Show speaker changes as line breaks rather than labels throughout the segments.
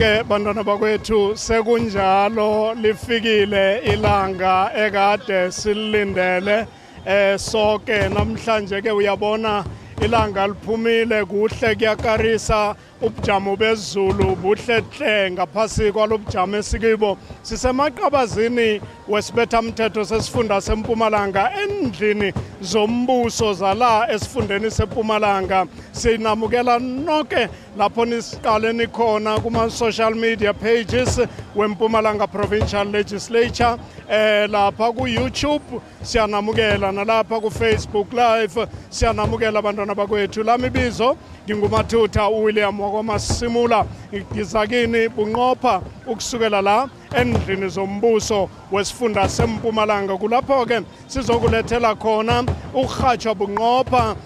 Ke bantwana bakwethu sekunjalo lifikile ilanga ekade silindele sonke namhlanje ke uyabona ilanga liphumile kuhle kuyakarisa ubujamo bezulu buhle hle ngaphasi kwalobujamo esikibo sisemaqabazini wesibethamthetho sesifunda seMpumalanga endlini zombuso zala esifundeni seMpumalanga sinamukela nonke lapho nisiqaleni khona kuma social media pages weMpumalanga Provincial Legislature lapha ku YouTube siyanamukela nalapha ku Facebook Live siyanamukela abantwana bakwethu lamibizo ngingumathutha uWilliam wakwaMasimula ngizakini bunqopha ukusukela la endlini zombuso wesifunda seMpumalanga kulapho ke sizokulethela khona ukurhatshwa bunqopha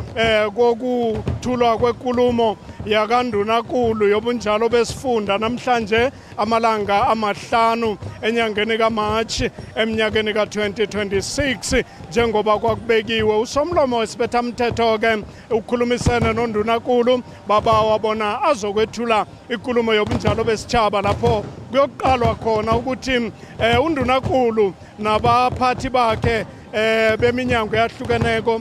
kokuthulwa kwenkulumo yakandunankulu yobunjalo besifunda namhlanje amalanga amahlanu enyangeni kaMarch eminyakeni ka-2026 njengoba kwakubekiwe usomlomo wesibethamthetho ke ukhulumisene nondunankulu babawa bona azokwethula inkulumo yobunjalo besitshaba lapho kuyoqalwa khona ukuthi undunankulu nabaphathi bakhe beminyango yahlukeneko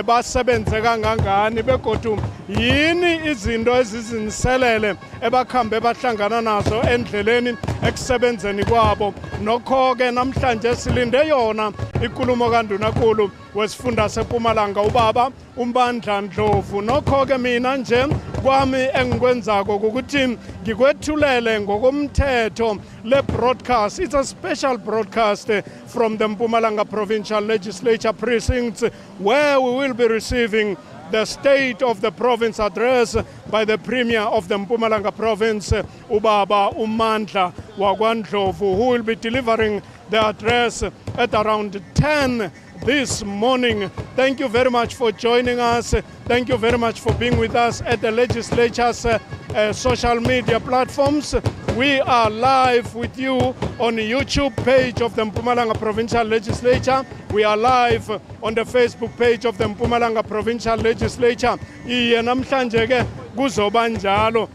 basebenze kangangani begodu yini izinto eziziniselele ebakhambe bahlangana nazo endleleni ekusebenzeni kwabo nokho ke namhlanje silinde yona inkulumo kandunankulu wesifunda seMpumalanga ubaba uMandla Ndlovu nokho ke mina nje kwami engikwenzako ukuthi ngikwethulele ngokomthetho le broadcast. It's a special broadcast from the Mpumalanga Provincial Legislature precincts where we will be receiving the State of the Province address by the Premier of the Mpumalanga Province, Ubaba uMandla wakwaNdlovu, who will be delivering the address at around 10 this morning. Thank you very much for joining us. Thank you very much for being with us at the legislature's social media platforms. We are live with you on the YouTube page of the Mpumalanga Provincial Legislature. We are live on the Facebook page of the Mpumalanga Provincial Legislature. Iye namhlanje ke kuzoba njalo.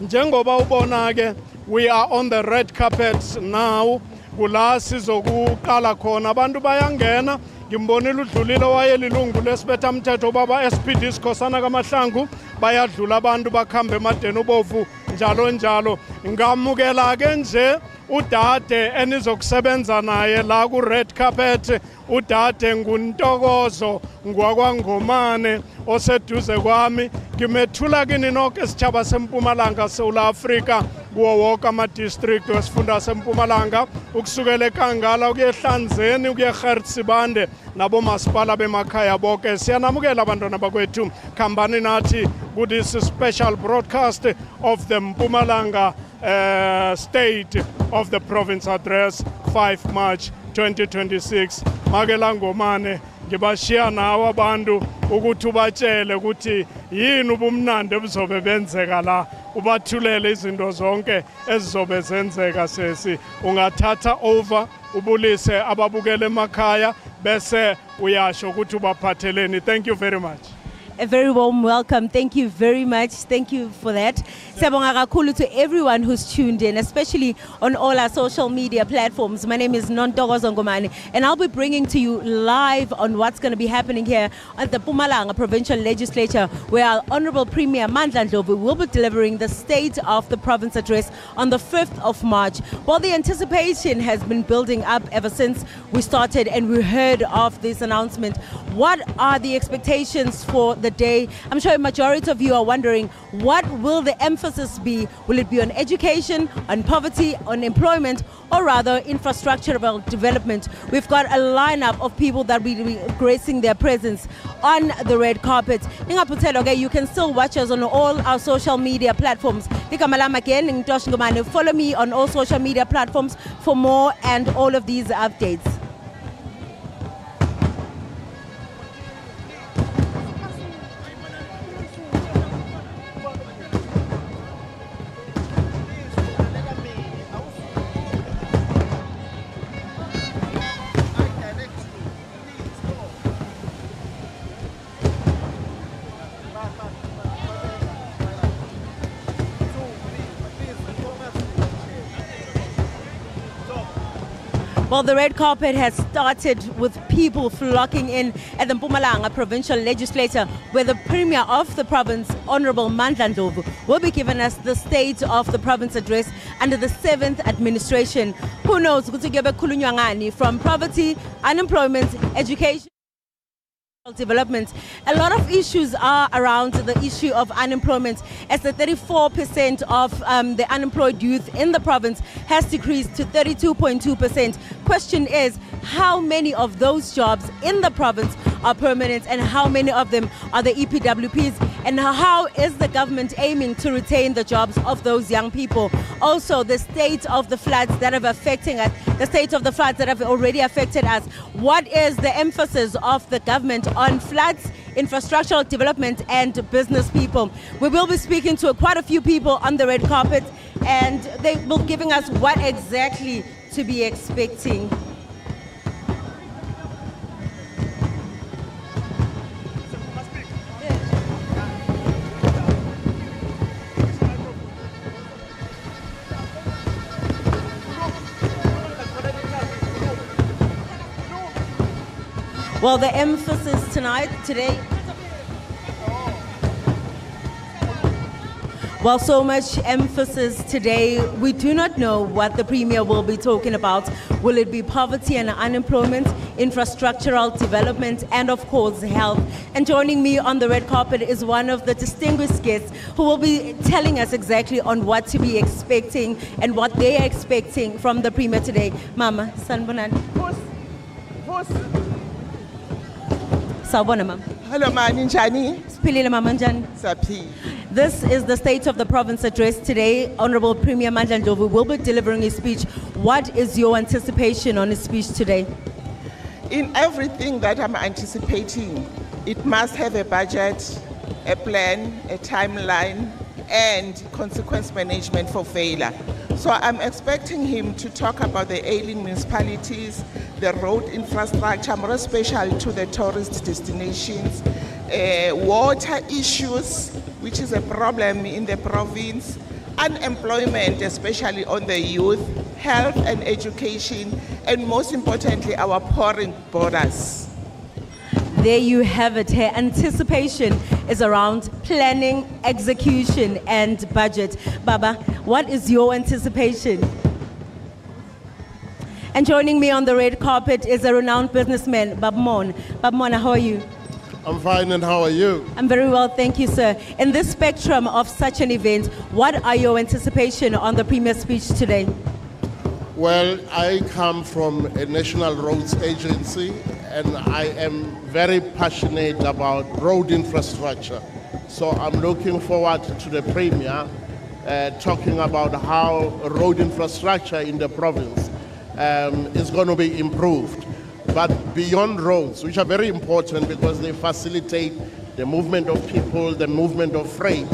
Njengoba ubona ke we are on the red carpet now. Kula sizokuqala khona abantu bayangena ngimbonile udlulile wayelilungu lesibethamthetho baba SPD Sikhosana kaMahlangu bayadlula abantu bakhambe emadeni obovu njalo njalo ngamukela ke nje udade enizokusebenza naye la ku red carpet udade nguNtokozo ngwakwangomane oseduze kwami ngimethula kini nonke isitshaba seMpumalanga South Africa kuwo wonke ama-district wesifunda seMpumalanga ukusukela eKangala ukuyehlanzeni ukuyeGertsibande nabomasipala bemakhaya bonke siyanamukela abantwana bakwethu khambani nathi ku-this special broadcast of the Mpumalanga State of the Province Address 5 March 2026 makela ngomane ngibashiya nawo abantu ukuthi ubatshele ukuthi yini ubumnandi ebuzobe benzeka la ubathulele izinto zonke ezizobe zenzeka sesi ungathatha over ubulise ababukele emakhaya bese uyasho ukuthi ubaphatheleni. Thank you very much.
A very warm welcome. Thank you very much. Thank you for that. Siyabonga kakhulu to everyone who's tuned in, especially on all our social media platforms. My name is Nontokozo Ngomane, and I'll be bringing to you live on what's going to be happening here at the Mpumalanga Provincial Legislature, where our Honorable Premier Mandla Ndlovu will be delivering the State of the Province address on the 5th of March. Well, the anticipation has been building up ever since we started and we heard of this announcement. What are the expectations for the day? I'm sure a majority of you are wondering, what will the emphasis be? Will it be on education, on poverty, on employment, or rather infrastructural development? We've got a lineup of people that will be gracing their presence on the red carpet. Okay, you can still watch us on all our social media platforms. Follow me on all social media platforms for more and all of these updates. Well, the red carpet has started with people flocking in at the Mpumalanga provincial legislature, where the Premier of the province, Honorable Mandla Ndlovu, will be giving us the state of the province address under the 7th administration. Who knows, from poverty, unemployment, education, development. A lot of issues are around the issue of unemployment, as the 34% of the unemployed youth in the province has decreased to 32.2%. Question is, how many of those jobs in the province are permanent, and how many of them are the EPWPs, and how is the government aiming to retain the jobs of those young people? Also, the state of the floods that have affecting us, the state of the floods that have already affected us. What is the emphasis of the government on floods, infrastructural development, and business people? We will be speaking to quite a few people on the red carpet, and they will be giving us what exactly to be expecting. Well, the emphasis today, well, so much emphasis today. We do not know what the Premier will be talking about. Will it be poverty and unemployment, infrastructural development, and of course, health? And joining me on the red carpet is one of the distinguished guests who will be telling us exactly on what to be expecting and what they are expecting from the Premier today. Mama, sanbonan. Sawubona mama.
Hello ma, ninjani?
Siphilile mama, njani?
Saphila.
This is the State of the Province address today. Honorable Premier Mandla Ndlovu will be delivering his speech. What is your anticipation on his speech today?
In everything that I'm anticipating, it must have a budget, a plan, a timeline, and consequence management for failure. So I'm expecting him to talk about the ailing municipalities, the road infrastructure, more especially to the tourist destinations, water issues, which is a problem in the province, unemployment, especially on the youth, health and education, and most importantly, our pouring borders.
There you have it. Her anticipation is around planning, execution, and budget. Baba, what is your anticipation? And joining me on the red carpet is a renowned businessman, Babmon. Babmon, how are you?
I'm fine, and how are you?
I'm very well, thank you, sir. In this spectrum of such an event, what are your anticipation on the Premier's speech today?
Well, I come from a national roads agency, and I am very passionate about road infrastructure. So I'm looking forward to the Premier talking about how road infrastructure in the province is going to be improved. But beyond roads, which are very important because they facilitate the movement of people, the movement of freight,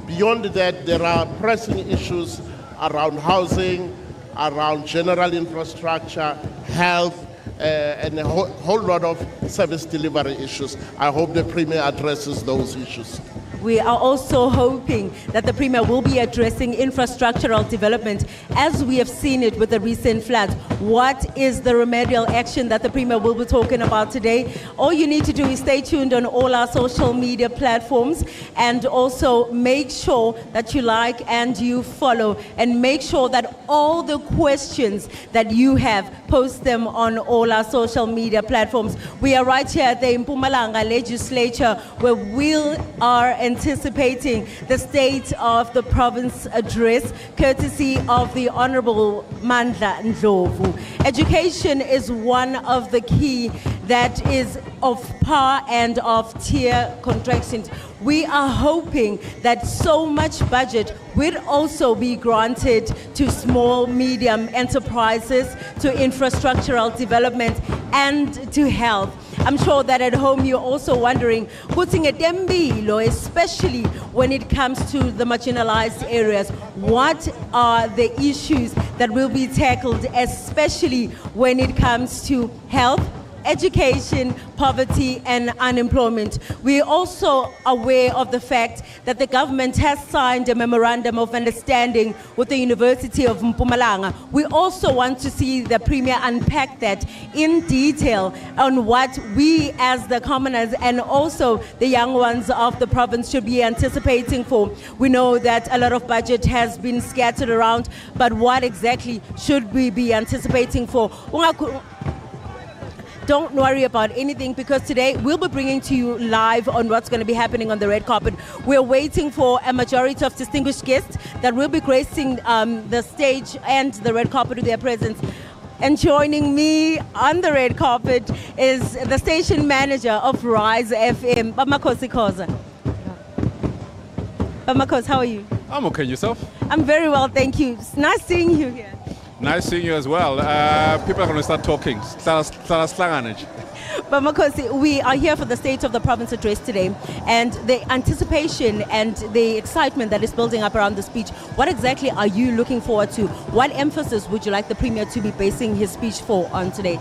beyond that, there are pressing issues around housing, around general infrastructure, health, and a whole lot of service delivery issues. I hope the Premier addresses those issues.
We are also hoping that the Premier will be addressing infrastructural development as we have seen it with the recent floods. What is the remedial action that the Premier will be talking about today? All you need to do is stay tuned on all our social media platforms, and also make sure that you like and you follow, and make sure that all the questions that you have, post them on all our social media platforms. We are right here at the Mpumalanga legislature, where we are anticipating the state of the province address, courtesy of the Honorable Mandla Ndlovu. Education is one of the key that is of par and of tier contractions. We are hoping that so much budget will also be granted to small, medium enterprises, to infrastructural development, and to health. I'm sure that at home you're also wondering, especially when it comes to the marginalized areas, what are the issues that will be tackled, especially when it comes to health, education, poverty, and unemployment. We're also aware of the fact that the government has signed a memorandum of understanding with the University of Mpumalanga. We also want to see the Premier unpack that in detail on what we as the commoners and also the young ones of the province should be anticipating for. We know that a lot of budget has been scattered around, but what exactly should we be anticipating for? Don't worry about anything, because today we'll be bringing to you live on what's going to be happening on the red carpet. We're waiting for a majority of distinguished guests that will be gracing the stage and the red carpet with their presence. And joining me on the red carpet is the station manager of Rise FM, Bamakosi Khoza. Bamakos, how are you?
I'm okay, yourself?
I'm very well, thank you. It's nice seeing you here.
Nice seeing you as well. People are going to start talking.
Bamakosi, we are here for the State of the Province address today, and the anticipation and the excitement that is building up around the speech. What exactly are you looking forward to? What emphasis would you like the Premier to be basing his speech for on today?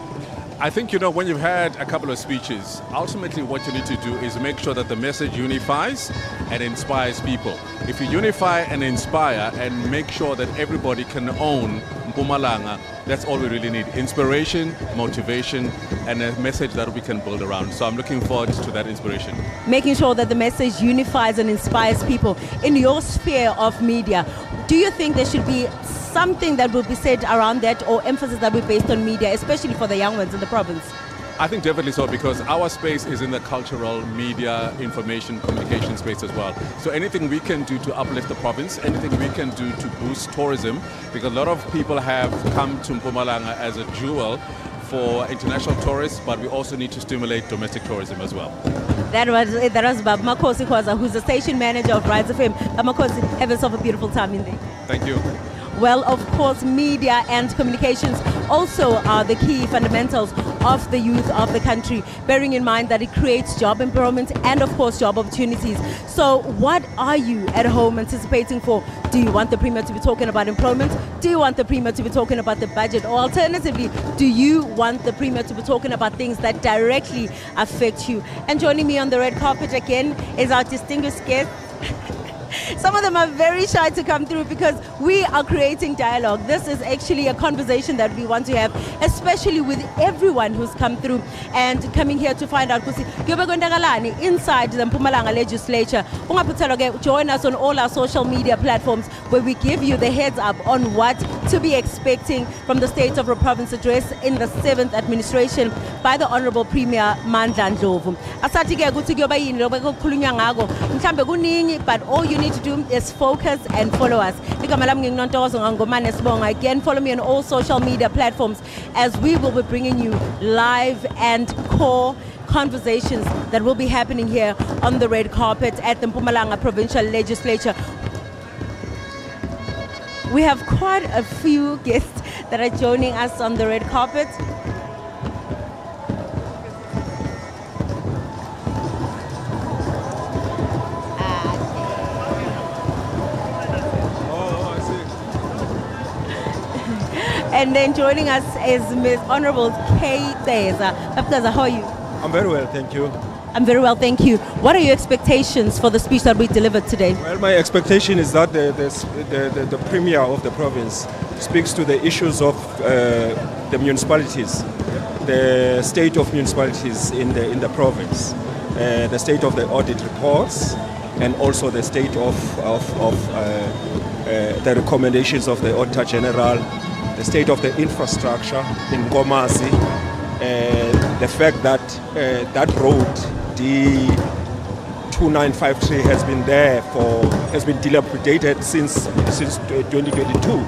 I think, when you've had a couple of speeches, ultimately what you need to do is make sure that the message unifies and inspires people. If you unify and inspire and make sure that everybody can own Mpumalanga, that's all we really need. Inspiration, motivation, and a message that we can build around. So I'm looking forward to that inspiration. Making
sure that the message unifies and inspires people. In your sphere of media, do you think there should be something that will be said around that, or emphasis that will be based on media, especially for the young ones in the province?
I think definitely so, because our space is in the cultural, media, information, communication space as well. So anything we can do to uplift the province, anything we can do to boost tourism, because a lot of people have come to Mpumalanga as a jewel for international tourists, but we also need to stimulate domestic tourism as well.
That was Makosi Khoza, who's the station manager of Rise FM. Makosi, have yourself a beautiful time in there.
Thank you.
Well, of course, media and communications also are the key fundamentals of the youth of the country, bearing in mind that it creates job employment and, of course, job opportunities. So what are you at home anticipating for? Do you want the Premier to be talking about employment? Do you want the Premier to be talking about the budget? Or alternatively, do you want the Premier to be talking about things that directly affect you? And joining me on the red carpet again is our distinguished guest. Some of them are very shy to come through because we are creating dialogue. This is actually a conversation that we want to have, especially with everyone who's come through and coming here to find out inside the Mpumalanga legislature. Join us on all our social media platforms where we give you the heads up on what to be expecting from the State of the Province address in the 7th administration by the Honorable Premier Mandla Ndlovu. But all you need to do is focus and follow us. Again, follow me on all social media platforms as we will be bringing you live and core conversations that will be happening here on the red carpet at the Mpumalanga Provincial Legislature. We have quite a few guests that are joining us on the red carpet. And then joining us is Ms. Honorable Kay Teza. How are you?
I'm very well, thank you.
I'm very well, thank you. What are your expectations for the speech that we delivered today?
Well, my expectation is that the Premier of the province speaks to the issues of the municipalities, the state of municipalities in the province, the state of the audit reports, and also the state of the recommendations of the Auditor General, the state of the infrastructure in Nkomazi, the fact that that road, the 2953, has been dilapidated since 2022.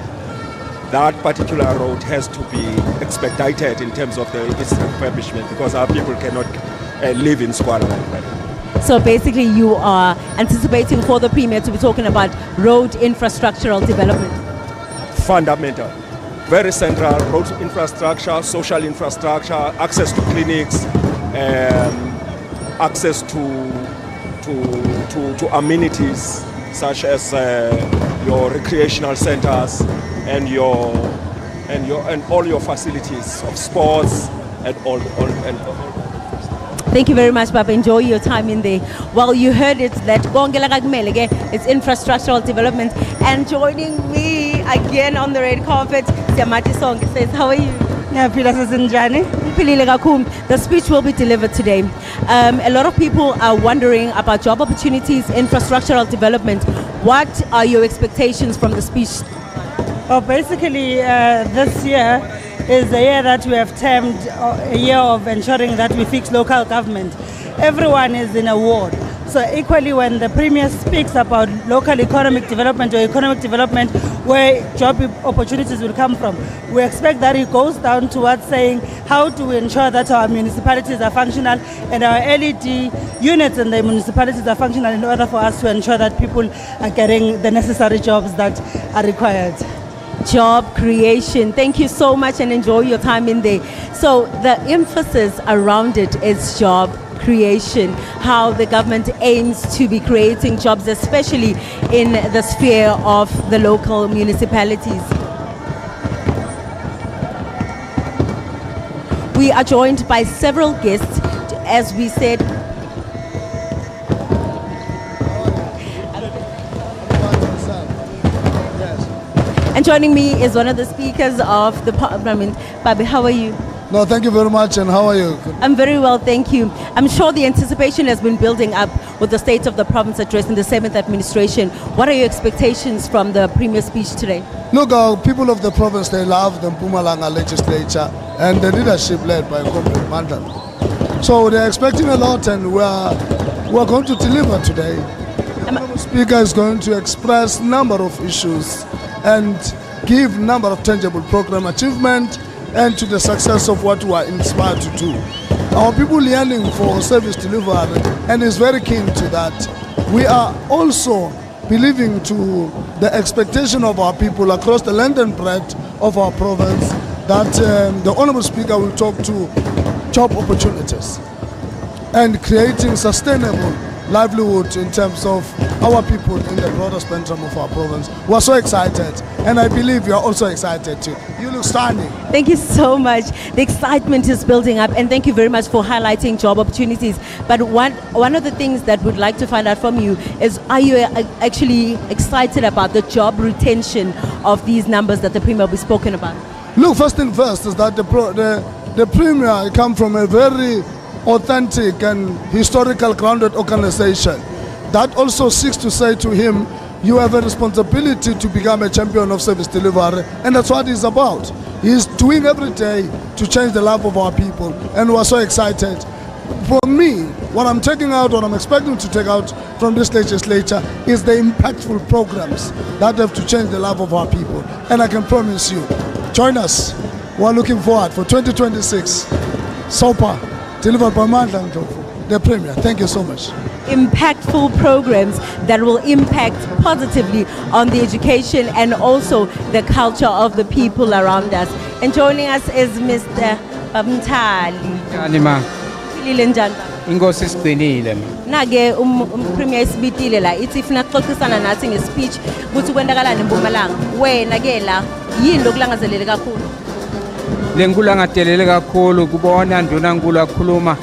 That particular road has to be expedited in terms of its refurbishment because our people cannot live in squalor like that.
So basically you are anticipating for the Premier to be talking about road infrastructural development?
Fundamental. Very central, road infrastructure, social infrastructure, access to clinics, access to amenities such as your recreational centers and all your facilities of sports, and all.
Thank you very much, Baba. Enjoy your time in there. Well, you heard it, that it's infrastructural development. And joining me again on the red carpet, Siamati Song says, how are you? The speech will be delivered today. A lot of people are wondering about job opportunities, infrastructural development. What are your expectations from the speech?
Well, basically, this year is the year that we have termed a year of ensuring that we fix local government. Everyone is in a ward. So equally, when the Premier speaks about local economic development or economic development, where job opportunities will come from, we expect that it goes down towards saying how do we ensure that our municipalities are functional and our LED units in the municipalities are functional in order for us to ensure that people are getting the necessary jobs that are required.
Job creation. Thank you so much and enjoy your time in there. So the emphasis around it is job creation, how the government aims to be creating jobs, especially in the sphere of the local municipalities. We are joined by several guests, as we said. And joining me is one of the speakers of the parliament. Babi, how are you?
No, thank you very much, and how are you?
I'm very well, thank you. I'm sure the anticipation has been building up with the state of the province address in the 7th administration. What are your expectations from the Premier's speech today?
Look, people of the province, they love the Mpumalanga legislature and the leadership led by Comrade Mandla. So they're expecting a lot, and we're going to deliver today. The Speaker is going to express a number of issues and give a number of tangible program achievement and to the success of what we are inspired to do. Our people yearning for service delivery and is very keen to that. We are also believing to the expectation of our people across the length and breadth of our province that the Honourable Speaker will talk to job opportunities and creating sustainable livelihood in terms of our people in the broader spectrum of our province. We're so excited, and I believe you are also excited too. You look stunning.
Thank you so much. The excitement is building up, and thank you very much for highlighting job opportunities. But one of the things that we'd like to find out from you is, are you actually excited about the job retention of these numbers that the Premier will be spoken about?
Look, first thing first is that the Premier come from a very authentic and historical grounded organization that also seeks to say to him, you have a responsibility to become a champion of service delivery, and that's what he's about. He's doing every day to change the life of our people, and we're so excited. For me, what I'm taking out, what I'm expecting to take out from this legislature is the impactful programs that have to change the life of our people, and I can promise you, join us. We're looking forward for 2026. SOPA. Delivered by Mandla, the Premier. Thank you so much.
Impactful programs that will impact positively on the education and also the culture of the people around us. And joining us is Mr. Mtali.
Inkosi siqinile.
Nake Premier isibitile la ithi ifuna kuxoxisana nathi ngespeech ukuthi kwendakalani eMpumalanga. Wena ke la yini lokulangazelele kakhulu?
Lenkulangadelele kakhulu kubona ndunankulu akhuluma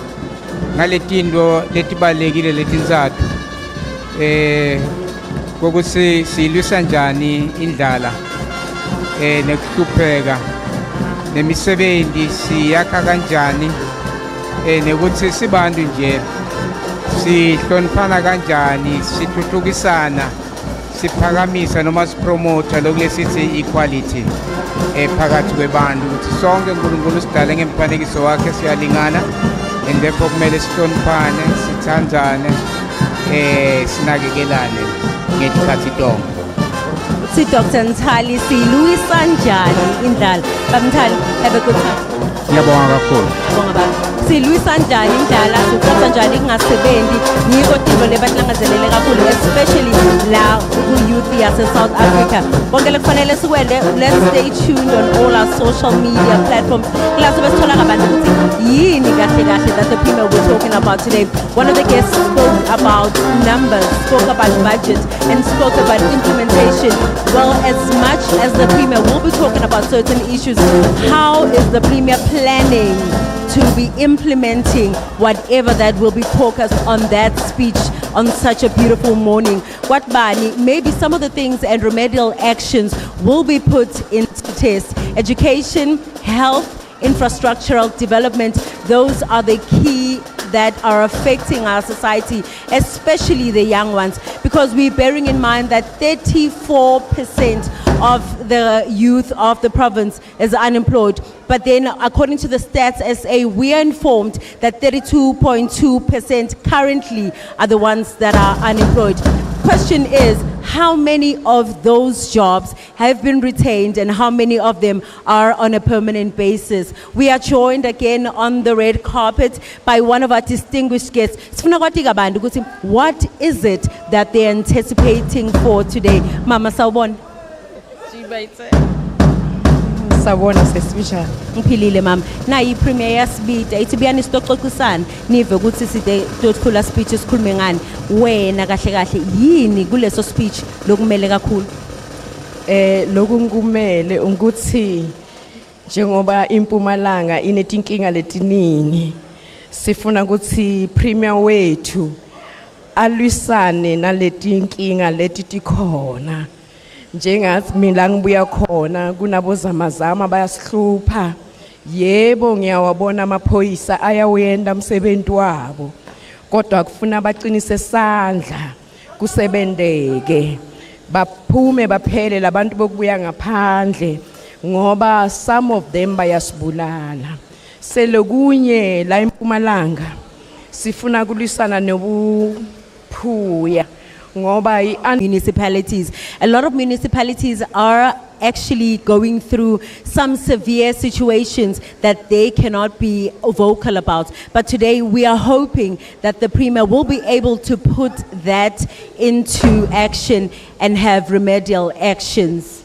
ngaletinto letibalekile letintsathu kokuthi silwisa njani indlala nekuhlupheka nemisebenzi siyakha kanjani nekuthi sibantu nje sihloniphana kanjani sithuthukisana siphakamisa noma sipromota lokulesithi equality phakathi kwebantu ukuthi sonke uNkulunkulu usidale ngemfanekiso wakhe siyalingana and therefore kumele sihloniphane sithandane sinakekelane ngesikhathi tonke.
Si Dr. Ntali silwisa njani indlala? Mtali, have a good time.
Ngiyabonga kakhulu.
Ngiyabonga baba. silwisa njani indlala siqeda njani kungasebenzi yiko tilo lebatlangazelele kakhulu especially la ku-youth yase-South Africa bonke lekufanele sikwende. Let's stay tuned on all our social media platforms kulaso besithola kabantu ukuthi yini kahle kahle that the premier we're talking about today. One of the guests spoke about numbers, spoke about budget, and spoke about implementation. Well, as much as the premier will be talking about certain issues, how is the premier planning to be implementing whatever that will be focused on that speech on such a beautiful morning? What Bani, maybe some of the things and remedial actions will be put into test. Education, health, infrastructural development, those are the key that are affecting our society, especially the young ones, because we're bearing in mind that 34% of the youth of the province is unemployed. But then according to the Stats SA, we are informed that 32.2% currently are the ones that are unemployed. Question is, how many of those jobs have been retained and how many of them are on a permanent basis? We are joined again on the red carpet by one of our distinguished guests. Sifuna kwathi kabantu ukuthi what is it that they're anticipating for today? Mama sawubona.
Sawubona sesibisha.
Ngiphilile mama. Na iPremier yasibida ithi buyani sitoxoxisana nive ukuthi side tothula speech esikhulume ngani. Wena kahle kahle yini kuleso speech lokumele kakhulu?
Lokunkumele ukuthi njengoba iMpumalanga inetinkinga letiningi sifuna ukuthi Premier wethu alwisane naletinkinga leti tikhona. Njengathi mina ngibuya khona kunabozamazama bayasihlupha. Yebo ngiyawabona amaphoyisa ayawenda umsebenzi wabo. Kodwa kufuna baqinise isandla kusebendeke. Baphume baphele labantu bokubuya ngaphandle ngoba some of them bayasibulala. Selokunye la eMpumalanga sifuna kulwisana nobuphuya.
Municipalities. A lot of municipalities are actually going through some severe situations that they cannot be vocal about. But today we are hoping that the Premier will be able to put that into action and have remedial actions.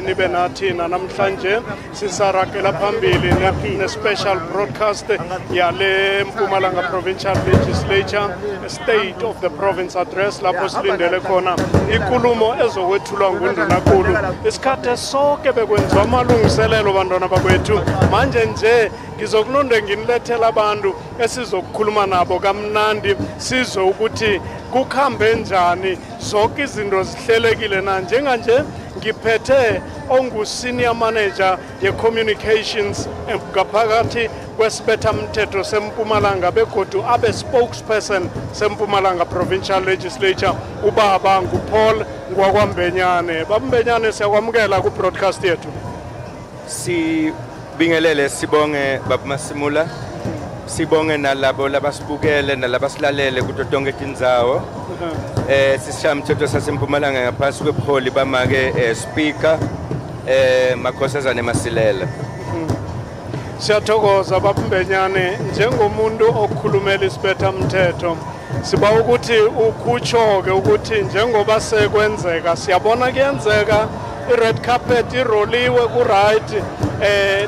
nibe nathina namhlanje sisarakela phambili ne-special broadcast yale Mpumalanga Provincial Legislature State of the Province Address lapho silindele khona ikulumo ezokwethulwa nguNdunankulu. Isikhathi sonke bekwenziwa amalungiselelo bantwana bakwethu, manje nje ngizokunonde nginilethela abantu esizokukhuluma nabo kamnandi sizwe ukuthi kukhambe njani, zonke izinto zihlelekile na. Njenganje ngiphethe ongu-senior manager ye-communications ngaphakathi kwesibethamthetho seMpumalanga begodu abe spokesperson seMpumalanga Provincial Legislature, ubaba nguPaul Ngwakwambenyane. Bambenyane, siyakwamukela ku-broadcast yethu.
Sibingelele, sibonge Baba Masimula, sibonge nalabo labasibukele nalabasilalele kuto tonke tindzawo. Sishamthetho saseMpumalanga ngaphasi kwebuholi bamake speaker Makhosazane Masilela.
Siyathokoza Babambenyane, njengomuntu okhulumela isibethamthetho siba ukuthi ukhutsho-ke ukuthi njengoba sekwenzeka siyabona kuyenzeka i-red carpet iroliwe ku-right,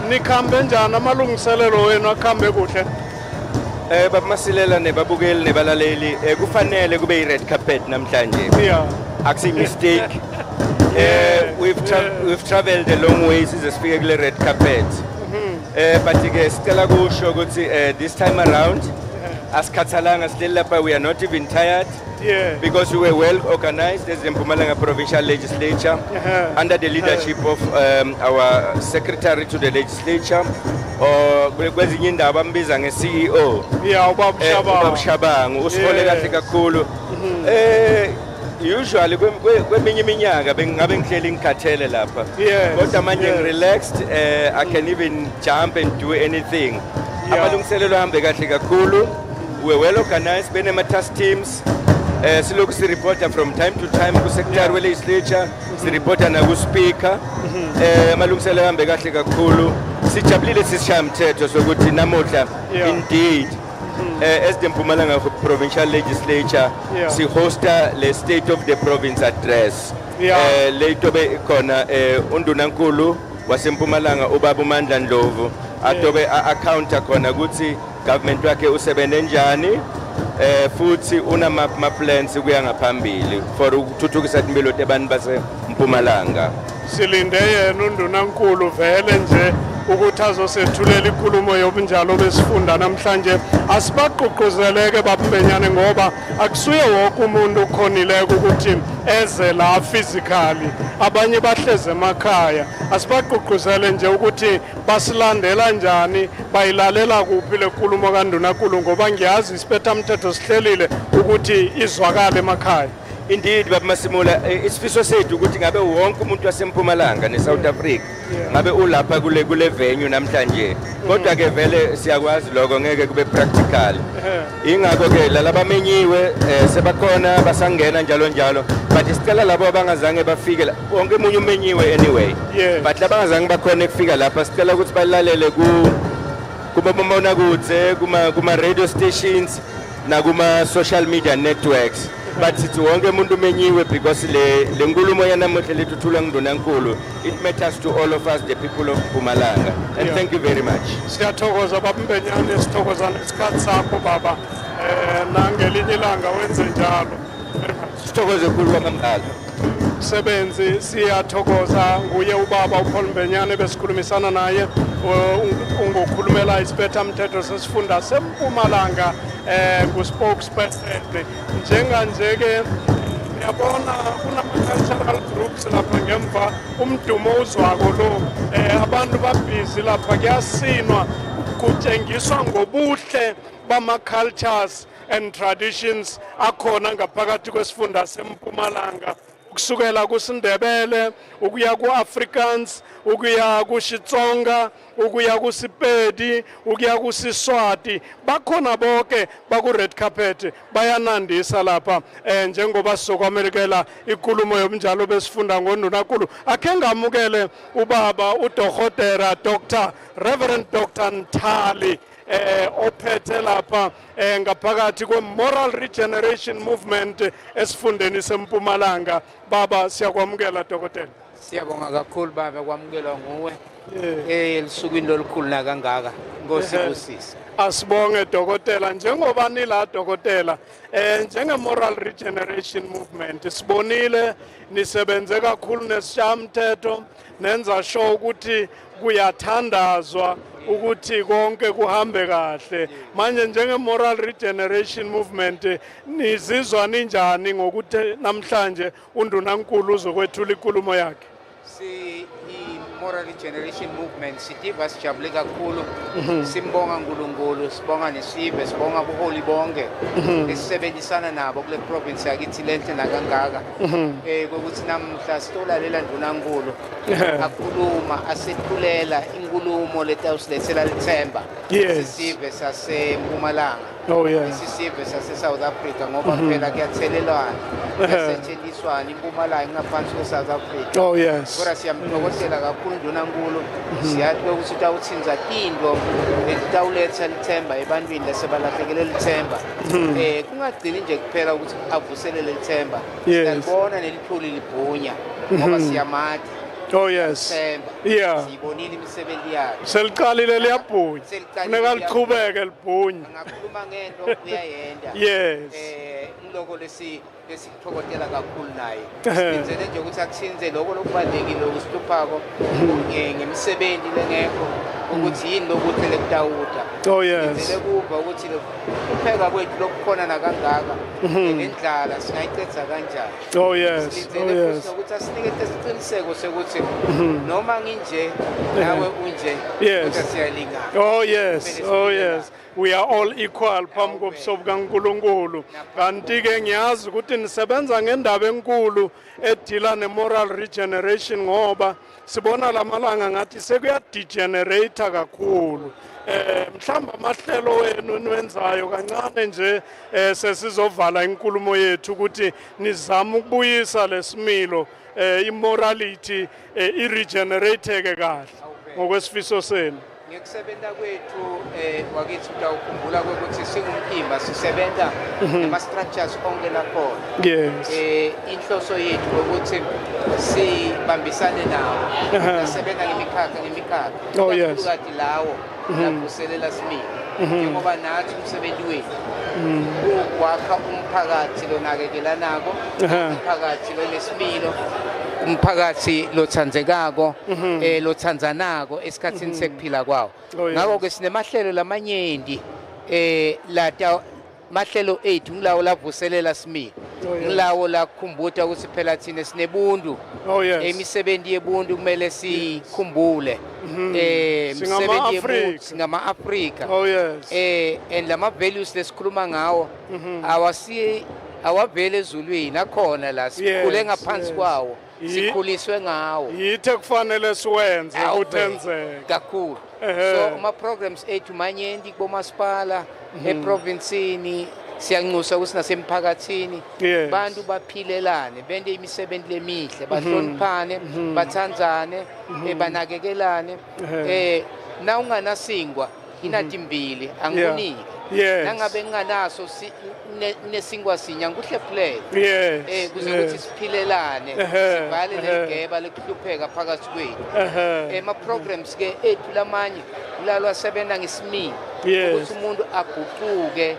nikhambe njani amalungiselelo wenu akhambe kuhle?
Baba Masilela nebabukeli nebalaleli kufanele kube i-red carpet namhlanje.
Yeah.
Akusi mistake. We've traveled a long way size sifike kule red carpet. But ke sicela kusho ukuthi this time around asikhathalanga still lapha, we are not even tired.
Yeah.
Because we were well organized as the Mpumalanga Provincial Legislature under the leadership of our Secretary to the Legislature, kwezinye indaba ambiza nge-CEO.
Yeah, ubaba
Shabangu usifole kahle kakhulu. Usually kweminye iminyaka bengabe ngihleli ngikhathele lapha. Kodwa manje ngirelaxed, I can even jump and do anything. Amalungiselelo ahambe kahle kakhulu. We were well organized, benema-task teams. Silokhu sireport from time to time ku-secretary we-legislature, sireport na ku-speaker. Amalungiselelo ahambe kahle kakhulu. Sijabulile sishamthetho sokuthi namuhla indeed as the Mpumalanga Provincial Legislature si hosta le State of the Province Address. Leito be khona uNdunankulu waseMpumalanga ubaba uMandla Ndlovu atobe accounta khona ukuthi government wakhe usebenze njani, futhi una ma plans kuya ngaphambili for ukuthuthukisa impilo yabantu baseMpumalanga.
Silinde yena uNdunankulu vele nje ukuthi azosethulela ikulumo yobunjalo besifunda namhlanje. Asibaqoqozeleke Babambenyane ngoba akusuye wonke umuntu ukhonileke ukuthi eze la physically, abanye bahleze emakhaya. Asibaqoqozele nje ukuthi basilandela njani, bayilalela kuphi le nkulumo kaNdunankulu ngoba ngiyazi isibethamthetho sihlelile ukuthi izwakale emakhaya.
Indeed, Baba Masimula, isifiso sethu ukuthi ngabe wonke umuntu waseMpumalanga neSouth Africa ngabe ulapha kule venue namhlanje. Kodwa ke vele siyakwazi lokho ngeke kube practical. Ingakho ke lalabamenyiwe sebakhona basangena njalo, but isicela labo abangazange bafike wonke umuntu umenyiwe anyway. But labangazange bakhona ukufika lapha sicela ukuthi balalele kumabonakude, kuma radio stations na kuma social media networks. But sithi wonke umuntu umenyiwe because le nkulumo yanamuhla lethuthula nguNdunankulu, it matters to all of us, the people of Mpumalanga. And thank you very much.
Siyathokoza Babambenyane, sithokoza nesikhathi sakho baba, nangelinye ilanga wenze njalo.
Sithokoze kakhulu kwamambala.
Sebenzi siyathokoza nguye ubaba uPaul Mbenyane besikhulumisana naye ungokhulumela isibethamthetho sesifunda seMpumalanga ku-spokesperson. Njenganje ke yabona kunama-cultural groups lapha ngemva, umdumo uzwako lo, abantu babhizi lapha kuyasinwa kutshengiswa ngobuhle bama-cultures and traditions akhona ngaphakathi kwesifunda seMpumalanga. Kusukela kusiNdebele ukuya ku-Afrikaans, ukuya kuShitsonga, ukuya kuSipedi, ukuya kuSiswati, bakhona bonke baku-red carpet bayanandisa lapha. Njengoba sizokwamelekela ikulumo yobunjalo besifunda ngoNdunankulu, akhe ngamukele ubaba uDokotela Dr. Reverend Dr. Nthali ophethe lapha ngaphakathi kwe-moral regeneration movement esifundeni seMpumalanga. Baba siyakwamukela dokotela.
Siyabonga kakhulu baba kwamukelwa nguwe elisukwini lolukhulu nakangaka. Ngosibusisi.
Asibonge dokotela njengoba nila dokotela njenge-moral regeneration movement sibonile nisebenze kakhulu nesishamthetho nenza sure ukuthi kuyathandazwa ukuthi konke kuhambe kahle. Manje njenge-moral regeneration movement nizizwa ninjani ngokuthi namhlanje undunankulu uzokwethula inkulumo yakhe?
Moral Regeneration Movement sitiva sijabule kakhulu simbonga uNkulunkulu sibonga nesive sibonga ubuholi bonke esisebenzisana nabo kule province yakithi lenhle nakangaka ukuthi namhla sitolalela ndunankulu akhuluma asethulela inkulumo letawusilethela lithemba isisive saseMpumalanga.
Oh yes.
Isisive sase-South Africa ngoba phela kuyathelelwana kuyasetshenziswana iMpumalanga ngaphansi kwe-South Africa.
Oh yes.
Kodwa siyamdokotela kakhulu ndunankulu siyathi ukuthi utawuthinza into etawuletha lithemba ebantwini lesebalahlekele lithemba kungagcini nje kuphela ukuthi avuselele lithemba siyalibona nelithuli libhunya ngoba siyamathi.
Oh yes. Yeah.
Sibonile imisebenzi yakhe.
Seliqalile liyabhunya. Funeka liqhubeke libhunya.
Angakhuluma ngento uyayenda.
Yes.
Ngiloko lesithokotela kakhulu naye. Senzele nje ukuthi akuthinze lokho lokubalekile ukusihluphako ngemisebenzi lengekho ukuthi yini lokuthi lekutawuda.
Oh yes.
Senzele kuba ukuthi ukupheka kwethu lokukhona nakangaka nendlala singayiqedza kanjani.
Oh yes. Oh yes.
Ukuthi asinike isiqiniseko sekuthi noma nginje nawe unje
kodwa
siyalingana.
Oh yes. Oh yes. We are all equal phambi kobuso bukaNkulunkulu. Kanti ke ngiyazi ukuthi nisebenza ngendaba enkulu edila ne-moral regeneration ngoba sibona lamalanga ngathi sekuya degenerate kakhulu. Mhlamba amahlelo wenu niwenzayo kancane nje sesizovala inkulumo yethu ukuthi nizama ukubuyisa lesimilo immorality iregenerate kahle ngokwesifiso senu.
Ngikusebenza kwethu wakithi utawukhumbula ukuthi singumphimba sisebenza nama-structures onke lakhona.
Yes.
Inhloso yethu ukuthi sibambisane nawo sisebenza ngemikhakha
Oh yes.
kakhulukazi lawo lavuselela similo njengoba nathi umsebenzi wethu ukwakha umphakathi lonakekelanako umphakathi lonesimilo umphakathi lothandzekako lothandzanako esikhatsini sekuphila kwawo. Ngakho ke sinemahlelo lamanyenti lata mahlelo ethu ngilawo lavuselela similo ngilawo lakukhumbuta ukuthi phela thina sinebuntu emisebenzi yebuntu kumele sikhumbule imisebenzi yebuntu singama-Afrika and lama values lesikhuluma ngawo awavele ezulwini akhona la sikhule ngaphansi kwawo sikhuliswe ngawo
yithe kufanele siwenze uthenzeke
kakhulu. So ama-programs ethu manyenti kubomasipala eprovinsini siyanxusa ukuthi nasemphakathini bantu baphilelane bende imisebenzi lemihle bahloniphane bathandzane banakekelane na unganasingwa inatimbili angikunike nangabe nginganaso nesingwa sinya nguhle play kuze ukuthi siphilelane sivale neligeba lekuhlupheka phakathi kwethu. Ama-programs ke ethu lamanye ulalwa asebenza ngesimilo ukuthi umuntu aguquke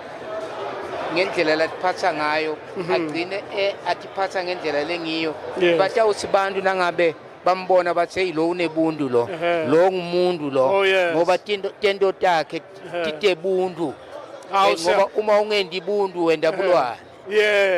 ngendlela latiphatha ngayo agcine atiphatha ngendlela lengiyo batawuthi bantu nangabe bambona bathi hey lo unebuntu lo ngumuntu lo ngoba tento takhe titebuntu ngoba uma ungendi ibuntu wenda bulwana.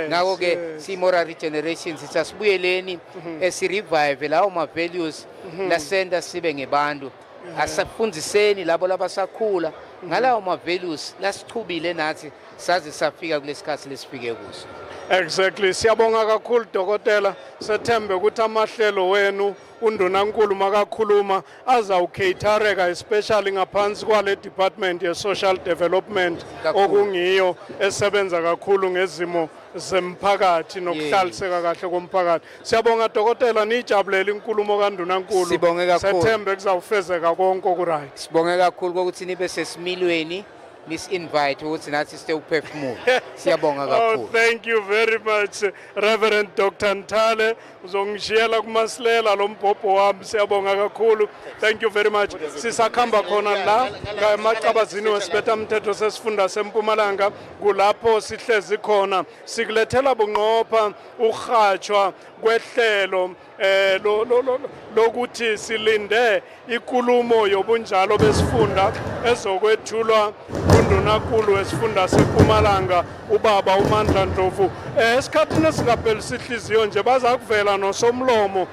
Ngakho ke si-moral regeneration sisasibuyeleni esirevive lawo ma-values lasenda sibe ngebantu asifundiseni labo labasakhula ngalawo ma-values lasichubile nathi saze safika kulesikhathi lesifike kuso.
Exactly. Siyabonga kakhulu dokotela sethembe ukuthi amahlelo wenu undunankulu makakhuluma azawukhatereka especially ngaphansi kwale department ye social development okungiyo esebenza kakhulu ngezimo zemphakathi nokuhlaliseka kahle komphakathi. Siyabonga dokotela nijabulela inkulumo kaNdunankulu.
Sibonge kakhulu.
Sethembe kuzawufezeka konke okuright.
Sibonge kakhulu ukuthi nibe sesimilweni nis-invite ukuthi nathi site uphefumule. Siyabonga kakhulu.
Oh, thank you very much, Reverend Dr. Ntale. Uzongishiyela kumasilela lo mbhobho wami. Siyabonga kakhulu. Thank you very much. Sisakhamba khona la ngamacabazini wesibethamthetho sesifunda seMpumalanga kulapho sihlezi khona. Sikulethela bunqopha urhatshwa kwehlelo lokuthi silinde ikulumo yobunjalo besifunda ezokwethulwa uNdunankulu wesifunda seMpumalanga ubaba uMandla Ndlovu. Esikhathini esingaphelisi inhliziyo nje baza kuvela nosomlomo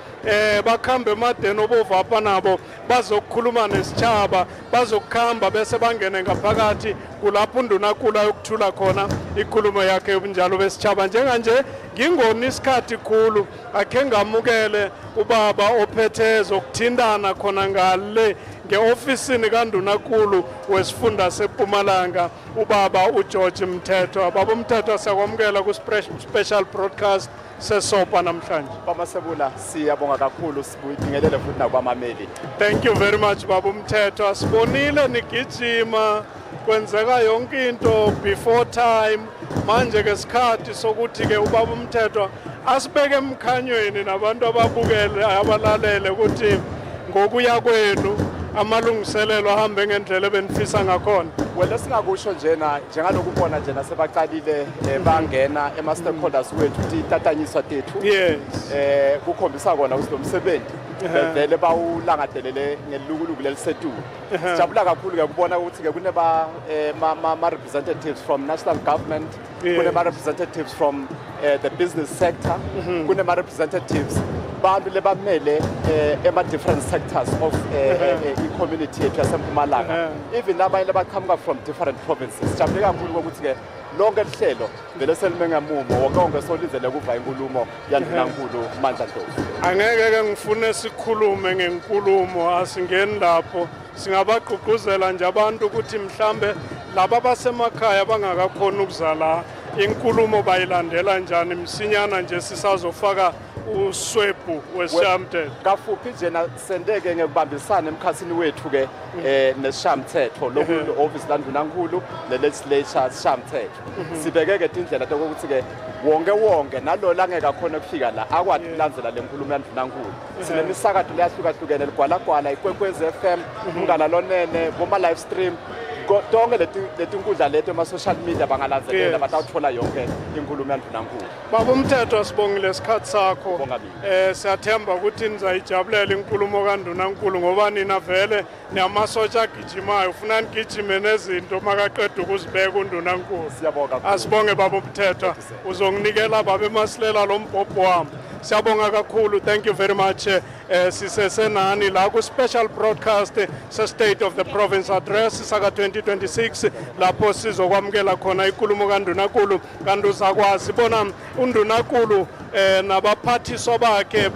bakhambe emadeni obovapa nabo bazokukhuluma nesitshaba bazokukhamba bese bangene ngaphakathi kulapho uNdunankulu ayokuthula khona ikulumo yakhe yobunjalo besitshaba. Njenganje ngingoni isikhathi khulu akhe ngamukele ubaba ophethe ezokuthintana khona ngale ngeofisini kaNdunankulu wesifunda seMpumalanga ubaba uGeorge Mthetho. Baba Mthetho siyakwamukela ku special broadcast sesopa namhlanje.
Bamasebula siyabonga kakhulu sibuyingelele futhi nakwamameli.
Thank you very much baba Mthetho. Asibonile nigijima kwenzeka yonke into before time. Manje ke isikhathi sokuthi ke ubaba Mthetho asibeke emkhanyweni nabantu ababukele abalalele ukuthi ngokuya kwenu amalungiselelo ahambe ngendlela ebenifisa ngakhona.
Well singakusho njena njengaloku ubona njena sebaqalile bangena ema-stakeholders wethu ukuthi itatanyiswa tethu.
Yes.
Kukhombisa kona ukuthi lo msebenzi vele bawulangadelele ngelukuluku lelisetulu. Sijabula kakhulu ke ukubona ukuthi ke kuneba ma-representatives from national government, kunema representatives from the business sector, kunema representatives bantu lebamele ema-different sectors of i-community yethu yaseMpumalanga. Even abanye lebaqhamuka from different provinces. Sijabule kakhulu ukuthi ke lonke lihlelo vele selimengamumo wonke solizele kuva inkulumo yaNdunankulu Mandla Ndlovu.
Angeke ke ngifune sikhulume ngenkulumo asingeni lapho singabagqugquzela nje abantu ukuthi mhlambe laba basemakhaya bangakakhona ukuzala inkulumo bayilandela njani msinyana nje sisazofaka uswebhu wesishamthetho.
Kafuphi njena sendeke ngekubambisana emkhathini wethu ke nesishamthetho lokhu office laNdunankulu ne-legislature sishamthetho. Sibekeke indlela ukuthi ke wonke nalola angeka khona ukufika la akwazi ukulandzela lenkulumo yaNdunankulu. Sinemisakato leyahlukahlukene ligwalagwala iKwekwezi FM, Umngana Lonene, boma live stream. Tonke letinkundla leto ema-social media bangalandzelela batawuthola yonke inkulumo yaNdunankulu.
Baba Mthetho sibongile isikhathi sakho. Siyathemba ukuthi nizayijabulela inkulumo kaNdunankulu ngoba nina vele niyamasotsha agijimayo ufuna nigijime nezinto makaqeda ukuzibeka uNdunankulu.
Siyabonga.
Asibonge Baba Mthetho uzonginikela baba eMasilela lo mbhobho wami. Siyabonga kakhulu. Thank you very much. Sisesenani la ku special broadcast se-State of the Province Address saka 2026 lapho sizokwamukela khona ikulumo kaNdunankulu kanti uzakwazi bona uNdunankulu nabaphathiswa bakhe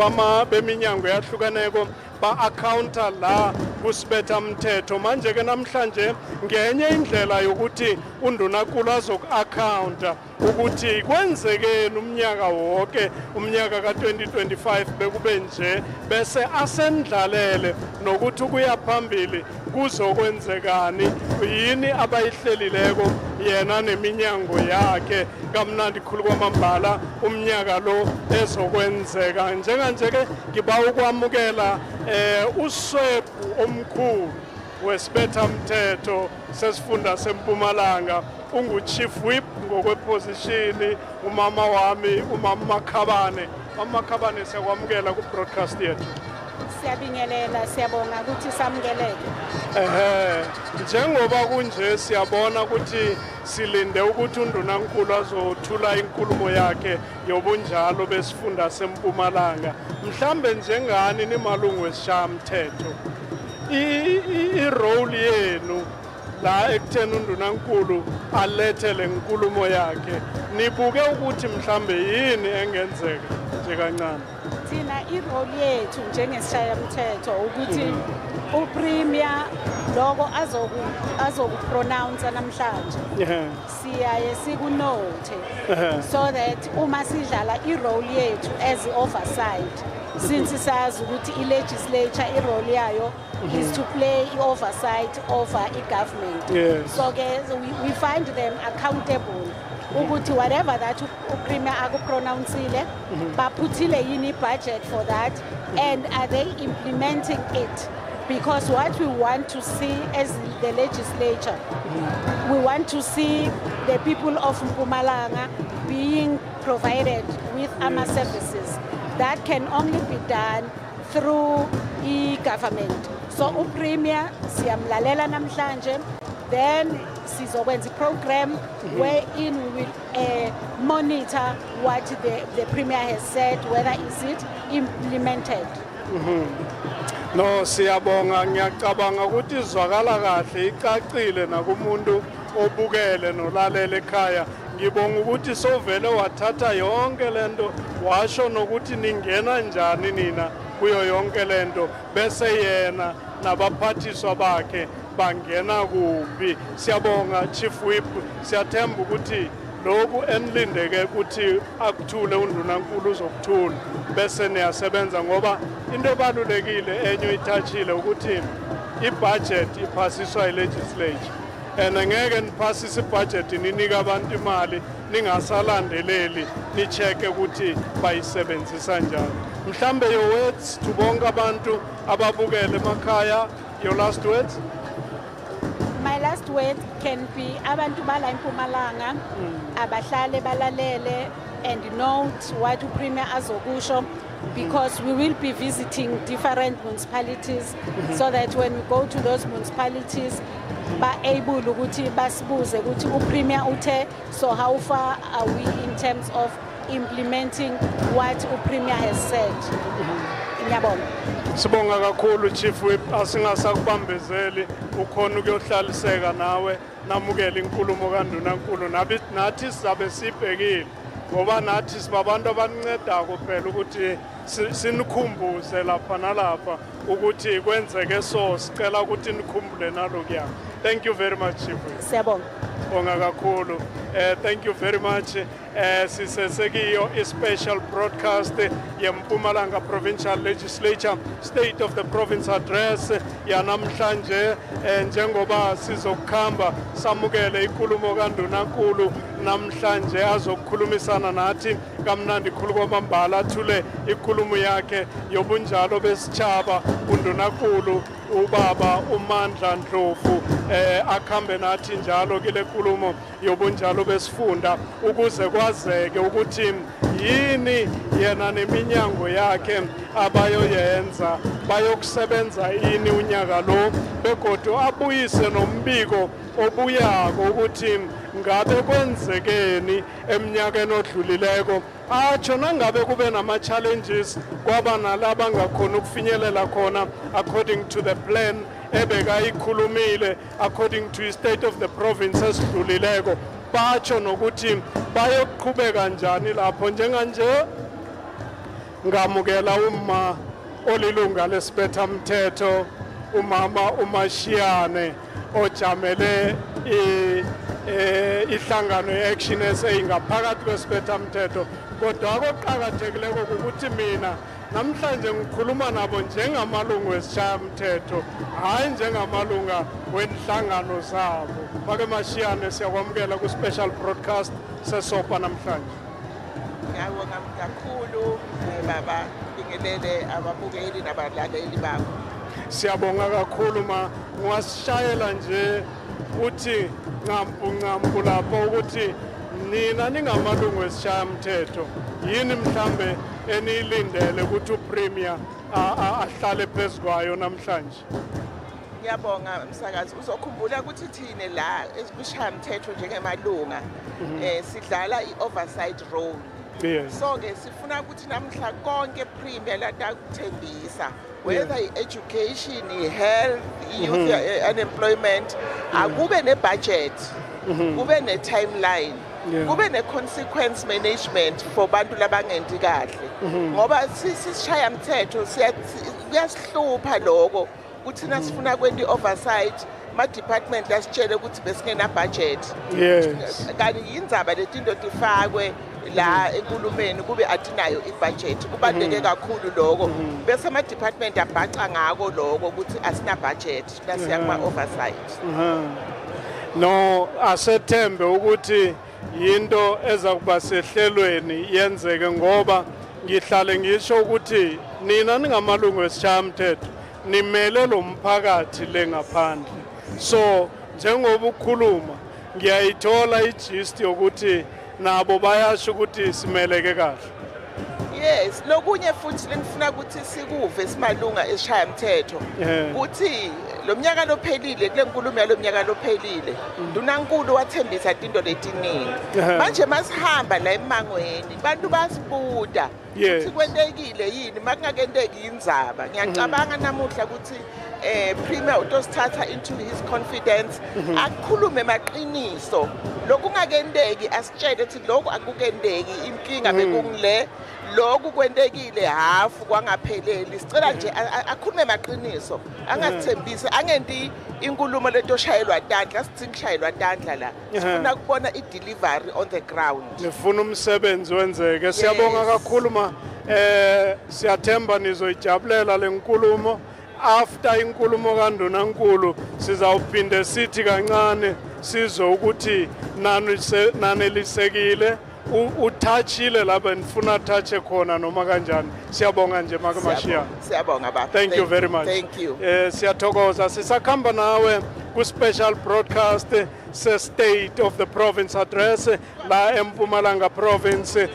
beminyango yahlukaneko ba-accounta la kusibethamthetho. Manje ke namhlanje ngenye indlela yokuthi uNdunankulu azoku-accounta ukuthi kwenzekeni umnyaka wonke umnyaka ka-2025 bekube nje bese asendlalele nokuthi kuya phambili kuzokwenzekani yini abayihlelileko yena neminyango yakhe kamnandi khulu kwamambala umnyaka lo ezokwenzeka. Njenganje ke ngiba ukwamukela uswebhu omkhulu wesibethamthetho sesifunda seMpumalanga ungu-Chief Whip ngokweposition umama wami umama Makhabane. Makhabane siyakwamukela ku-broadcast yethu.
Siyabingelela siyabonga ukuthi samukeleke.
Njengoba kunje siyabona ukuthi silinde ukuthi uNdunankulu azothula inkulumo yakhe yobunjalo besifunda seMpumalanga. Mhlambe njengani nimalungu wesishamthetho i-role yenu la ekutheni uNdunankulu alethe le nkulumo yakhe nibuke ukuthi mhlambe yini engenzeka nje kancane?
Thina irole yethu njengesishayamthetho ukuthi uPremier loko azokupronounce namhlanje siyaye sikunote so that uma sidlala irole yethu as oversight since sazi ukuthi i-legislature irole yayo is to play oversight over i-government so we find them accountable ukuthi whatever that uPremier akupronouncile baphuthile yini budget for that and are they implementing it because what we want to see as the legislature we want to see the people of Mpumalanga being provided with services that can only be done through e-government so uPremier siyamlalela namhlanje then sizokwenza program wherein we will monitor what the Premier has said, whether is it implemented.
No, siyabonga ngiyacabanga ukuthi izwakala kahle icacile nakumuntu obukele nolalele ekhaya ngibonga ukuthi sovele wathatha yonke lento washo nokuthi ningena njani nina kuyo yonke lento bese yena nabaphathiswa bakhe bangena kuphi siyabonga chief whip siyathemba ukuthi lokhu enilindeke ukuthi akuthule undunankulu uzokuthula bese niyasebenza ngoba into ebalulekile enye ithatshile ukuthi ibudget iphasiswa ilegislature and ngeke niphasise ibudget ninika abantu imali ningasalandeleli nicheke ukuthi bayisebenzisa njani mhlambe your words to bonke abantu ababukele emakhaya your last words.
My last word can be abantu bala Mpumalanga abahlale balalele and note what uPremier azokusho because we will be visiting different municipalities so that when we go to those municipalities ba able ukuthi basibuze ukuthi uPremier uthe so how far are we in terms of implementing what uPremier has said. Ngiyabonga.
Sibonga kakhulu chief whip asingasakubambezeli ukhona ukuyohlaliseka nawe namukela inkulumo kaNdunankulu nathi sizabe sibhekile ngoba nathi sibabantu abancedako phela ukuthi sinikhumbuze lapha nalapha ukuthi kwenzeke so sicela ukuthi nikhumbule nalokuya. Thank you very much chief whip.
Siyabonga.
Bonga kakhulu. Thank you very much. Sisesekiyo special broadcast yeMpumalanga Provincial Legislature State of the Province Address yanamhlanje njengoba sizokukhamba samukele inkulumo kaNdunankulu namhlanje azokukhulumisana nathi kamnandi khulu kwamambala athule inkulumo yakhe yobunjalo besitshaba uNdunankulu ubaba uMandla Ndlovu akhambe nathi njalo kule nkulumo yobunjalo besifunda ukuze kwazeke ukuthi yini yena neminyango yakhe abayoyenza bayokusebenza yini unyaka lo begodu abuyise nombiko obuyako ukuthi ngabe kwenzekeni eminyakeni odlulileko atsho nangabe kube nama-challenges kwaba nalaba ngakhona ukufinyelela khona according to the plan ebekayikhulumile according to state of the province esidlulileko batsho nokuthi bayoqhubeka njani lapho njenganje ngamukela uma olilunga lesibethamthetho umama uMashiyane ojamele ihlangano ye-action ngaphakathi kwesibethamthetho kodwa akoqakathekileko ukuthi mina namhlanje ngikhuluma nabo njengamalungu esishayamthetho hayi njengamalunga wenhlangano zabo bake Mashiyane siyakwamukela ku-special broadcast sesopa namhlanje.
Ngiyabonga kakhulu baba bingelele ababukeli nabalaleli bakho.
Siyabonga kakhulu ma ngiwasishayela nje uthi nqampu lapho ukuthi nina ningamalungu esishayamthetho yini mhlambe enilindele ukuthi uPremier ahlale phezukwayo namhlanje.
Ngiyabonga msakazi uzokhumbula ukuthi thine la esishayamthetho njengemalunga sidlala i-oversight role.
Yes.
So ke sifuna ukuthi namhla konke Premier latakuthembisa whether education, health, youth unemployment akube ne-budget kube ne-timeline kube ne-consequence management for bantu labangendi kahle ngoba sisishayamthetho kuyasihlupha lokho kuthi nasifuna kwendi oversight ma department asitshele ukuthi besingena budget.
Yes.
Kanti yindzaba letinto tifakwe la enkulumeni kube atinayo ibudget kubaleke kakhulu lokho bese ama department abhaca ngako lokho ukuthi asina budget nasiya kuma oversight.
No asethembe ukuthi yinto eza kuba sehlelweni yenzeke ngoba ngihlale ngisho ukuthi nina ningamalungu esishamthetho nimele lo mphakathi lengaphandle. So njengoba ukukhuluma ngiyayithola igist yokuthi nabo bayasho ukuthi simeleke kahle.
Yes, lokunye futhi lengifuna ukuthi sikuve simalunga esishaya umthetho ukuthi lo mnyaka lophelile kule nkulumo yalo mnyaka lophelile ndunankulu wathembisa into letiningi manje masihamba la emangweni bantu basibuda ukuthi kwentekile yini makungakenteki indzaba ngiyacabanga namuhla ukuthi premier utosithatha into his confidence akukhulume emaqiniso lokungakenteki asitshele ukuthi lokho akukenteki inkinga bekungile lokhu kwentekile hafu kwangapheleli sicela nje akhulume emaqiniso angasithembisi angenti inkulumo letoshayelwa tandla sithi ngishayelwa tandla la sifuna kubona i-delivery on the ground
nifuna umsebenzi wenzeke siyabonga kakhulu siyathemba nizoyijabulela lenkulumo after inkulumo kaNdunankulu sizawuphinde sithi kancane sizwe ukuthi nanelisekile uthachile lapha nifuna thathe khona noma kanjani siyabonga nje makamashiya
siyabonga baba
thank you very much
thank you
siyathokoza sisakhamba nawe ku special broadcast State of the Province Address la Mpumalanga Province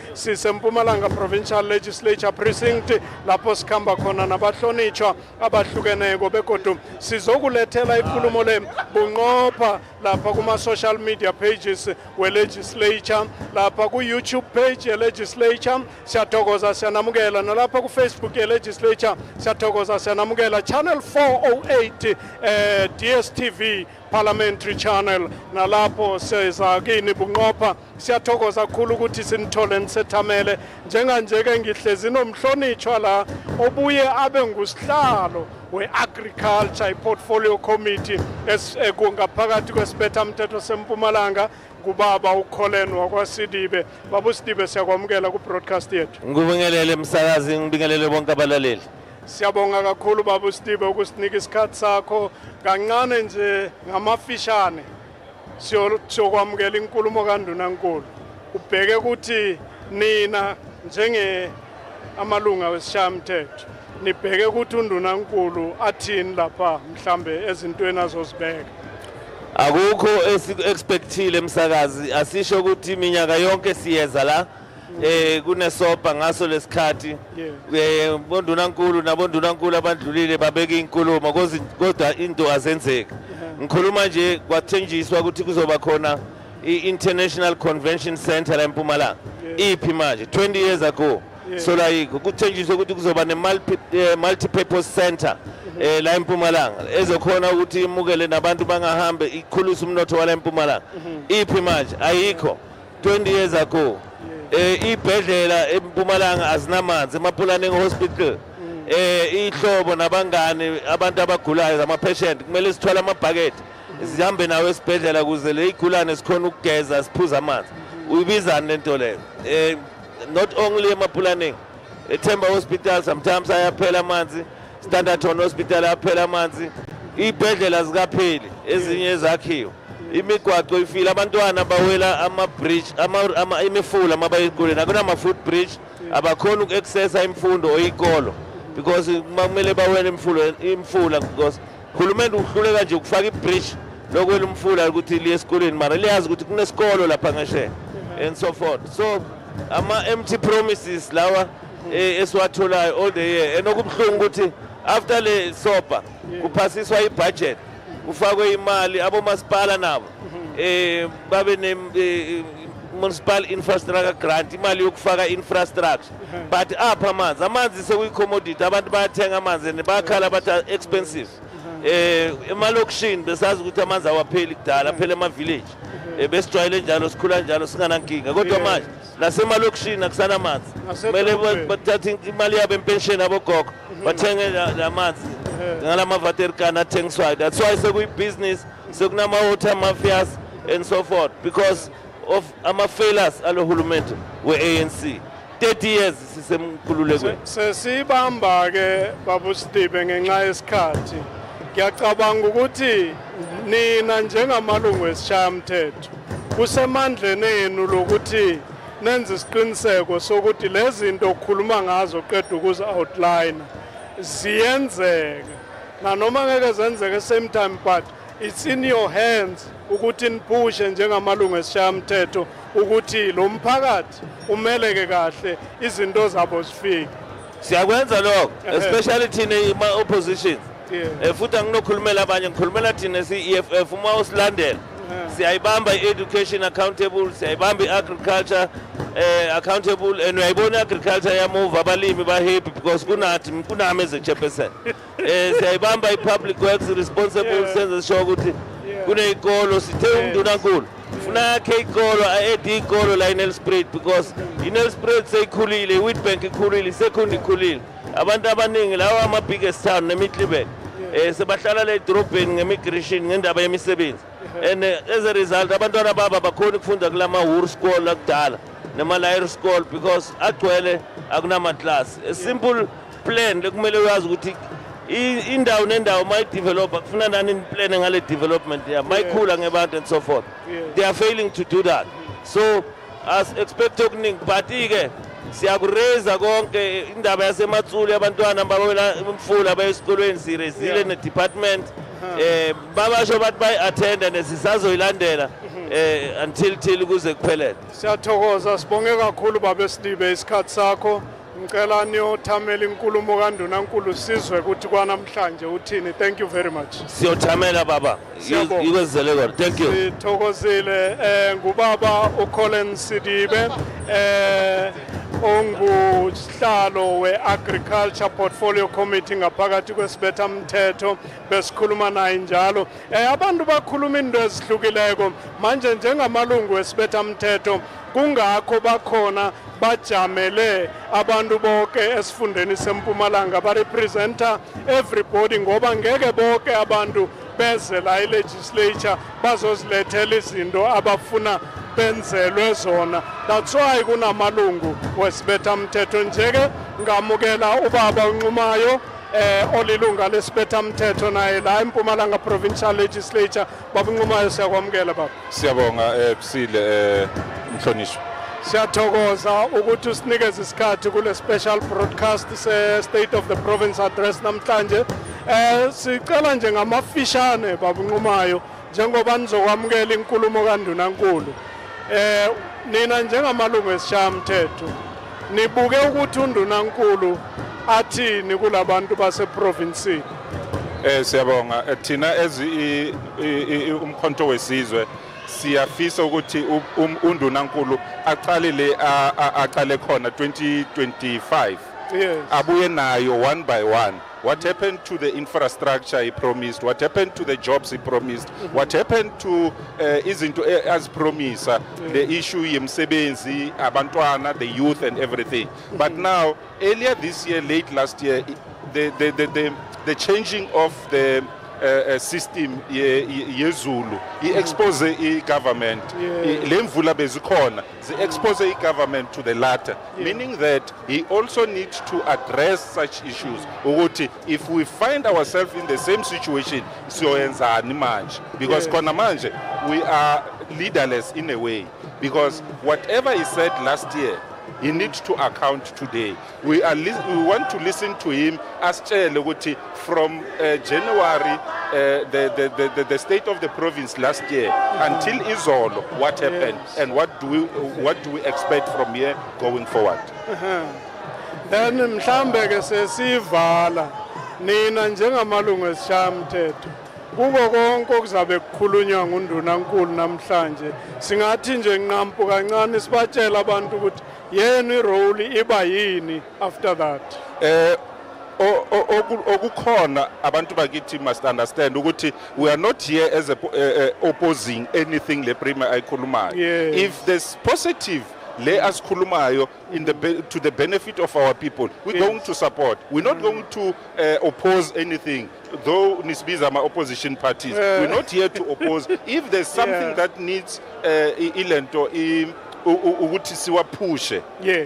Mpumalanga Provincial Legislature Precinct lapho sikhamba khona nabahlonitshwa abahlukeneko begodu sizokulethela inkulumo le bunqopha lapha kuma social media pages we legislature lapha ku YouTube page ye legislature siyathokoza siyanamukela nalapha ku Facebook ye legislature siyathokoza siyanamukela channel 408 DSTV parliamentary channel nalapho sezakini bunqopha siyathokoza kakhulu ukuthi sinithole nisethamele njenganje-ke ngihlezi nomhlonitshwa la obuye abe ngusihlalo we-agriculture i-portfolio committee kungaphakathi kwesibethamthetho sempumalanga kubaba ukholen wakwaSidibe baba uSidibe siyakwamukela ku-broadcast yethu
ngibingelele msakazi ngibingelele bonke abalaleli
siyabonga kakhulu baba uSidibe ukusinika isikhathi sakho kancane nje ngamafishane siyokwamukela inkulumo kaNdunankulu ubheke ukuthi nina njenge amalunga wesishamthetho nibheke ukuthi uNdunankulu athini lapha mhlambe ezintweni azozibeka
akukho expectile msakazi asisho ukuthi iminyaka yonke siyeza la kunesopa ngaso lesikhathi bondunankulu nabondunankulu abandlulile babeka inkulumo kodwa into azenzeki ngikhuluma nje kwathenjiswa ukuthi kuzoba khona i-International Convention Center la eMpumalanga iphi manje 20 years ago sola yikho kuthenjiswa ukuthi kuzoba ne-multi-purpose center la eMpumalanga ezokhona ukuthi imukele nabantu bangahambe ikhulisa umnotho wala eMpumalanga iphi manje ayikho 20 years ago ibhedlela eMpumalanga azinamanzi eMapulaneng hospital ihlobo nabangane abantu abagulayo ama patient kumele sithwala amabhaketi sihambe nawe esibhedlela kuze le igulane sikhona ukugeza siphuza amanzi uyibizana lento leyo not only eMapulaneng eThemba hospital sometimes ayaphela amanzi Standard Hospital ayaphela amanzi ibhedlela zikapheli ezinye ezakhiwo imigwaqo ifile abantwana bawela ama-bridge imifula mabayiguleni akunama footbridge abakhona uku-accessa imfundo oyikolo because kumele bawele imfula because uhulumende uhluleka nje ukufaka ibridge lokwela umfula ukuthi liye esikoleni mara liyazi ukuthi kunesikolo lapha ngeshe and so forth so ama-empty promises lawa esiwatholayo all the year enokubuhlungu ukuthi after le sopa kuphasiswa ibudget kufakwe imali abomasipala nabo babe ne municipal infrastructure grant imali yokufaka infrastructure but apha amanzi sekuyi-commodity abantu bayathenga amanzi and bayakhala bathi expensive emalokishini besazi ukuthi amanzi awapheli kudala aphela ema-village besijwayele njalo sikhula njalo singanankinga kodwa manje nasemalokishini akusana amanzi kumele bathathe imali yabo empension abogogo bathenge lamanzi ngalamavaterikani athengiswayo. That's why sekuyi-business sekunama-water mafias and so forth because of ama-failures alo hulumente we-ANC 30 years sisemkhululekweni.
Sesibamba-ke Babu Sidibe ngenxa yesikhathi. Ngiyacabanga ukuthi nina njengamalungu esishayamthetho kusemandleni enu lokuthi nenze isiqiniseko sokuthi lezi zinto okhuluma ngazo qeda ukuze outline ziyenzeke nanoma ngeke zenzeke same time but it's in your hands ukuthi niphushe njengamalungu esishayamthetho ukuthi lo mphakathi umeleke kahle izinto zabo zifike.
Siyakwenza lokho especially thina opposition. Futhi anginokhulumela abanye ngikhulumela thina si-EFF uma usilandela siyayibamba i-education accountable siyayibamba i-agriculture accountable and uyayibona i-agriculture yamove abalimi ba-happy because kunami eze-10%. Siyayibamba i-public works responsible senze sure ukuthi kuney'kolo sithe uMndunankulu funa yakhe iy'kolo a-ede iy'kolo la i-Nelspruit because i-Nelspruit seyikhulile i-Witbank ikhulile iSecond ikhulile abantu abaningi lawa ama-biggest town neMiddelburg sebahlala la edorobheni nge-migration ngendaba yemisebenzi and as a result abantwana baba bakhona ukufunda kulama-Hoer school lakudala nema-Lair school because agcwele akunamaklasi. A simple plan lekumele uyazi ukuthi indawo nendawo mayidevelopha kufuna nani plan ngale development ya mayikhula ngebantu and so forth. They are failing to do that, so as expect okuningi but-ke siyakureza konke indaba yasemathuli abantwana babawela umfula bayesikolweni sirezile ne-department babasho bathi bayi-attenda nesisazoyilandela until kuze kuphelele.
Siyathokoza sibonge kakhulu Baba Sidibe isikhathi sakho. Ngicela niyothamela inkulumo kaNdunankulu sizwe ukuthi kwanamhlanje uthini. Thank you very much.
Siyothamela baba. Ikwenzele kodwa. Thank you.
Sithokozile ngubaba uColin Sidibe ongusihlalo we-Agriculture Portfolio Committee ngaphakathi kwesibethamthetho besikhuluma naye njalo. Abantu bakhuluma into ezihlukileko manje njengamalungu esibethamthetho kungakho bakhona bajamele abantu bonke esifundeni seMpumalanga barepresenta everybody ngoba ngeke bonke abantu beze la legislature bazozilethela izinto abafuna benzelwe zona. That's why kunamalungu wesibethamthetho njeke ngamukela ubaba uNqumayo olilunga lesibethamthetho naye la eMpumalanga Provincial Legislature. Baba uNqumayo siyakwamukela baba.
Siyabonga Phusile Mhlonishwa.
Siyathokoza ukuthi usinikeze isikhathi kule special broadcast se-State of the Province address namhlanje. Sicela nje ngamafishane Baba uNqumayo njengoba nizokwamukela inkulumo kaNdunankulu. Nina njengamalungu esishayamthetho nibuke ukuthi uNdunankulu athini kulabantu base-province.
Siyabonga thina umkhonto wesizwe siyafisa ukuthi uNdunankulu aqale khona 2025 abuye nayo one by one. What happened to the infrastructure he promised? What happened to the jobs he promised? What happened to izinto as promised? The issue yemsebenzi, abantwana, the youth and everything. But now, earlier this year, late last year, the changing of the system yezulu expose i-government le mvula bezikhona expose i-government to the latter, meaning that he also needs to address such issues ukuthi if we find ourselves in the same situation siyoyenzani manje, because khona manje we are leaderless in a way, because whatever he said last year he needs to account today. We want to listen to him as from January, the state of the province last year until Izolo, what happened and what do we expect from here going forward.
Then mhlambe ke sesivala nina njengamalungu esishayamthetho kuko konke okuzabe kukhulunywa nguNdunankulu namhlanje singathi nje nqampu kancane sibatshela abantu ukuthi yena irole iba yini after that.
okukhona abantu bakithi must understand ukuthi we are not here as opposing anything le premier ayikhulumayo. If there's positive le asikhulumayo to the benefit of our people, we're going to support. We're not going to oppose anything, though nisbiza ama opposition parties. We're not here to oppose. If there's something that needs ilento ukuthi siwapushe,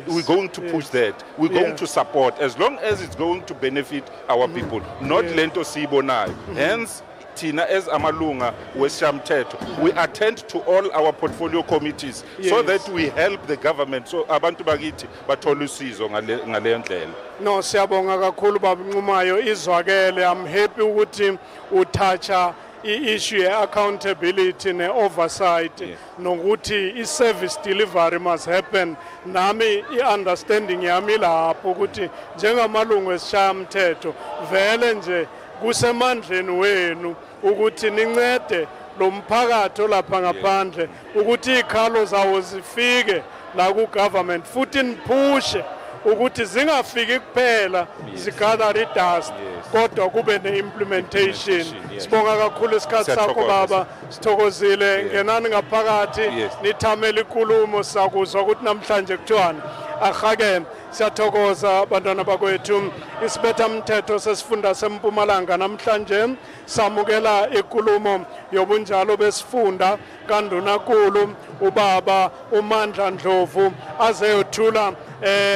we're going to push that. We're going to support as long as it's going to benefit our people, not lento siyibonayo. Hence Tina as amalunga weshamthetho, we attend to all our portfolio committees so that we help the government, so abantu bakithi bathole usizo ngale ndlela.
No, siyabonga kakhulu baba Nqumayo, izwakele. I'm happy ukuthi uthatha i-issue ye-accountability ne-oversight nokuthi i-service delivery must happen. Nami i-understanding yami lapho ukuthi njengamalungu esishamthetho vele nje kusemandleni wenu ukuthi nincede lo mphakathi olapha ngaphandle ukuthi ikhalo zawo zifike la ku government futhi niphushe ukuthi zingafiki kuphela zigather i-dust kodwa kube ne-implementation. Sibonga kakhulu isikhathi sakho baba, sithokozile. Ngenani ngaphakathi nithamela inkulumo, sakuzwa ukuthi namhlanje kuthiwani ahake. Siyathokoza bantwana bakwethu, isibetha mthetho sesifunda seMpumalanga namhlanje samukela inkulumo yobunjalo besifunda kaNdunankulu ubaba uMandla Ndlovu azeyothula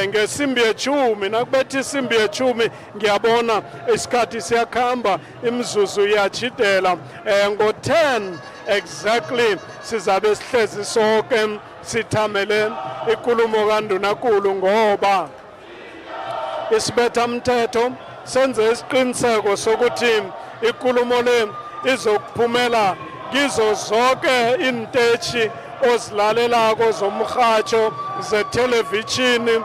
ngesimbi yechumi. Nakubetha isimbi yechumi ngiyabona isikhathi siyakhamba, imizuzu iyachidela. Ngo-10 exactly sizabe sihlezi sonke sithamele inkulumo kaNdunankulu ngoba isibetha mthetho senze isiqiniseko sokuthi inkulumo le izokuphumela kizo zonke intetshi ozilalelako zomrhatsho zetelevision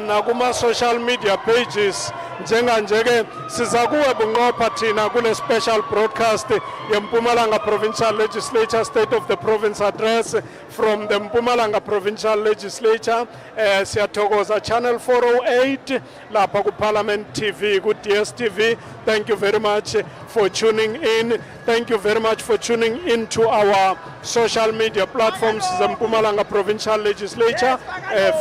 nakuma social media pages. Njenganje-ke siza kuwe bunqopha thina kule special broadcast yeMpumalanga Provincial Legislature State of the Province Address from the Mpumalanga Provincial Legislature. Siyathokoza Channel 408 lapha ku Parliament TV, ku DSTV. Thank you very much for tuning in. Thank you very much for tuning in to our social media platforms, the Mpumalanga Provincial Legislature,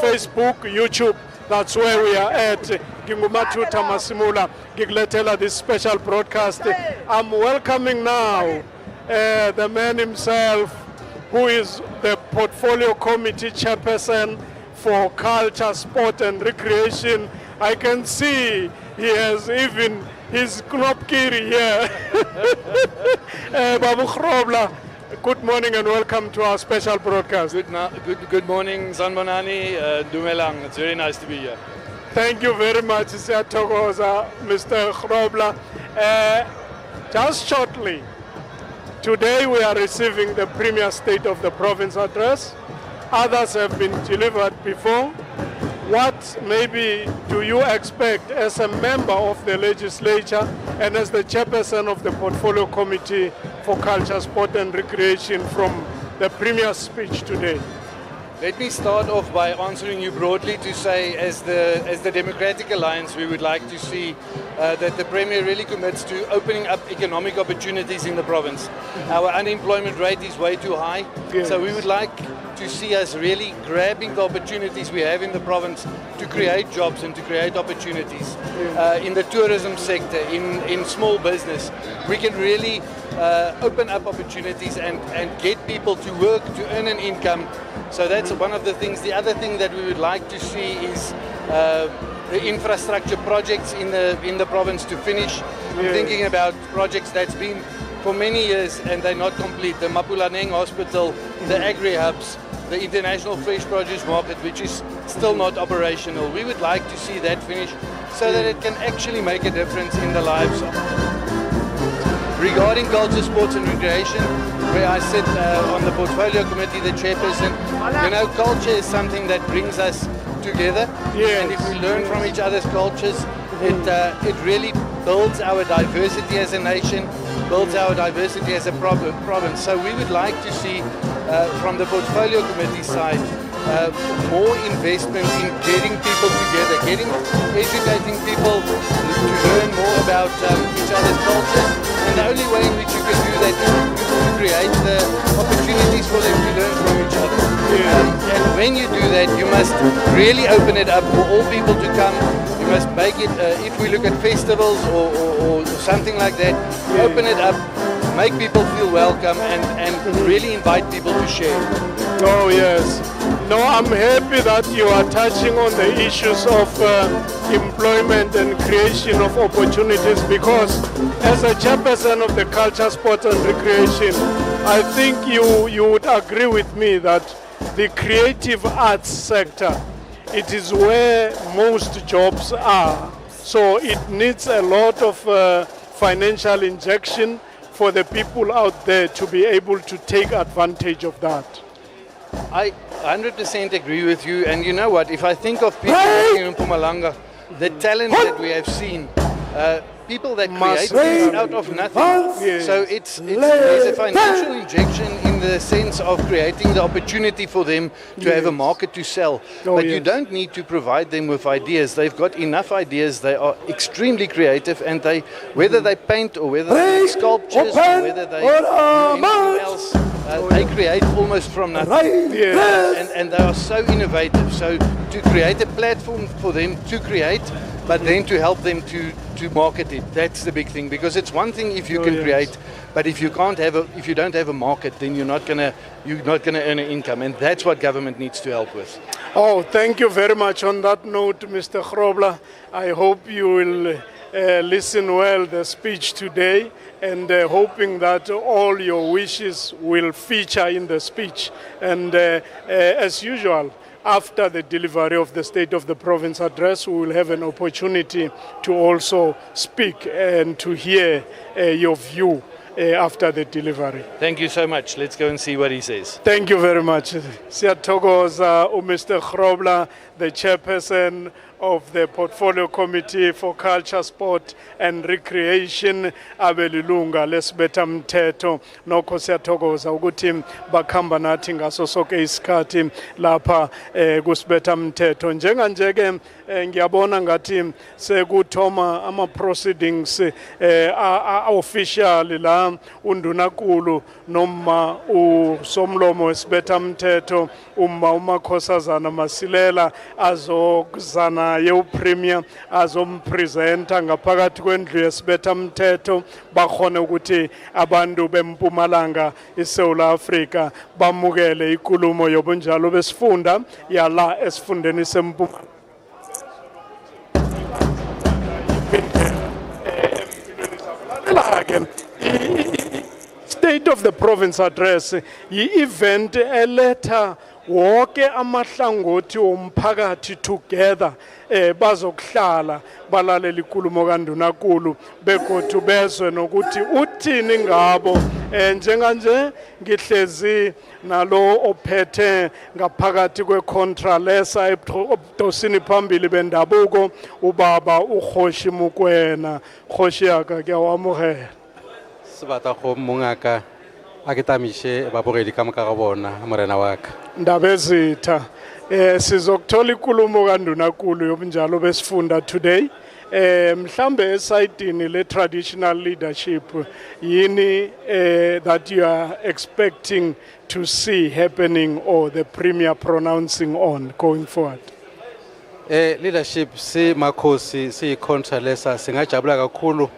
Facebook, YouTube. That's where we are at. Ngingumatuta Masimula, ngikuletela this special broadcast. I'm welcoming now the man himself, who is the Portfolio Committee Chairperson for Culture, Sport and Recreation. I can see he has even his knopkiri here. Babu Khrobla, good morning and welcome to our special broadcast.
Good morning, Sanbonani, Dumelang. It's very nice to be here.
Thank you very much, Siyathokoza, Mr. Khrobla. Just shortly, today we are receiving the Premier State of the Province address. Others have been delivered before. What maybe do you expect as a member of the legislature and as the chairperson of the Portfolio Committee for Culture, Sport and Recreation from the Premier's speech today?
Let me start off by answering you broadly to say, as the Democratic Alliance, we would like to see that the Premier really commits to opening up economic opportunities in the province. Our unemployment rate is way too high, so we would like to see us really grabbing the opportunities we have in the province to create jobs and to create opportunities in the tourism sector, in small business. We can really open up opportunities and get people to work, to earn an income. So that's one of the things. The other thing that we would like to see is the infrastructure projects in the province to finish. I'm thinking about projects that's been for many years and they're not complete. The Mpumalanga Hospital, the agri-hubs, the International Fresh Produce Market, which is still not operational. We would like to see that finish so that it can actually make a difference in the lives of. Regarding culture, sports and recreation, where I sit on the portfolio committee, the chairperson, you know, culture is something that brings us together. And if we learn from each other's cultures, it really builds our diversity as a nation, builds our diversity as a province. So we would like to see from the portfolio committee side more investment in getting people together, educating people to learn more about each other's cultures. And the only way in which you can do that is to create the opportunities for them to learn from each other. And when you do that, you must really open it up for all people to come. You must make it, if we look at festivals or something like that, open it up, make people feel welcome and really invite people to share.
Oh, yes. No, I'm happy that you are touching on the issues of employment and creation of opportunities, because as a chairperson of the Culture, Sport and Recreation, I think you would agree with me that the creative arts sector, it is where most jobs are. So it needs a lot of financial injection for the people out there to be able to take advantage of that.
I 100% agree with you, and you know what, if I think of people working in Mpumalanga, the talent that we have seen, people that create things out of nothing. So there's a financial injection in the sense of creating the opportunity for them to have a market to sell. But you don't need to provide them with ideas. They've got enough ideas. They are extremely creative, and whether they paint or whether they make sculptures or whether they do anything else, they create almost from nothing. And they are so innovative. So to create a platform for them to create, but then to help them to market it, that's the big thing. Because it's one thing if you can create, but if you don't have a market, then you're not gonna earn an income, and that's what government needs to help with.
Oh, thank you very much. On that note, Mr. Grobler, I hope you will listen well the speech today, and hoping that all your wishes will feature in the speech. And as usual, after the delivery of the State of the Province address, we will have an opportunity to also speak and to hear your view after the delivery.
Thank you so much. Let's go and see what he says.
Thank you very much. Siyathokoza Mr. Grobler, the chairperson of the Portfolio Committee for Culture, Sport and Recreation, abelilunga lesibetha mthetho. Nokho siyathokoza ukuthi bakhamba nathi ngaso sonke isikhathi lapha kusibetha mthetho. Njenganje ke ngiyabona ngathi sekuthoma ama proceedings official la undunankulu noma usomlomo wesibetha mthetho uMakhosazana Masilela azokuzana premier azompresenta ngaphakathi kwendlu yesibetha mthetho bakhona ukuthi abantu beMpumalanga eSouth Africa bamukele ikulumo yobunjalo besifunda yala esifundeni seMpumalanga. State of the Province address yi-event eletha wonke amahlangothi omphakathi together bazokuhlala balalela ikulumo kandunankulu begodu bezwe nokuthi uthini ngabo. Njenganje ngihlezi nalo ophethe ngaphakathi kwecontralesa ebudosini phambili bendabuko ubaba uKhoshi Mukwena. Khoshi yaka kuyawamukela.
Sibata go mongaka a ke tamishe babogedi ka moka ga bona morena wa ka.
Ndabezitha sizokuthola ikulumo kandunankulu yobunjalo besifunda today. Mhlambe esayidini le traditional leadership yini that you are expecting to see happening or the premier pronouncing on going forward?
Leadership si makhosi si contralesa singajabula kakhulu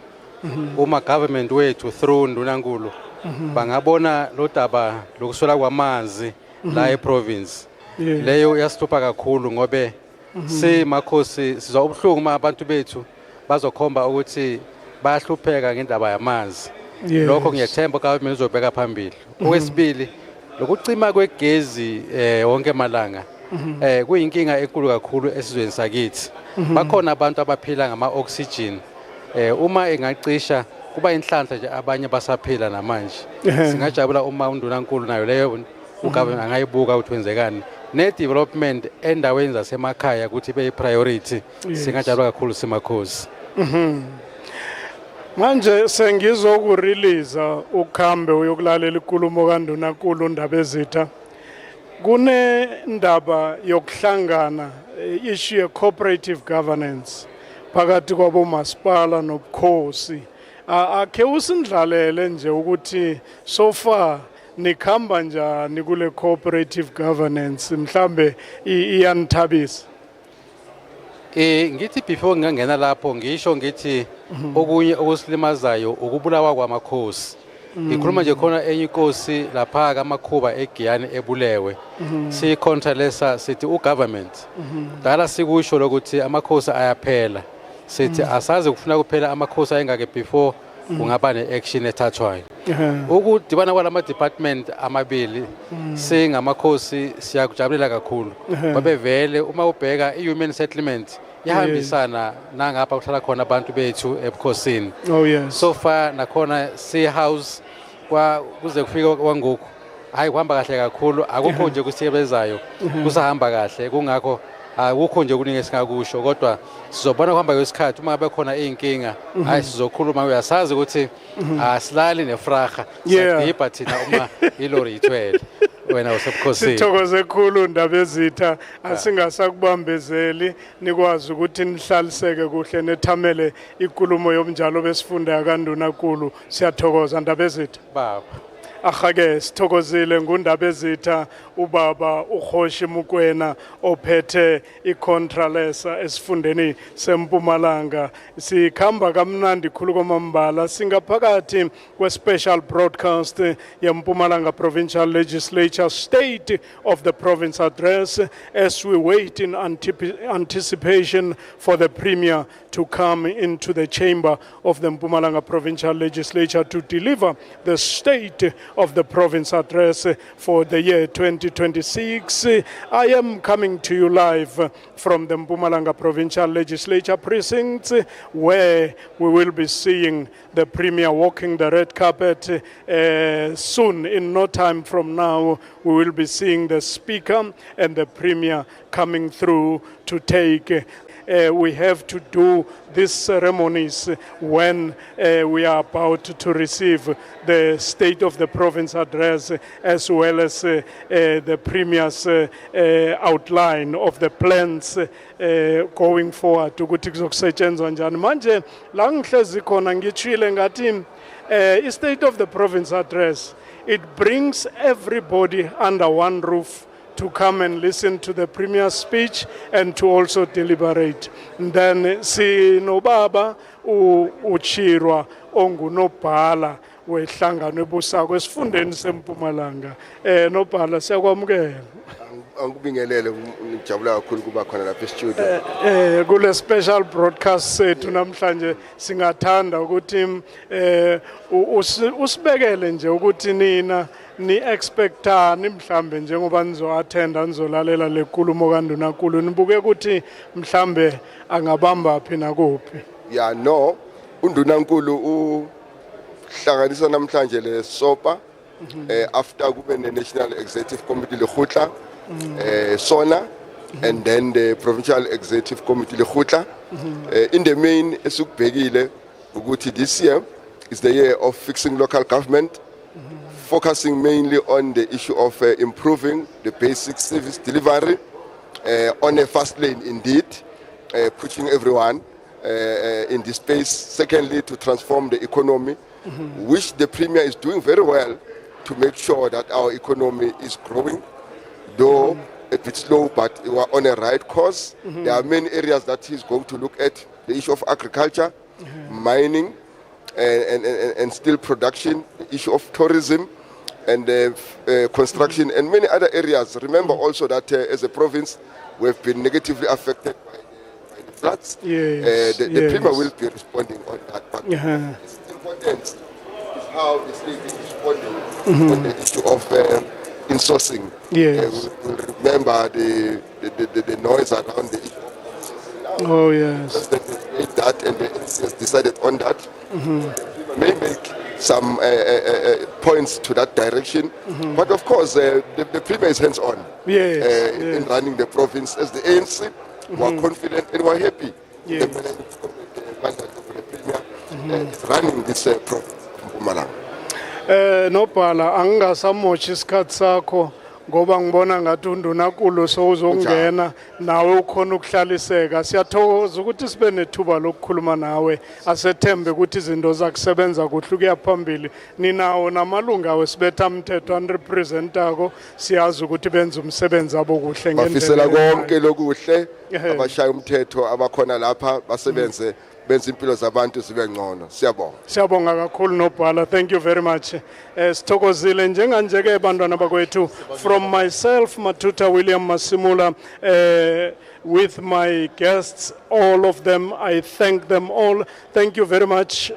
uma government wethu through ndunankulu bangabona lo daba lokuswela kwamanzi la eprovince. Leyo yasithupa kakhulu ngobe si makhosi sizwa ubuhlungu abantu bethu bazokhomba ukuthi bayahlupheka ngendaba yamanzi. Lokho ngiyethemba government izobeka phambili. Okwesibili lokucima kwegezi wonke malanga kuyinkinga enkulu kakhulu esizweni sakithi. Bakhona abantu abaphila ngama oxygen. Uma engacisha kuba inhlanhla nje abanye basaphila namanje. Singajabula uma undunankulu nayo leyo ugovernment angayibuka ukuthi wenzekani. Ne development endaweni zasemakhaya ukuthi be priority. Singajabula kakhulu simakhosi.
Manje sengizokurelease ukhambe uyokulalela ikulumo kandunankulu Ndabezitha. kune ndaba yokuhlangana issue ye cooperative governance phakathi kwabomasipala nobukhosi. Akhe usindlalele nje ukuthi so far nikhamba njani kule cooperative governance mhlambe iyanithabisa.
Ngithi before ngingangena lapho ngisho ngithi okunye okusilimazayo ukubulawa kwamakhosi. Ngikhuluma nje khona enye inkosi lapha kaMakhuba eGiyani ebulewe. Sikhontra lesa sithi ugovernment. Dala sikusho lokuthi amakhosi ayaphela. Sithi asaze kufuna kuphela amakhosi ayengake before kungaba neaction ethathwayo. Ukudibana kwalama department amabili singamakhosi siyakujabulela kakhulu. Babe vele uma ubheka ihuman settlement yahambisana nangapha kuhlala khona abantu bethu ebukhosini.
Oh yes.
So far nakhona si house kuze kufika kwangoku hayi kuhamba kahle kakhulu akukho nje kusiyebezayo kusahamba kahle kungakho akukho nje kuningi esingakusho kodwa sizobona kuhamba kwesikhathi uma ngabe khona inkinga hayi sizokhuluma uyasazi ukuthi asilali nefraga sidibha thina uma ilori ithwele wena usebukhosini.
Sithokoze khulu Ndabezitha asingasakubambezeli nikwazi ukuthi nihlaliseke kuhle nethamele inkulumo yomnjalo besifunda yakandunankulu. Siyathokoza Ndabezitha.
Baba
Ahake sithokozile nguNdabezitha ubaba uKhoshi Mukwena ophethe icontralesa esifundeni seMpumalanga. Sikhamba kamnandi khulu kwamambala singaphakathi kwe-special broadcast yeMpumalanga Provincial Legislature State of the Province Address as we wait in anticipation for the Premier to come into the chamber of the Mpumalanga Provincial Legislature to deliver the State of the Province Address for the year 2026. I am coming to you live from the Mpumalanga Provincial Legislature precincts where we will be seeing the Premier walking the red carpet. Soon, in no time from now, we will be seeing the Speaker and the Premier coming through to take we have to do these ceremonies when we are about to receive the State of the Province Address as well as the Premier's outline of the plans going forward. Ukuthi kuzokusetshenzwa njani manje la ngihlezi khona ngitshile ngathi i-State of the Province Address, it brings everybody under one roof to come and listen to the Premier's speech and to also deliberate. And then sinobaba uChirwa ongunobhala wehlangano ebusako esifundeni seMpumalanga. Nobhala siyakwamukela.
Angibingelele ngijabula kakhulu kuba khona lapha e-studio.
Kule special broadcast sethu namhlanje singathanda ukuthi usibekele nje ukuthi nina ni expectani mhlambe njengoba nizo-attenda nizolalela le nkulumo kandunankulu nibuke ukuthi mhlambe angabamba phi nakuphi.
Yeah, no, undunankulu uhlanganisa namhlanje le sopa after kube ne-National Executive Committee lekhutla sona and then the Provincial Executive Committee lekhutla. In the main esukubhekile ukuthi this year is the year of fixing local government, focusing mainly on the issue of improving the basic service delivery on a fast lane indeed, pushing everyone in this space. Secondly, to transform the economy, which the Premier is doing very well to make sure that our economy is growing, though a bit slow, but we are on a right course. There are many areas that he's going to look at, the issue of agriculture, mining, and steel production, the issue of tourism, and construction, and many other areas. Remember also that as a province, we have been negatively affected by the floods.
Yes,
the Premier will be responding on that. But it's important is how the state is responding on the issue of insourcing.
Yes.
We remember the noise around the issue of
oh yes.
That and the NCS decided on that. May make some points to that direction, but of course the Premier is hands-on in running the province. As the ANC, we are confident and we are happy. The Premier is running this province.
Nobhala angasamoshi isikhathi sakho ngoba ngibona ngathi undunankulu sowuzongena nawe ukhona ukuhlaliseka. Siyathokoza ukuthi sibe nethuba lokukhuluma nawe, asethembe ukuthi izinto zakusebenza kuhle ukuya phambili. Ninawo namalunga wesibethamthetho anrepresentako, siyazi ukuthi benza umsebenzi abo kuhle ngendlela.
Bafisela konke lokuhle abashaya umthetho abakhona lapha basebenze benza impilo zabantu zibe ngcono. Siyabonga.
Siyabonga kakhulu nobhala. Thank you very much. Sithokozile njenganje ke bantwana bakwethu, from myself Matuta William Masimula, with my guests, all of them, I thank them all. Thank you very much.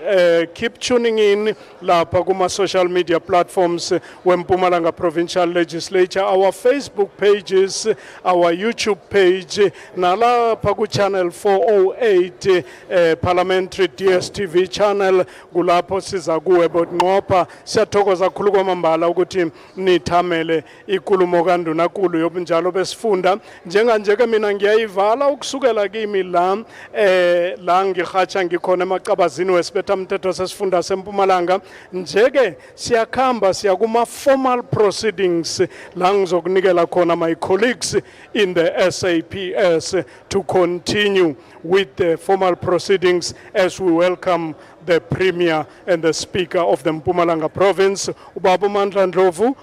Keep tuning in lapha kuma social media platforms Mpumalanga Provincial Legislature, our Facebook pages, our YouTube page, nalapha ku channel 408 Parliamentary DSTV channel, kulapho siza kuwe bodnqopha. Siyathokoza kakhulu kwamambala ukuthi nithamele ikulumo kandunankulu yobunjalo besifunda. Njenganje ke mina ngiyayivala ukusukela kimi la ngirhatsha ngikhona emacabazini wesibethamthetho sesifunda seMpumalanga. Njeke siyakhamba siya kuma formal proceedings la ngizokunikela khona my colleagues in the SAPS to continue with the formal proceedings as we welcome the Premier and the Speaker of the Mpumalanga Province, Ubaba Mandla Ndlovu.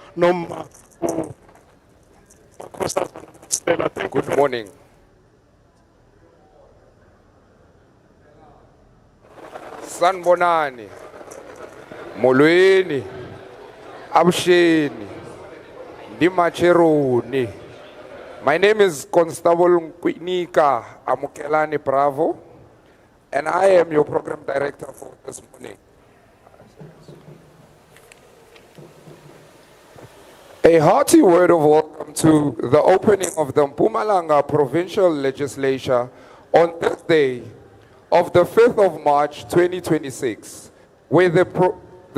Good morning. Sanbonani, Molweni, Abusheni, Dimacheroni. My name is Constable Nkwinika Amukelani Bravo, and I am your program director for this morning. A hearty word of welcome to the opening of the Mpumalanga Provincial Legislature on this day of the 5th of March 2026, where the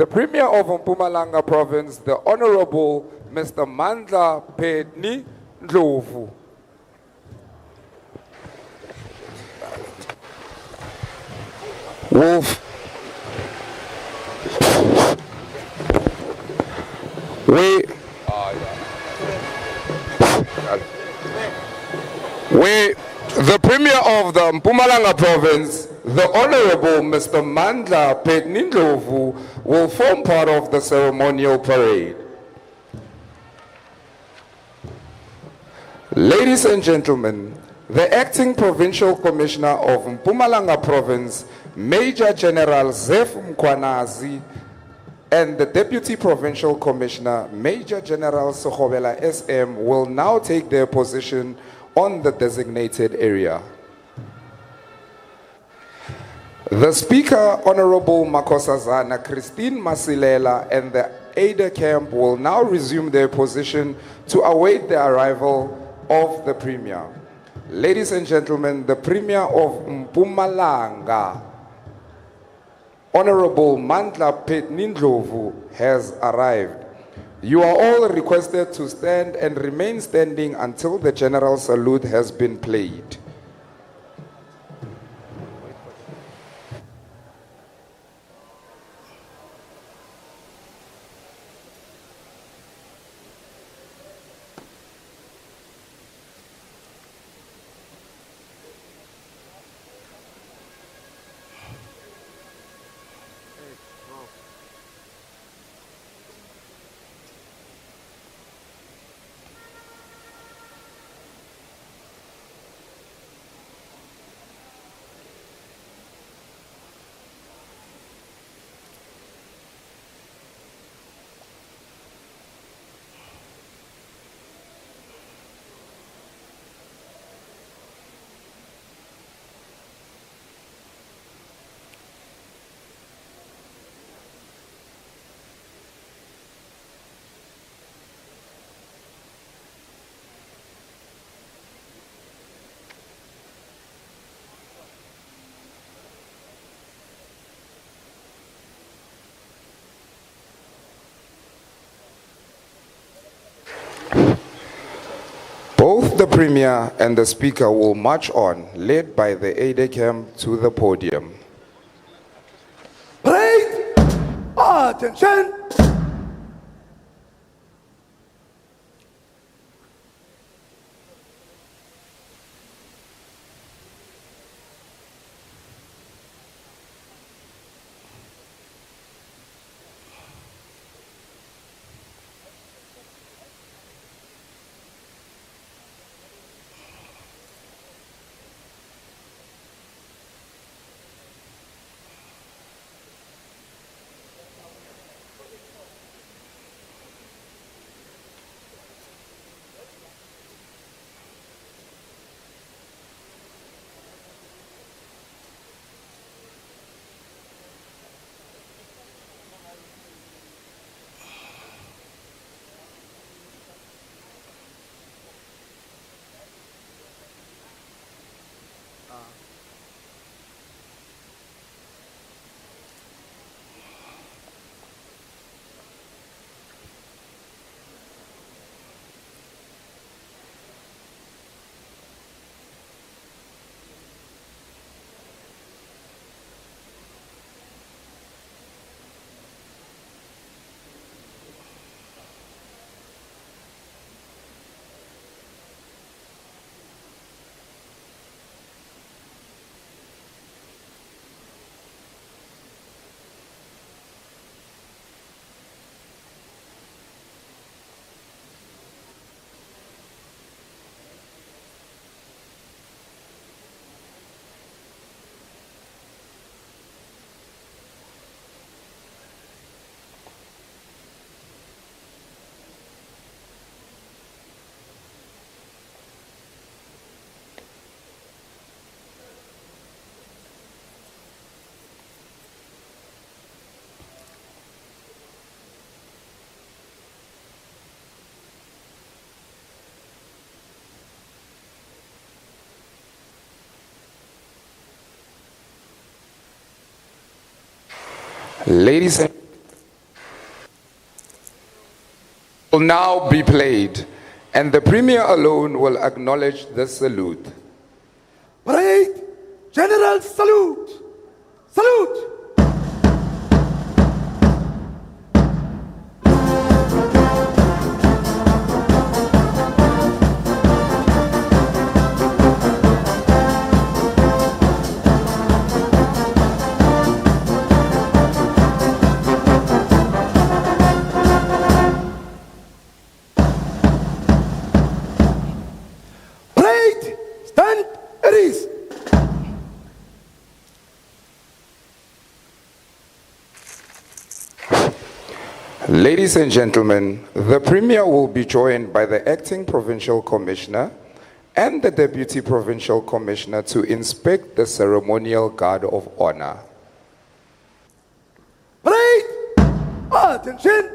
Premier of Mpumalanga Province, the Honorable Mr. Mandla Pedni Ndlovu, the Premier of the Mpumalanga Province, the Honorable Mr. Mandla Pedni Ndlovu, will form part of the ceremonial parade. Ladies and gentlemen, the Acting Provincial Commissioner of Mpumalanga Province, Major General Zef Mkwanazi, and the Deputy Provincial Commissioner, Major General Sohobela SM, will now take their position on the designated area. The Speaker, Honorable Makosazana Christine Masilela, and the Aide Camp will now resume their position to await the arrival of the Premier. Ladies and gentlemen, the Premier of Mpumalanga, Honorable Mandla Pedni Ndlovu, has arrived. You are all requested to stand and remain standing until the general salute has been played. Both the Premier and the Speaker will march on, led by the aide camp to the podium.
Parade! Attention!
Ladies and will now be played, and the Premier alone will acknowledge the salute.
Parade, General Salute! Salute! Parade, stand at ease.
Ladies and gentlemen, the Premier will be joined by the Acting Provincial Commissioner and the Deputy Provincial Commissioner to inspect the Ceremonial Guard of Honor.
Parade, attention.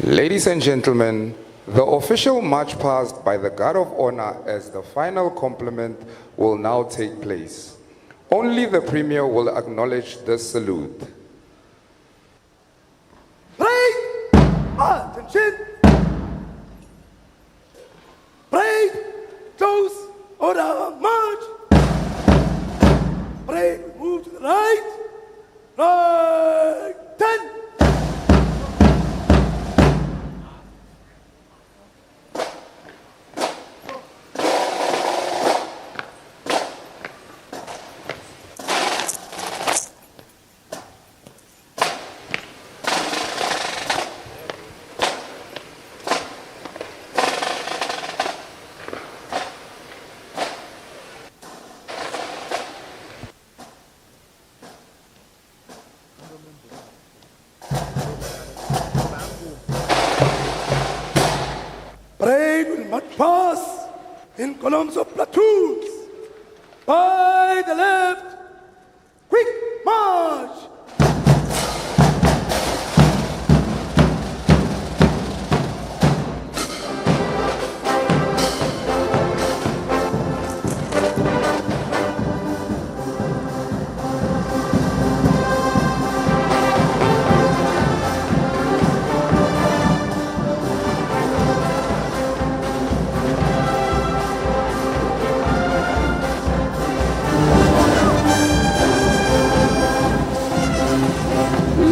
Ladies and gentlemen, the official march past by the Guard of Honor as the final compliment will now take place. Only the Premier will acknowledge this salute.
Parade! Attention! Parade! Close! Order! March! Parade! Move to the right! Right! 10! Parade will march past in columns of platoons. By the left, quick march!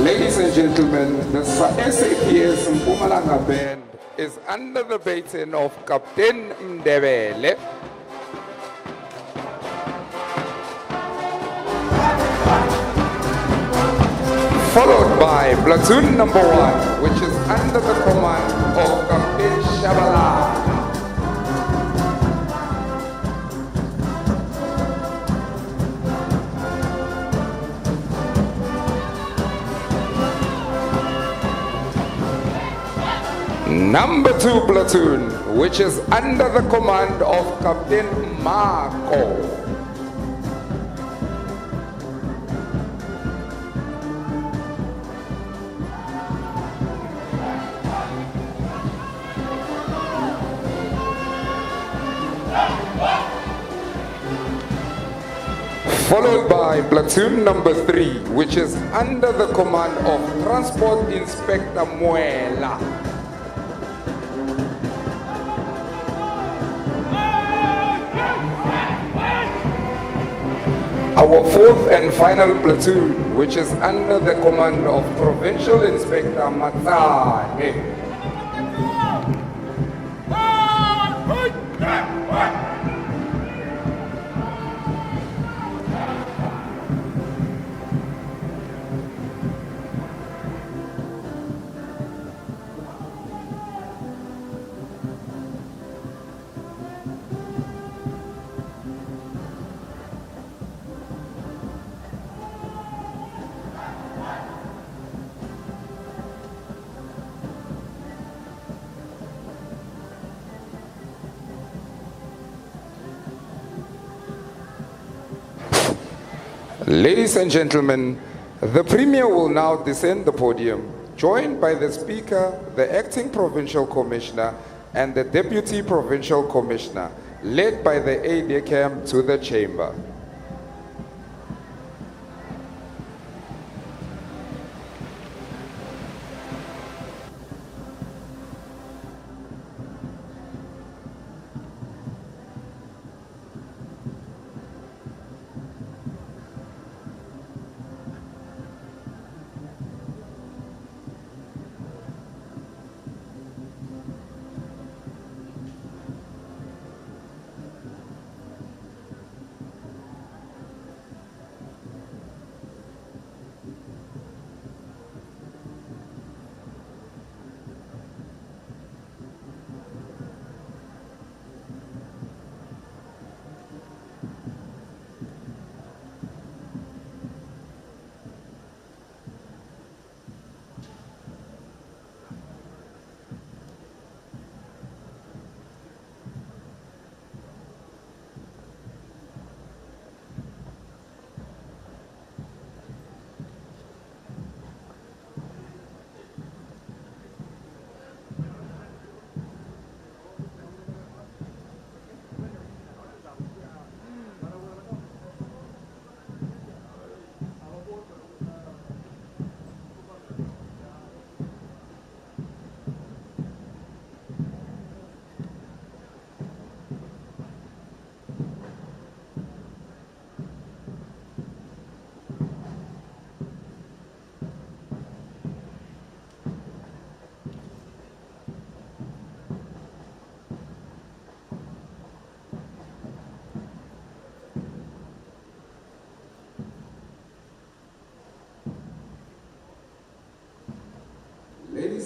Ladies and gentlemen, the SAPS Mpumalanga Band is under the baton of Captain Mdebele. Followed by platoon number 1, which is under the command of Captain Shabala. Number 2 platoon, which is under the command of Captain Marco. Followed by platoon number 3, which is under the command of Transport Inspector Muela. Our 4th and final platoon, which is under the command of Provincial Inspector Matsane. Ladies and gentlemen, the Premier will now descend the podium, joined by the Speaker, the Acting Provincial Commissioner, and the Deputy Provincial Commissioner, led by the aide-de-camp to the chamber.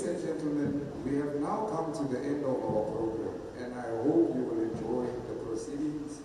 Ladies and gentlemen, we have now come to the end of our program, and I hope you will enjoy the proceedings.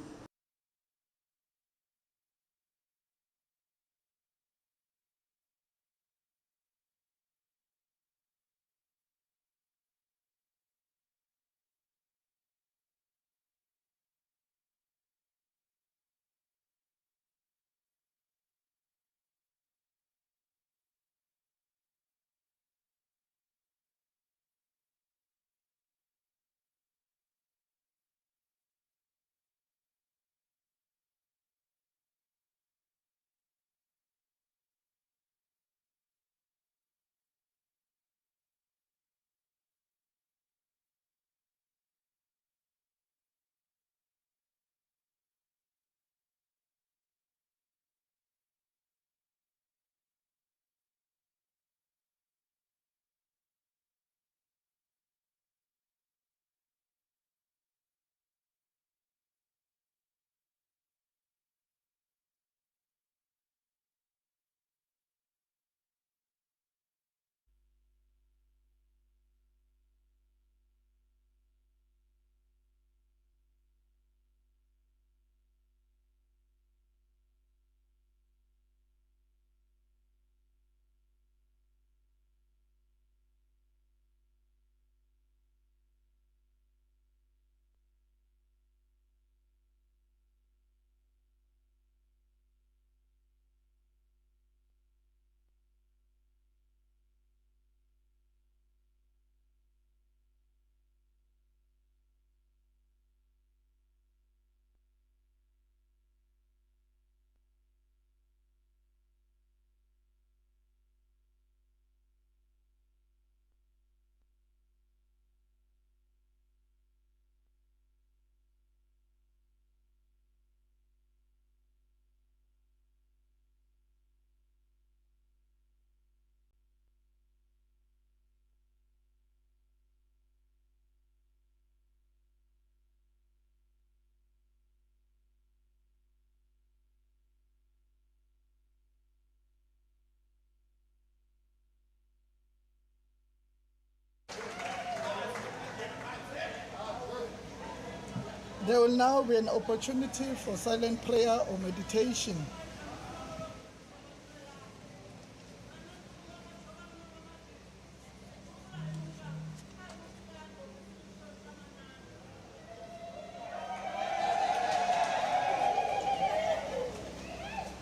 There will now be an opportunity for silent prayer or meditation.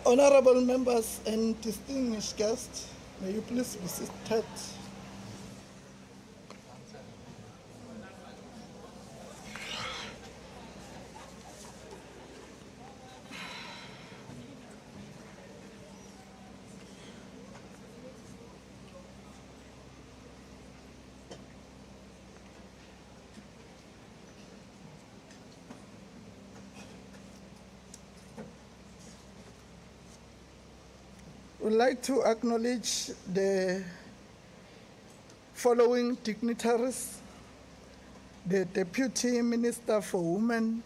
Honorable members and distinguished guests, may you please be seated. We'd like to acknowledge the following dignitaries: the Deputy Minister for Women,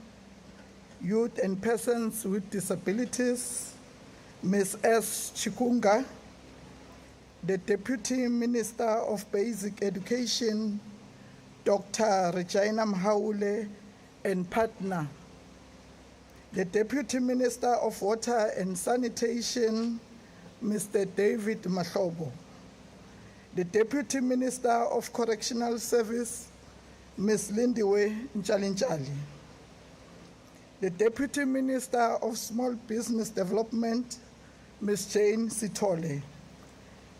Youth and Persons with Disabilities, Ms. S. Chikunga, the Deputy Minister of Basic Education, Dr. Regina Mhaule and partner, the Deputy Minister of Water and Sanitation, Mr. David Mahlobo, the Deputy Minister of Correctional Service, Ms. Lindiwe Nchalinchali, the Deputy Minister of Small Business Development, Ms. Jane Sitole,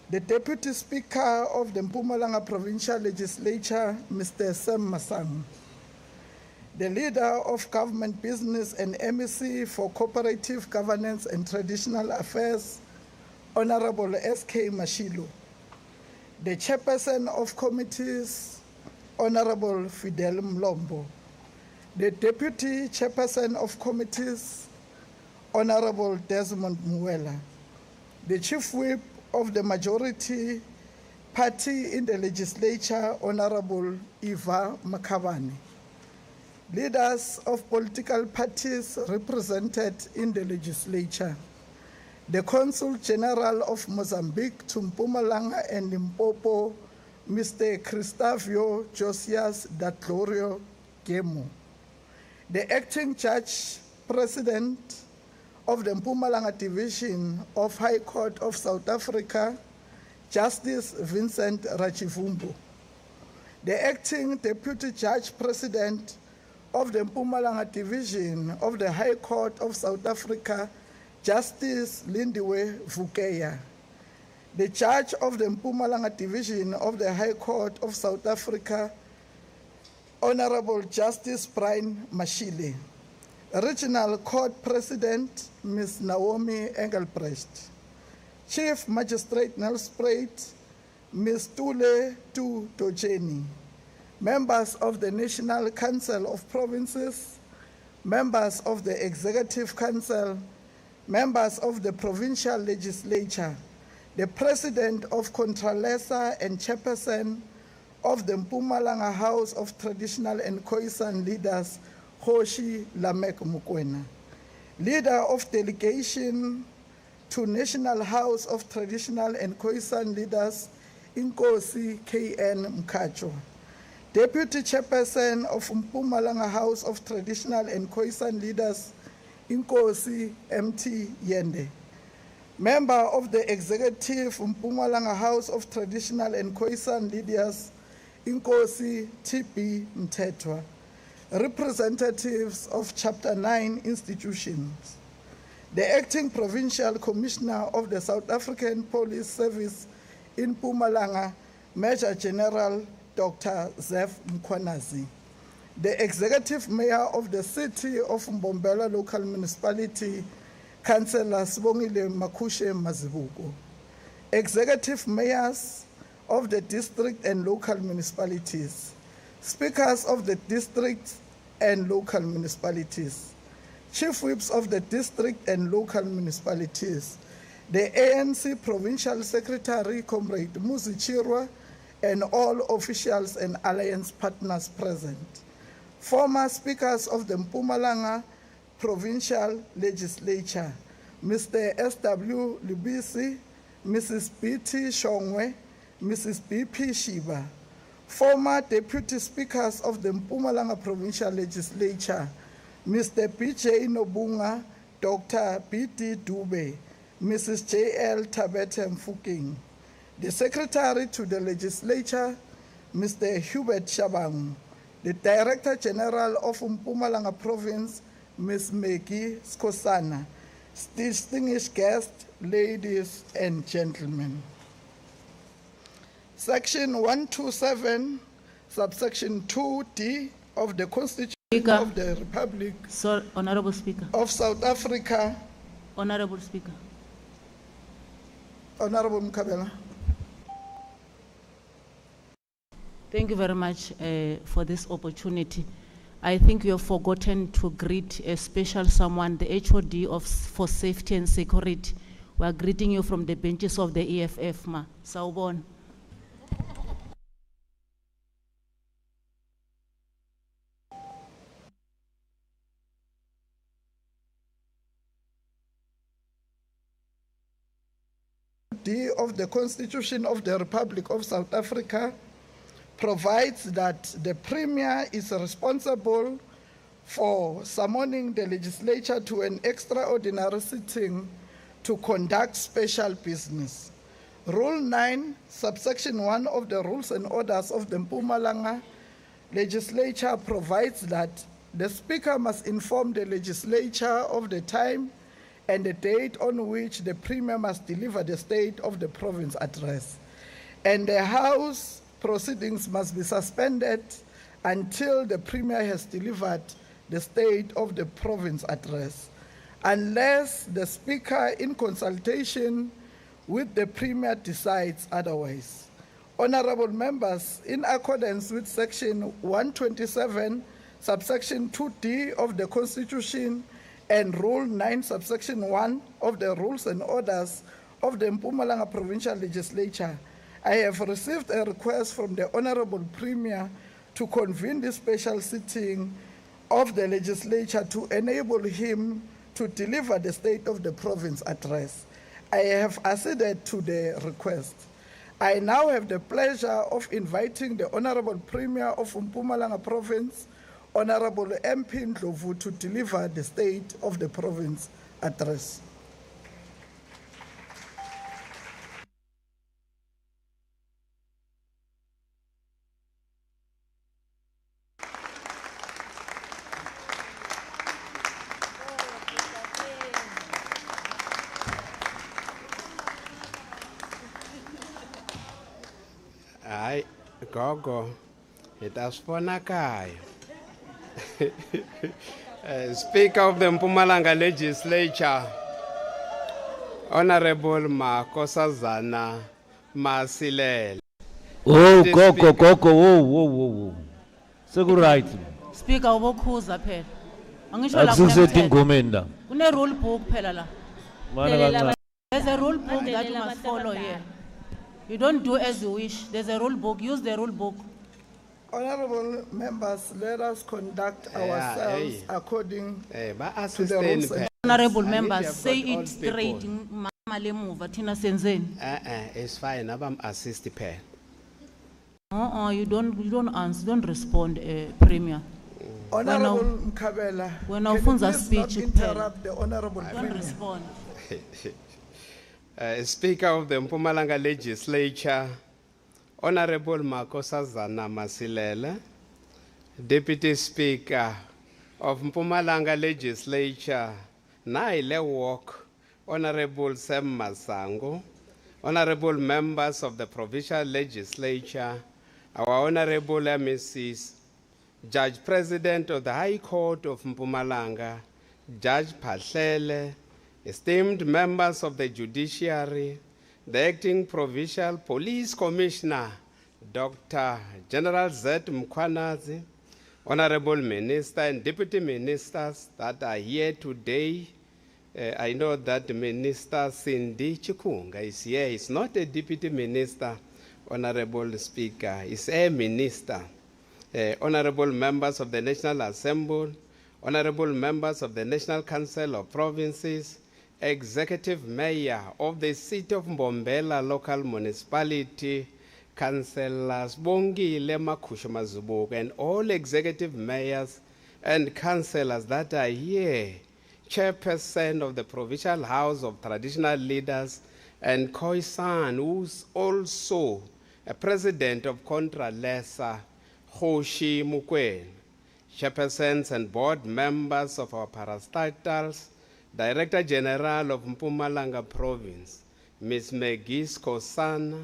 the Deputy Speaker of the Mpumalanga Provincial Legislature, Mr. Sam Masang, the Leader of Government Business and MEC for Cooperative Governance and Traditional Affairs, Honorable S.K. Mashilo, the Chairperson of Committees, Honorable Fidel Mlombo, the Deputy Chairperson of Committees, Honorable Desmond Muela, the Chief Whip of the Majority Party in the Legislature, Honorable Eva Makavani, leaders of political parties represented in the Legislature, the Consul General of Mozambique to Mpumalanga and Limpopo, Mr. Cristavio Josias Datlorio Gemo. The acting judge president of the Mpumalanga Division of High Court of South Africa, Justice Vincent Rachivumbu. The acting deputy judge president of the Mpumalanga Division of the High Court of South Africa, Justice Lindiwe Vukeya. The judge of the Mpumalanga Division of the High Court of South Africa, Honorable Justice Brian Mashile. Regional Court President, Ms. Naomi Engelbrecht. Chief Magistrate Nelspruit, Ms. Tule Tu Dojeni. Members of the National Council of Provinces, members of the Executive Council, members of the Provincial Legislature, the President of Contralesa and Chairperson of the Mpumalanga House of Traditional and Khoisan Leaders, Hoshi Lamek Mukwena. Leader of Delegation to National House of Traditional and Khoisan Leaders, Inkosi KN Mkacho. Deputy Chairperson of Mpumalanga House of Traditional and Khoisan Leaders, Inkosi MT Yende. Member of the Executive Mpumalanga House of Traditional and Khoisan Leaders, Inkosi TB Mtetwa. Representatives of Chapter 9 institutions. The Acting Provincial Commissioner of the South African Police Service in Mpumalanga, Major General Dr. Zef Mkwanazi. The Executive Mayor of the City of Mbombela Local Municipality, Councillor Sibongile Makushe Mazibuko. Executive Mayors of the District and Local Municipalities. Speakers of the district and local municipalities, chief whips of the district and local municipalities, the ANC Provincial Secretary, Comrade Muzi Chirwa, and all officials and alliance partners present, former speakers of the Mpumalanga Provincial Legislature, Mr. S.W. Libisi, Mrs. B.T. Shongwe, Mrs. B.P. Shiba, former deputy speakers of the Mpumalanga Provincial Legislature, Mr. P.J. Nobunga, Dr. B.D. Dube, Mrs. J.L. Tabete Mfuking, the Secretary to the Legislature, Mr. Hubert Shabang, the Director General of Mpumalanga Province, Ms. Meki Skosana, distinguished guests, ladies and gentlemen. Section 127, subsection 2D of the Constitution of the Republic
Honorable Speaker.
of South Africa.
Honorable Speaker.
Honorable Mkabela.
Thank you very much for this opportunity. I think you have forgotten to greet a special someone, the HOD for Safety and Security. We are greeting you from the benches of the EFF, ma. Sawubona.
Of the Constitution of the Republic of South Africa provides that the Premier is responsible for summoning the legislature to an extraordinary sitting to conduct special business. Rule 9, subsection 1 of the Rules and Orders of the Mpumalanga legislature provides that the Speaker must inform the legislature of the time and the date on which the Premier must deliver the State of the Province address. And the House proceedings must be suspended until the Premier has delivered the State of the Province address, unless the Speaker, in consultation with the Premier, decides otherwise. Honorable members, in accordance with Section 127, subsection 2D of the Constitution, and Rule 9, subsection 1 of the Rules and Orders of the Mpumalanga Provincial Legislature, I have received a request from the Honorable Premier to convene this special sitting of the legislature to enable him to deliver the State of the Province address. I have acceded to the request. I now have the pleasure of inviting the Honorable Premier of Mpumalanga Province, Honorable MP Ndlovu, to deliver the State of the Province address.
Hayi gogo itasifona kaya. Speaker of the Mpumalanga Legislature, Honorable Makosazana Masilela.
Oh gogo whoa. Seku-right.
Speaker ubokhuza phela. Angisho la
Akusetingomeni la.
kune rule book phela la.
Mana
There's a rule book that you must follow here. You don't do as you wish. There's a rule book. Use the rule book.
Honorable members, let us conduct ourselves according to the rules.
Honorable members, say it straight. Mama lemuva thina senzeni.
It's fine. I'm assist pair.
You don't answer. Don't respond, Premier.
Honorable Mkabela,
when
can you
ufunza
please
speech
not interrupt the Honorable
don't
Premier?
respond.
Speaker of the Mpumalanga Legislature, Honorable Makosazana Masilela, Deputy Speaker of Mpumalanga Legislature, Naile Walk, Honorable Sam Masango, Honorable members of the Provincial Legislature, our Honorable MECs, Judge President of the High Court of Mpumalanga, Judge Pahlele, esteemed members of the Judiciary, the Acting Provincial Police Commissioner, Dr. General Z. Mkwanazi, Honorable Minister and Deputy Ministers that are here today. I know that Minister Cindy Chikunga is here. He's not a Deputy Minister, Honorable Speaker. He's a Minister. Honorable members of the National Assembly, Honorable members of the National Council of Provinces, Executive Mayor of the City of Mbombela Local Municipality, Councillors Bongile Makhusha Mazubuko, and all executive mayors and councillors that are here, Chairperson of the Provincial House of Traditional Leaders, and Khoisan, who's also a President of Contralesa, Hoshi Mukwen, Chairpersons and board members of our parastatals, Director General of Mpumalanga Province, Ms. Megis Kosana,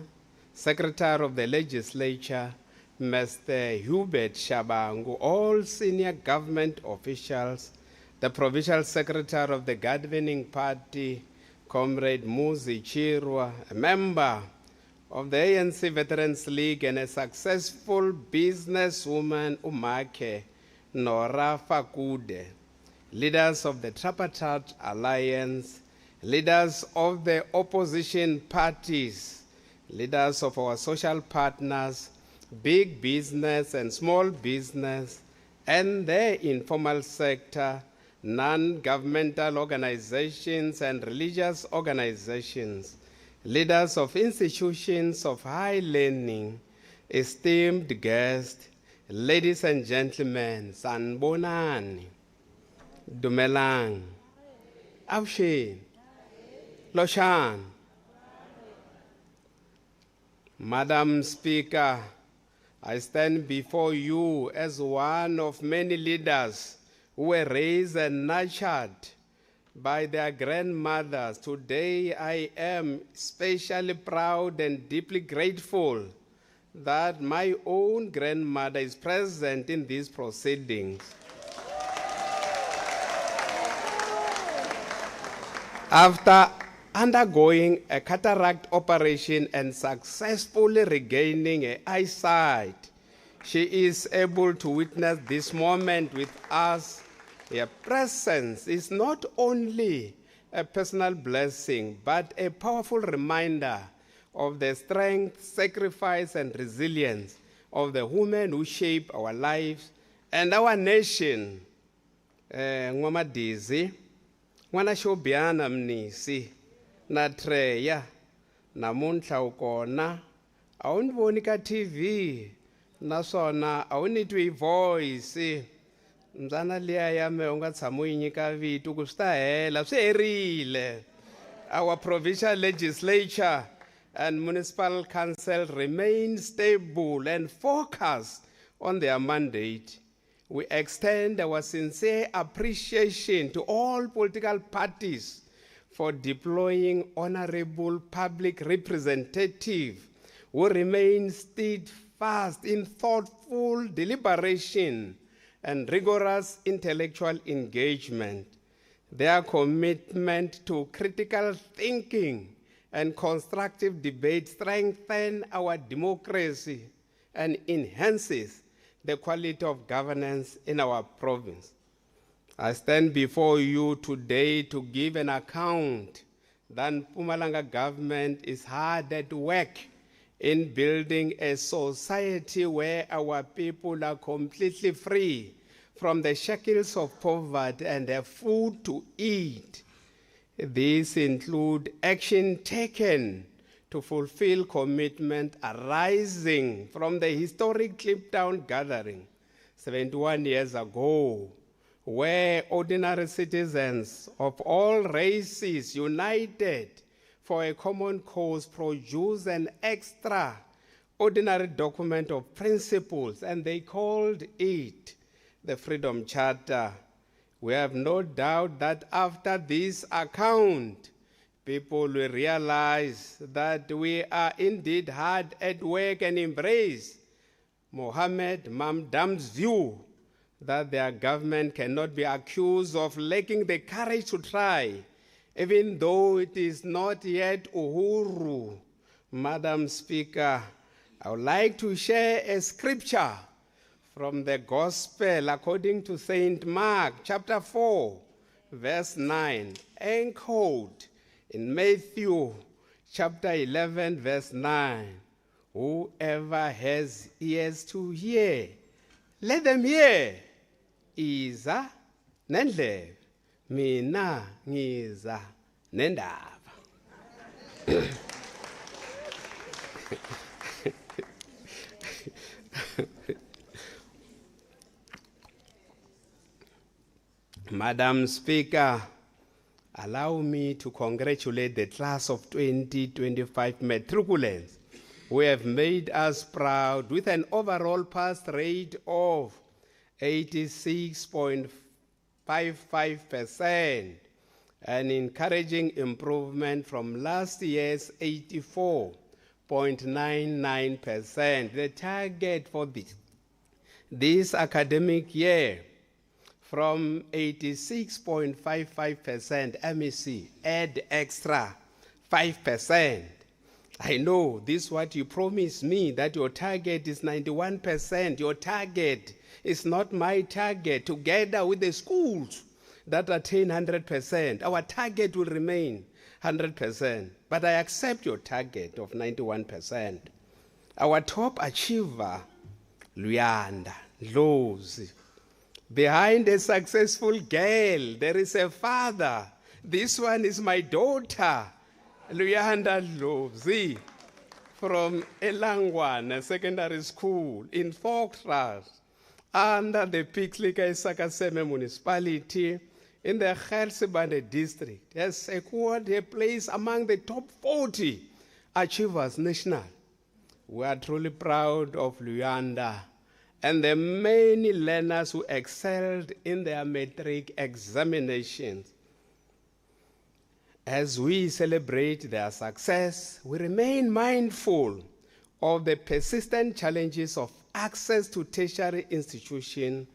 Secretary of the Legislature, Mr. Hubert Shabangu, all senior government officials, the Provincial Secretary of the Governing Party, Comrade Muzi Chirwa, a member of the ANC Veterans League and a successful businesswoman, Umake Nora Fakude, leaders of the Tripartite Alliance, leaders of the opposition parties, leaders of our social partners, big business and small business, and the informal sector, non-governmental organizations and religious organizations, leaders of institutions of high learning, esteemed guests, ladies and gentlemen, sanbonani, dumelang, avshin, loshan. Madam Speaker, I stand before you as one of many leaders who were raised and nurtured by their grandmothers. Today, I am especially proud and deeply grateful that my own grandmother is present in these proceedings. After undergoing a cataract operation and successfully regaining her eyesight, she is able to witness this moment with us. Her presence is not only a personal blessing, but a powerful reminder of the strength, sacrifice, and resilience of the women who shape our lives and our nation. Ngwamadizi, ngwana shobiana mnisi, na treya, namunhla ukona, awuniboni ka TV naswona awunitwi voice mzana liya ya me unga tshama u yi nyika vito ku swi ta hela swi herile. Our provincial legislature and municipal council remain stable and focused on their mandate. We extend our sincere appreciation to all political parties for deploying honorable public representatives who remain steadfast in thoughtful deliberation and rigorous intellectual engagement. Their commitment to critical thinking and constructive debate strengthen our democracy and enhances the quality of governance in our province. I stand before you today to give an account that Mpumalanga government is hard at work in building a society where our people are completely free from the shackles of poverty and have food to eat. These include action taken to fulfill commitment arising from the historic Cliptown gathering 71 years ago, where ordinary citizens of all races united for a common cause produced an extraordinary document of principles, and they called it the Freedom Charter. We have no doubt that after this account, people will realize that we are indeed hard at work and embrace Mohammed Mamdam's view that their government cannot be accused of lacking the courage to try, even though it is not yet Uhuru. Madam Speaker, I would like to share a scripture from the Gospel according to St. Mark, chapter 4, verse 9, encoded in Matthew, chapter 11, verse 9. Whoever has ears to hear, let them hear. Iza nendlebe, mina ngiza nendaba. Madam Speaker, allow me to congratulate the class of 2025 matriculants who have made us proud with an overall pass rate of 86.55%, an encouraging improvement from last year's 84.99%. The target for this academic year from 86.55% MEC, add extra 5%. I know this is what you promised me, that your target is 91%. Your target is not my target. Together with the schools that attain 100%, our target will remain 100%. But I accept your target of 91%. Our top achiever, Luyanda, Lozi. Behind a successful girl, there is a father. This one is my daughter, Luyanda Lozi, from Elangwana Secondary School in Forkras, under the Piklika Isakaseme municipality in the Gersebane district, has secured a place among the top 40 achievers national. We are truly proud of Luyanda and the many learners who excelled in their matric examinations. As we celebrate their success, we remain mindful of the persistent challenges of access to tertiary institutions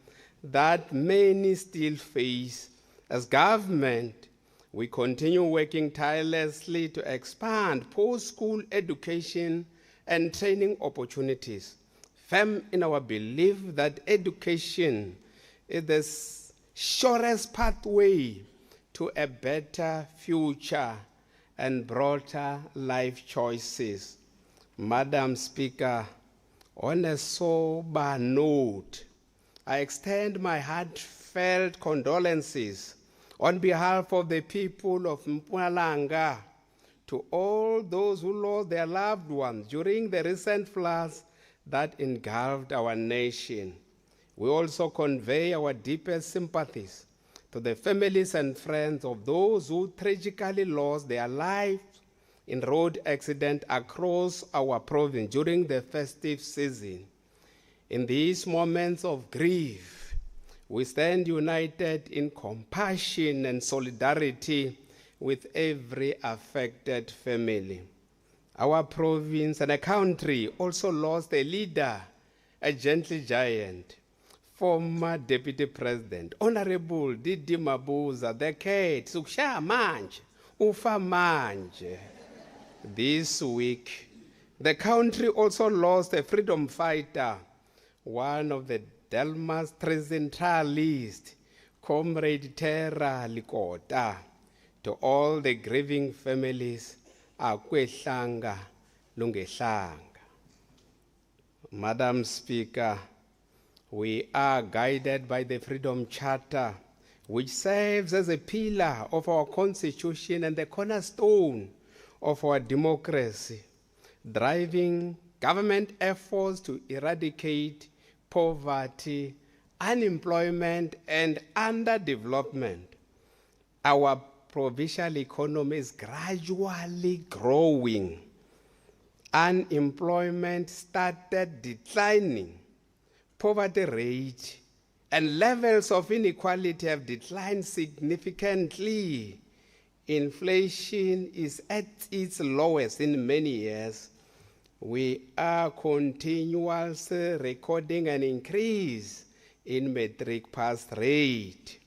that many still face. As government, we continue working tirelessly to expand post-school education and training opportunities, firm in our belief that education is the surest pathway to a better future and broader life choices. Madam Speaker, on a sober note, I extend my heartfelt condolences on behalf of the people of Mpumalanga to all those who lost their loved ones during the recent floods that engulfed our nation. We also convey our deepest sympathies to the families and friends of those who tragically lost their lives in road accidents across our province during the festive season. In these moments of grief, we stand united in compassion and solidarity with every affected family. Our province and a country also lost a leader, a gentle giant, former Deputy President, Honorable Didi Mabuza, the Kate, Suksha Manje, Ufa Manje. This week, the country also lost a freedom fighter, one of the Delmas tricentennialists, Comrade Terra Likota. To all the grieving families, akwehlanga lungehlanga. Madam Speaker, we are guided by the Freedom Charter, which serves as a pillar of our Constitution and the cornerstone of our democracy, driving government efforts to eradicate poverty, unemployment, and underdevelopment. Our provincial economy is gradually growing. Unemployment started declining. Poverty rate and levels of inequality have declined significantly. Inflation is at its lowest in many years. We are continuously recording an increase in matric pass rate.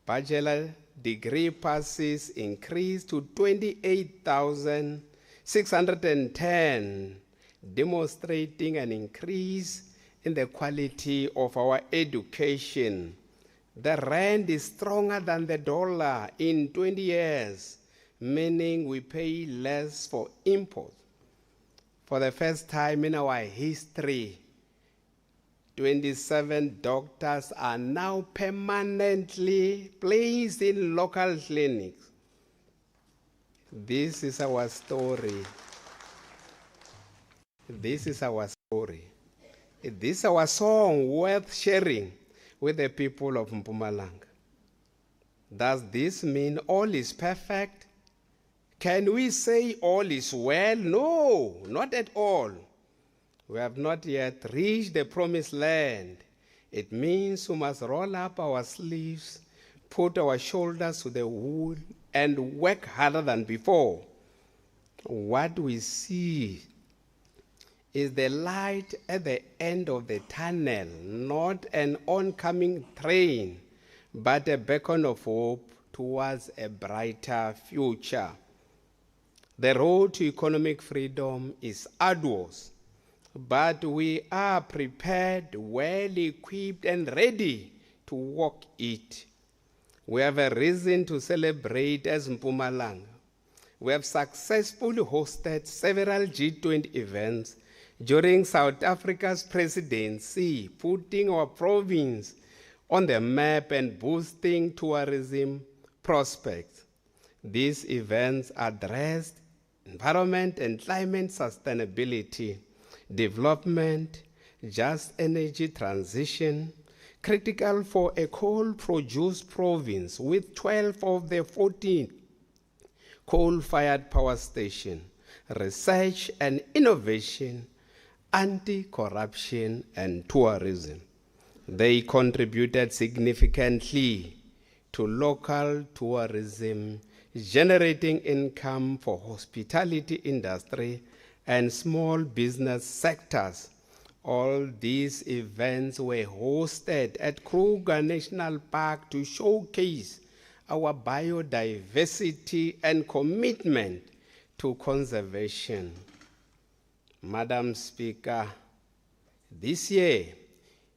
Bachelor degree passes increased to 28,610, demonstrating an increase in the quality of our education. The rand is stronger than the dollar in 20 years, meaning we pay less for imports. For the first time in our history, 27 doctors are now permanently placed in local clinics. This is our story. This is our story. This is our song worth sharing with the people of Mpumalanga. Does this mean all is perfect? Can we say all is well? No, not at all. We have not yet reached the promised land. It means we must roll up our sleeves, put our shoulders to the wood, and work harder than before. What we see is the light at the end of the tunnel, not an oncoming train, but a beacon of hope towards a brighter future. The road to economic freedom is arduous, but we are prepared, well-equipped, and ready to walk it. We have a reason to celebrate as Mpumalanga. We have successfully hosted several G20 events during South Africa's presidency, putting our province on the map and boosting tourism prospects. These events addressed environment and climate sustainability, development, just energy transition, critical for a coal-produced province with 12 of the 14 coal-fired power stations, research and innovation, anti-corruption, and tourism. They contributed significantly to local tourism, generating income for hospitality industry and small business sectors. All these events were hosted at Kruger National Park to showcase our biodiversity and commitment to conservation. Madam Speaker, this year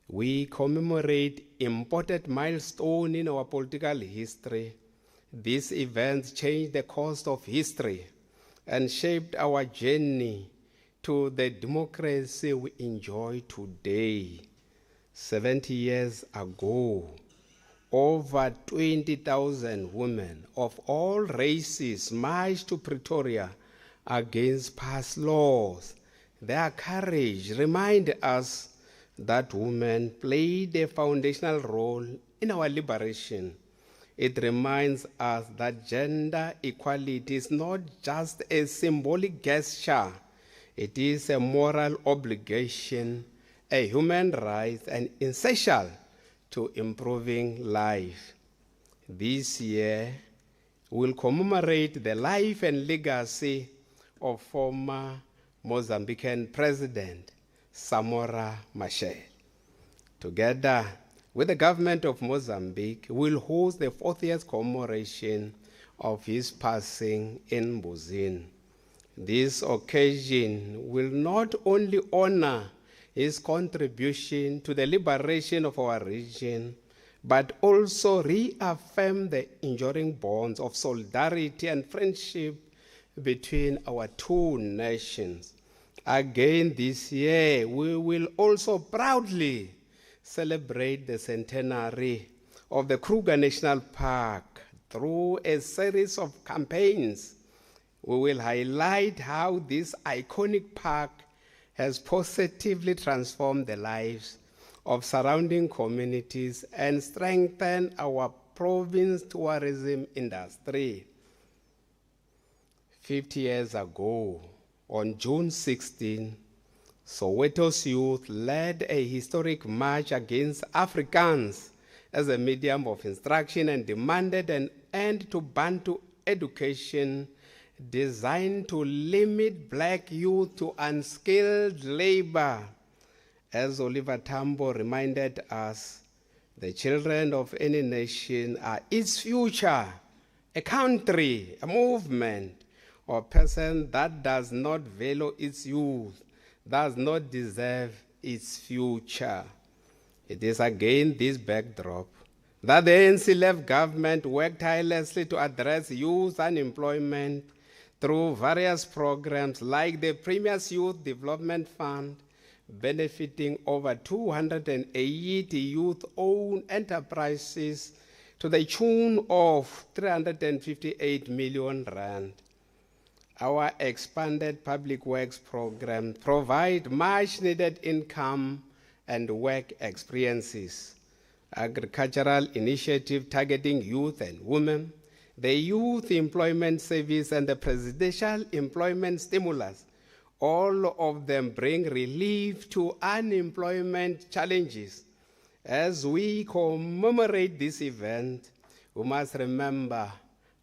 we commemorate important milestone in our political history. These events changed the course of history and shaped our journey to the democracy we enjoy today. 70 years ago, over 20,000 women of all races marched to Pretoria against past laws. Their courage reminds us that women played a foundational role in our liberation. It reminds us that gender equality is not just a symbolic gesture, it is a moral obligation, a human right, and essential to improving life. This year, we'll commemorate the life and legacy of former Mozambican President Samora Machel. Together with the government of Mozambique, we'll host the 40th commemoration of his passing in Mbuzini. This occasion will not only honor his contribution to the liberation of our region, but also reaffirm the enduring bonds of solidarity and friendship between our two nations. Again this year, we will also proudly celebrate the centenary of the Kruger National Park through a series of campaigns. We will highlight how this iconic park has positively transformed the lives of surrounding communities and strengthened our province tourism industry. 50 years ago, on June 16, Soweto's youth led a historic march against Afrikaans as a medium of instruction and demanded an end to Bantu education designed to limit black youth to unskilled labor. As Oliver Tambo reminded us, the children of any nation are its future. A country, a movement, or a person that does not value its youth does not deserve its future. It is against this backdrop that the ANC-led government worked tirelessly to address youth unemployment through various programs like the Premier's Youth Development Fund, benefiting over 280 youth-owned enterprises to the tune of 358 million rand. Our expanded public works program provide much-needed income and work experiences. Agricultural initiative targeting youth and women, the Youth Employment Service, and the Presidential Employment Stimulus, all of them bring relief to unemployment challenges. As we commemorate this event, we must remember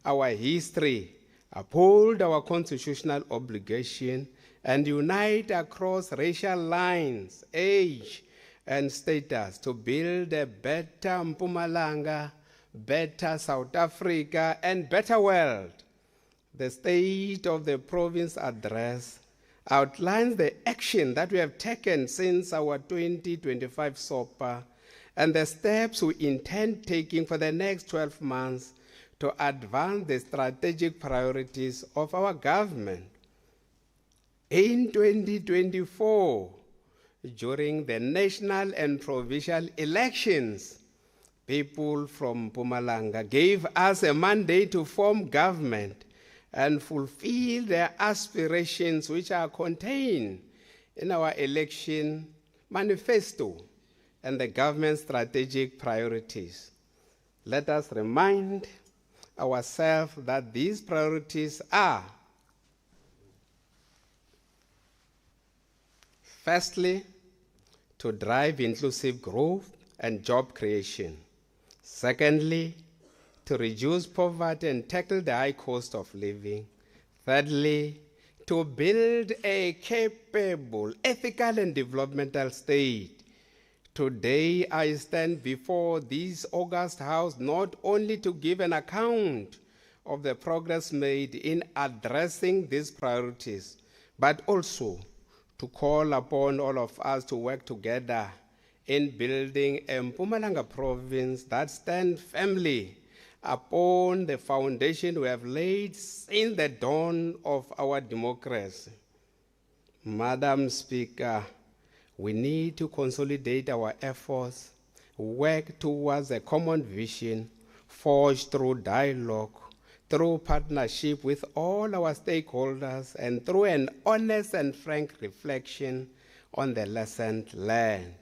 our history, uphold our constitutional obligation, and unite across racial lines, age, and status to build a better Mpumalanga, better South Africa, and better world. The State of the Province Address outlines the action that we have taken since our 2025 SOPA and the steps we intend taking for the next 12 months to advance the strategic priorities of our government. In 2024, during the national and provincial elections, people from Mpumalanga gave us a mandate to form government and fulfill their aspirations, which are contained in our election manifesto and the government's strategic priorities. Let us remind ourselves that these priorities are: firstly, to drive inclusive growth and job creation. Secondly, to reduce poverty and tackle the high cost of living. Thirdly, to build a capable, ethical, and developmental state. Today, I stand before this august house not only to give an account of the progress made in addressing these priorities, but also to call upon all of us to work together in building a Mpumalanga province that stands firmly upon the foundation we have laid since the dawn of our democracy. Madam Speaker, we need to consolidate our efforts work towards a common vision forged through dialogue, through partnership with all our stakeholders, and through an honest and frank reflection on the lessons learned.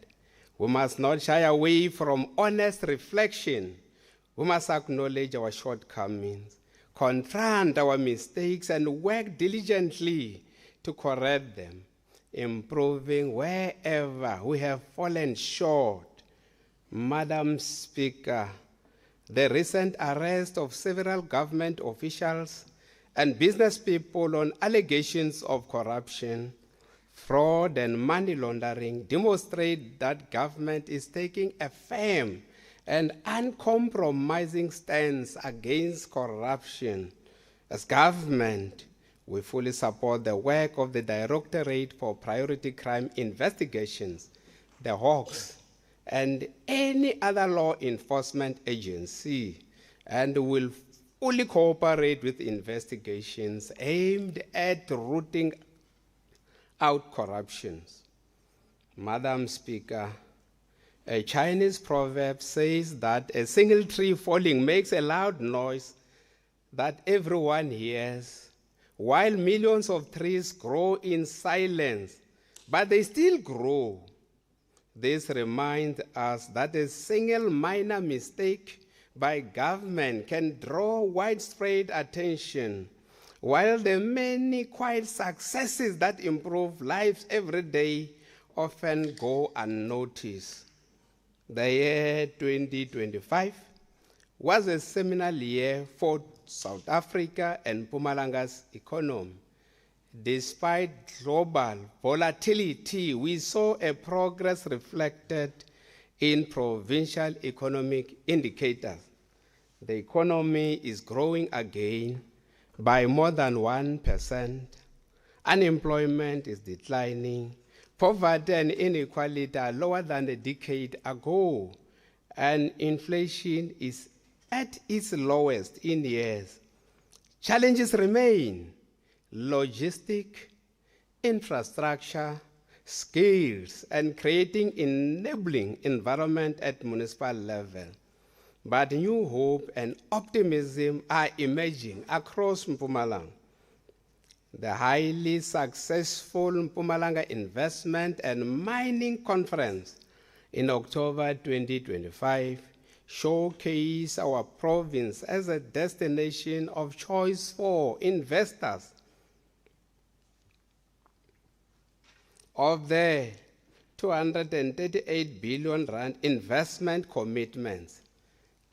We must not shy away from honest reflection. We must acknowledge our shortcomings, confront our mistakes, and work diligently to correct them, improving wherever we have fallen short. Madam Speaker, the recent arrest of several government officials and business people on allegations of corruption, fraud, and money laundering demonstrate that government is taking a firm and uncompromising stance against corruption. As government, we fully support the work of the Directorate for Priority Crime Investigations, the Hawks, and any other law enforcement agency, and will fully cooperate with investigations aimed at rooting out corruptions. Madam Speaker, a Chinese proverb says that a single tree falling makes a loud noise that everyone hears, while millions of trees grow in silence, but they still grow. This reminds us that a single minor mistake by government can draw widespread attention, while the many quiet successes that improve lives every day often go unnoticed. The year 2025 was a seminal year for South Africa and Mpumalanga's economy. Despite global volatility, we saw a progress reflected in provincial economic indicators. The economy is growing again by more than 1%. Unemployment is declining. Poverty and inequality are lower than a decade ago, and inflation is at its lowest in years. Challenges remain: logistic, infrastructure, skills, and creating enabling environment at municipal level. But new hope and optimism are emerging across Mpumalanga. The highly successful Mpumalanga Investment and Mining Conference in October 2025 showcased our province as a destination of choice for investors. Of the 238 billion rand investment commitments,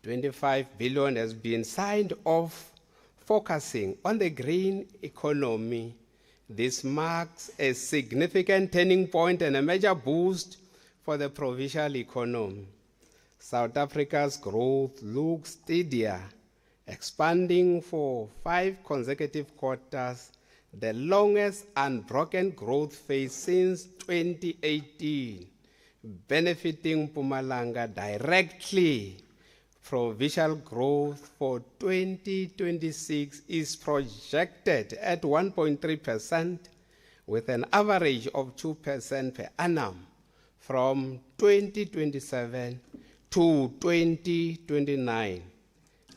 25 billion has been signed off, focusing on the green economy. This marks a significant turning point and a major boost for the provincial economy. South Africa's growth looks steadier, expanding for 5 consecutive quarters, the longest unbroken growth phase since 2018, benefiting Mpumalanga directly. Provincial growth for 2026 is projected at 1.3%, with an average of 2% per annum from 2027 to 2029.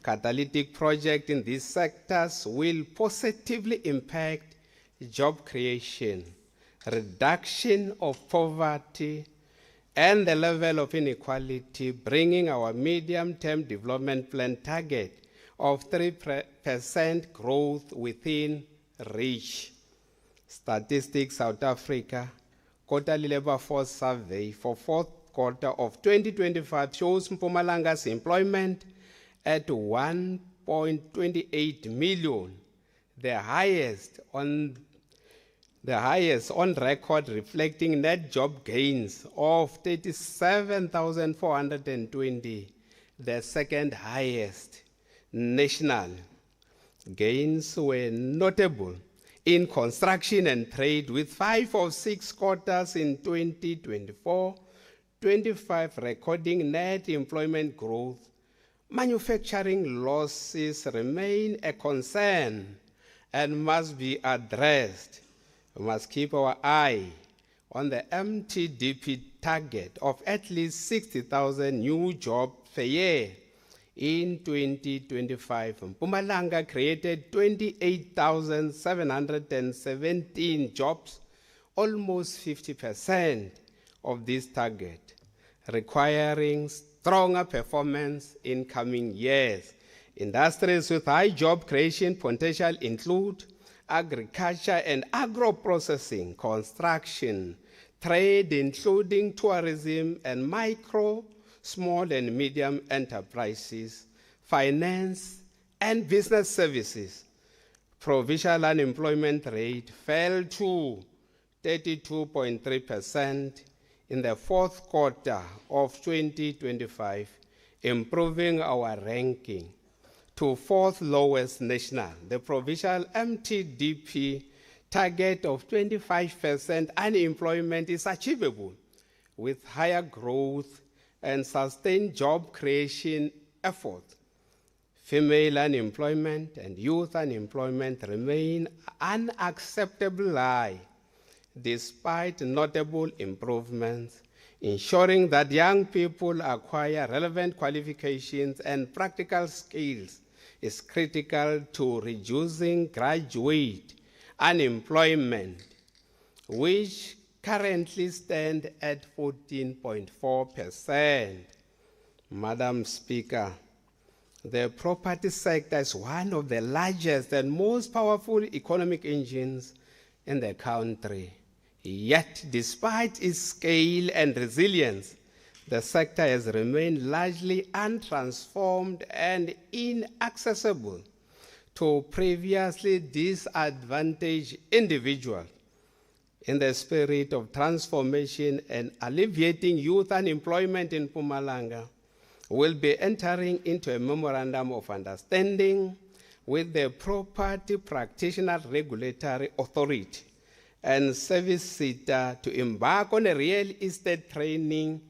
Catalytic projects in these sectors will positively impact job creation, reduction of poverty, and the level of inequality, bringing our medium-term development plan target of 3% growth within reach. Statistics South Africa quarterly labor force survey for fourth quarter of 2025 shows Mpumalanga's employment at 1.28 million, the highest on record, reflecting net job gains of 37,420, the second highest. National gains were notable in construction and trade, with 5 of 6 quarters in 2024, 25 recording net employment growth. Manufacturing losses remain a concern and must be addressed. We must keep our eye on the MTDP target of at least 60,000 new jobs per year. In 2025, Mpumalanga created 28,717 jobs, almost 50% of this target, requiring stronger performance in coming years. Industries with high job creation potential include agriculture and agro-processing, construction, trade including tourism and micro, small and medium enterprises, finance and business services. Provincial unemployment rate fell to 32.3% in the fourth quarter of 2025, improving our ranking to fourth lowest national. The provincial MTDP target of 25% unemployment is achievable with higher growth and sustained job creation efforts. Female unemployment and youth unemployment remain unacceptably high, despite notable improvements. Ensuring that young people acquire relevant qualifications and practical skills is critical to reducing graduate unemployment, which currently stands at 14.4%. Madam Speaker, the property sector is one of the largest and most powerful economic engines in the country. Yet, despite its scale and resilience, the sector has remained largely untransformed and inaccessible to previously disadvantaged individuals. In the spirit of transformation and alleviating youth unemployment in Mpumalanga, we'll be entering into a memorandum of understanding with the Property Practitioner Regulatory Authority and Service Sector to embark on a real estate training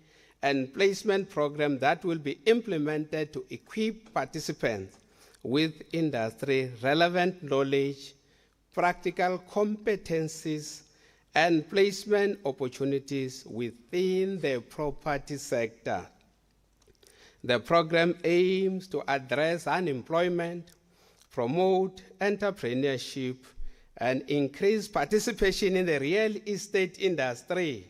and placement program that will be implemented to equip participants with industry-relevant knowledge, practical competencies, and placement opportunities within the property sector. The program aims to address unemployment, promote entrepreneurship, and increase participation in the real estate industry.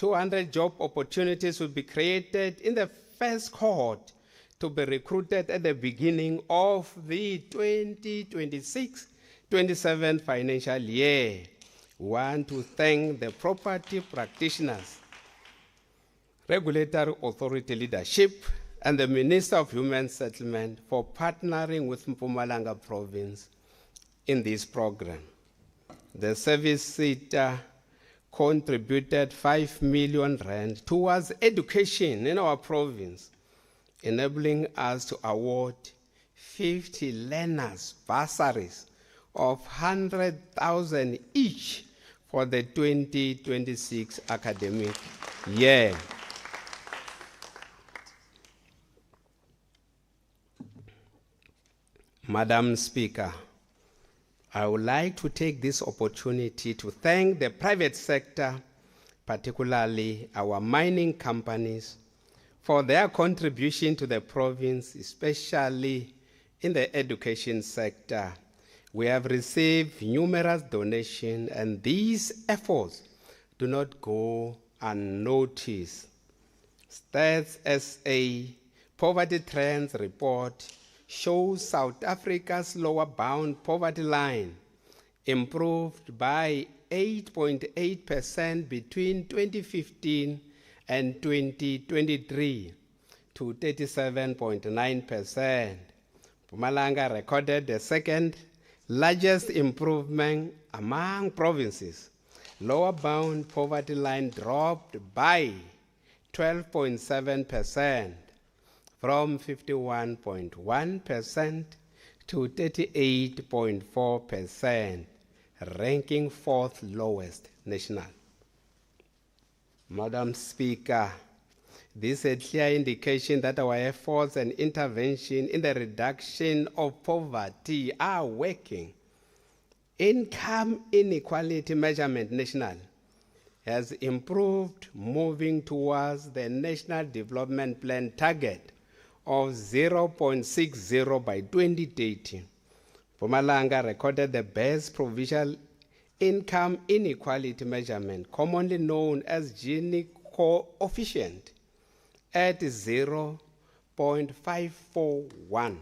200 job opportunities will be created in the first cohort to be recruited at the beginning of the 2026-27 financial year. We want to thank the property practitioners, regulatory authority leadership, and the Minister of Human Settlement for partnering with Mpumalanga Province in this program. The service sector contributed 5 million rand towards education in our province, enabling us to award 50 learners bursaries of 100,000 each for the 2026 academic year. Madam Speaker, I would like to take this opportunity to thank the private sector, particularly our mining companies, for their contribution to the province, especially in the education sector. We have received numerous donations, and these efforts do not go unnoticed. Stats SA Poverty Trends Report shows South Africa's lower bound poverty line improved by 8.8% between 2015 and 2023 to 37.9%. Mpumalanga recorded the second largest improvement among provinces. Lower bound poverty line dropped by 12.7%. from 51.1% to 38.4%, ranking fourth lowest national. Madam Speaker, this is a clear indication that our efforts and intervention in the reduction of poverty are working. Income inequality measurement national has improved, moving towards the National Development Plan target of 0.60 by 2030. Mpumalanga recorded the best provincial income inequality measurement, commonly known as Gini coefficient, at 0.541.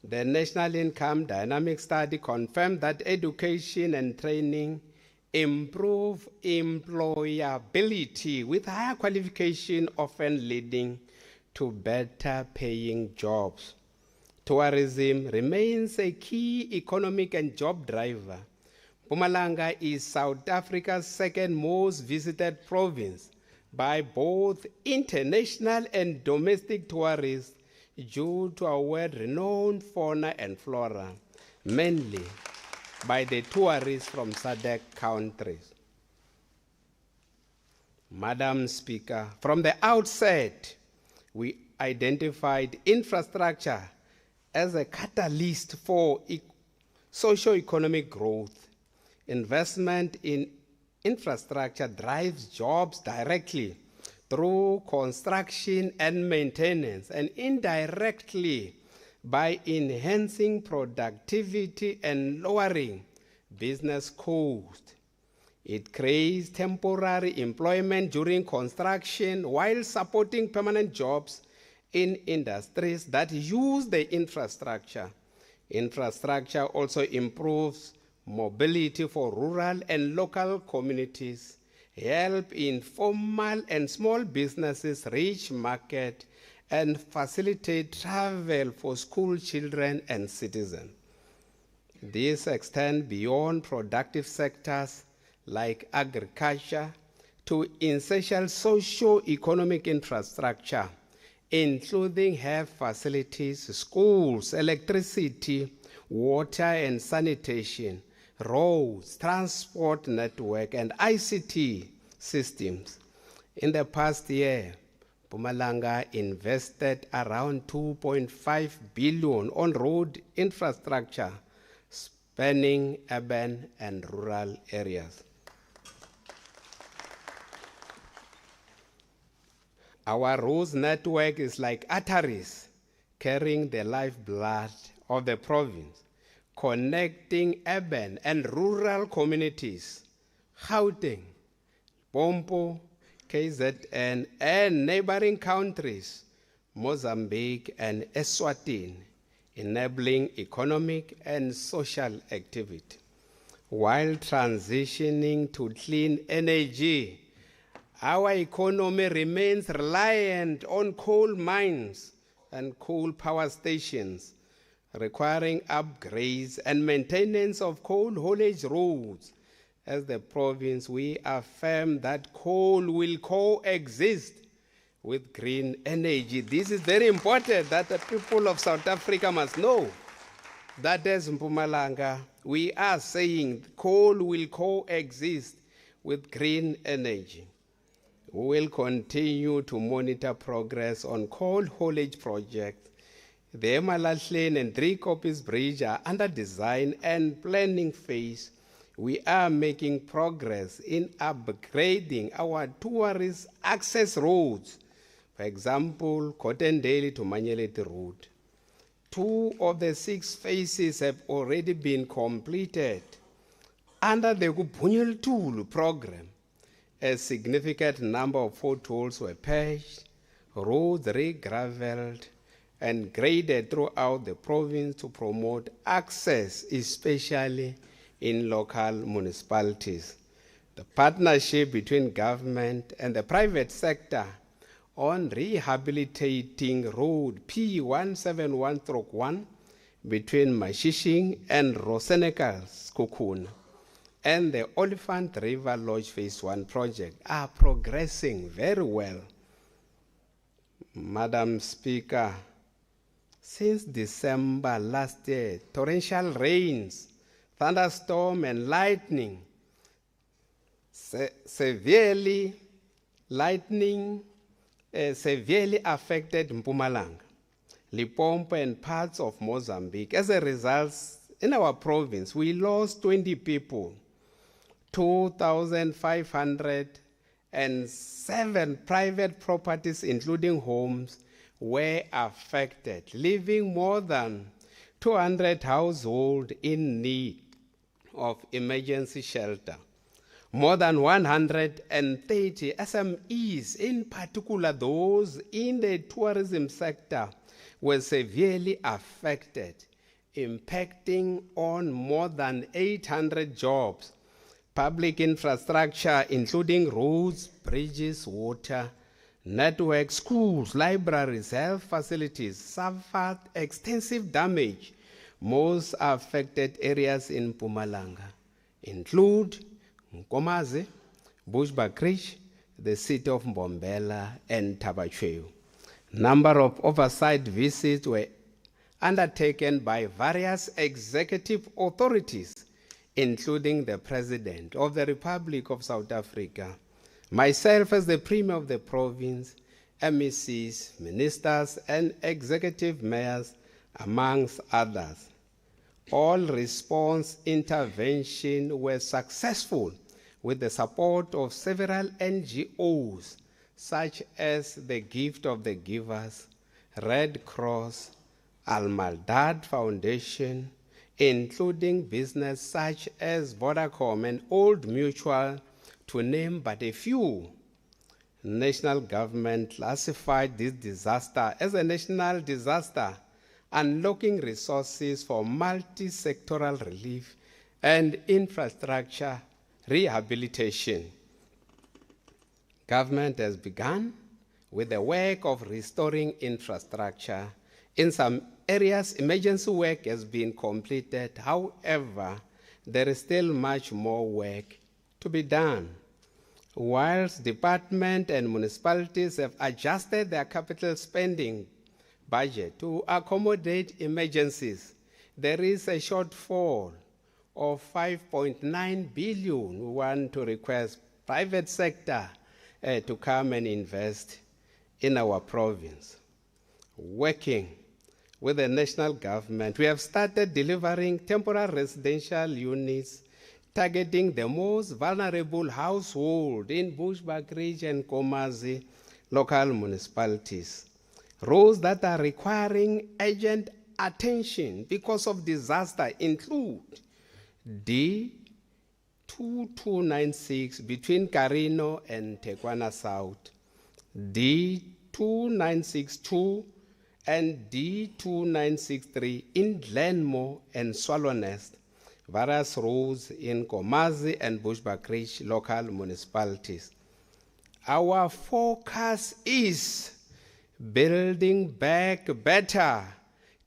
The National Income Dynamic Study confirmed that education and training improve employability with higher qualification, often leading to better paying jobs. Tourism remains a key economic and job driver. Mpumalanga is South Africa's second most visited province by both international and domestic tourists due to our world-renowned fauna and flora, mainly by the tourists from SADC countries. Madam Speaker, from the outset, we identified infrastructure as a catalyst for socio-economic growth. Investment in infrastructure drives jobs directly through construction and maintenance, and indirectly by enhancing productivity and lowering business costs. It creates temporary employment during construction while supporting permanent jobs in industries that use the infrastructure. Infrastructure also improves mobility for rural and local communities, help informal and small businesses reach market, and facilitate travel for school children and citizens. This extends beyond productive sectors like agriculture to essential socio-economic infrastructure, including health facilities, schools, electricity, water and sanitation, roads, transport network, and ICT systems. In the past year, Mpumalanga invested around 2.5 billion on road infrastructure spanning urban and rural areas. Our roads network is like arteries carrying the lifeblood of the province, connecting urban and rural communities. Gauteng, Pompo, KZN, and neighboring countries, Mozambique and Eswatini, enabling economic and social activity. While transitioning to clean energy, our economy remains reliant on coal mines and coal power stations, requiring upgrades and maintenance of coal haulage roads. As the province, we affirm that coal will coexist with green energy. This is very important that the people of South Africa must know that as Mpumalanga, we are saying coal will coexist with green energy. We will continue to monitor progress on coal haulage projects. The Emalahleni and Three Copies Bridge are under design and planning phase. We are making progress in upgrading our tourist access roads. For example, Cottondale to Manyeleti Road. 2 of the 6 phases have already been completed. Under the Kupunyel Tool program, a significant number of potholes were patched, roads re-gravelled, and graded throughout the province to promote access, especially in local municipalities. The partnership between government and the private sector on rehabilitating road P171-1 between Mashishing and Rosenekals, Kukuna, and the Oliphant River Lodge Phase 1 project are progressing very well. Madam Speaker, since December last year, torrential rains, thunderstorm and lightning severely affected Mpumalanga, Limpopo and parts of Mozambique. As a result, in our province, we lost 20 people, 2,507 private properties, including homes, were affected, leaving more than 200 households in need of emergency shelter. More than 130 SMEs, in particular those in the tourism sector, were severely affected, impacting on more than 800 jobs. Public infrastructure, including roads, bridges, water, networks, schools, libraries, health facilities, suffered extensive damage. Most affected areas in Mpumalanga include Nkomazi, Bushbuckridge, the city of Mbombela, and Tabacheu. Number of oversight visits were undertaken by various executive authorities, including the President of the Republic of South Africa, myself as the Premier of the province, MECs, ministers, and executive mayors, amongst others. All response interventions were successful with the support of several NGOs, such as the Gift of the Givers, Red Cross, Al-Maldad Foundation, including business such as Vodacom and Old Mutual, to name but a few. National government classified this disaster as a national disaster, unlocking resources for multi-sectoral relief and infrastructure rehabilitation. Government has begun with the work of restoring infrastructure. In some areas, emergency work has been completed. However, there is still much more work to be done. Whilst department and municipalities have adjusted their capital spending budget to accommodate emergencies, there is a shortfall of 5.9 billion. We want to request private sector to come and invest in our province. Working with the national government, we have started delivering temporary residential units targeting the most vulnerable households in Bushbuckridge and Nkomazi local municipalities. Roads that are requiring urgent attention because of disaster include D2296 between Carino and Tekwana South, D2962 and D2963 in Glenmore and Swallow Nest, various roads in Nkomazi and Bushbuckridge local municipalities. Our focus is building back better,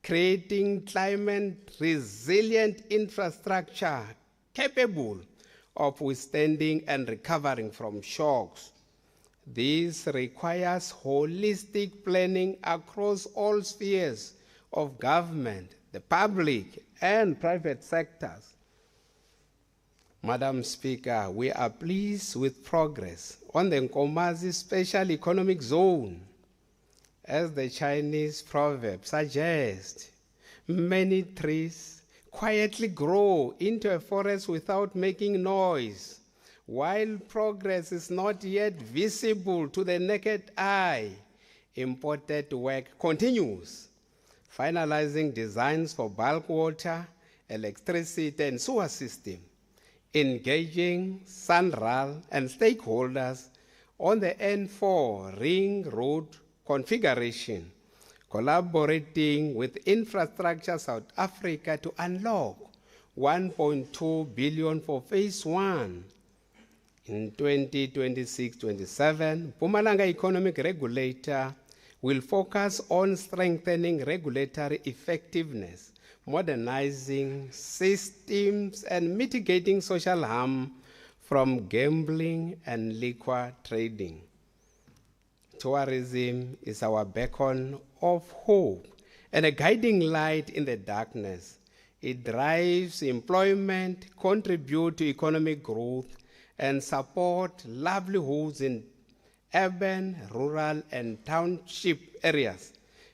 creating climate resilient infrastructure capable of withstanding and recovering from shocks. This requires holistic planning across all spheres of government, the public and private sectors. Madam Speaker, we are pleased with progress on the Nkomazi Special Economic Zone. As the Chinese proverb suggests, many trees quietly grow into a forest without making noise. While progress is not yet visible to the naked eye, important work continues, finalizing designs for bulk water, electricity, and sewer system, engaging SANRAL and stakeholders on the N4 ring road configuration, collaborating with Infrastructure South Africa to unlock 1.2 billion for phase 1. In 2026-27, Mpumalanga Economic Regulator will focus on strengthening regulatory effectiveness, modernizing systems, and mitigating social harm from gambling and liquor trading. Tourism is our beacon of hope and a guiding light in the darkness. It drives employment, contributes to economic growth, and support livelihoods in urban, rural, and township areas.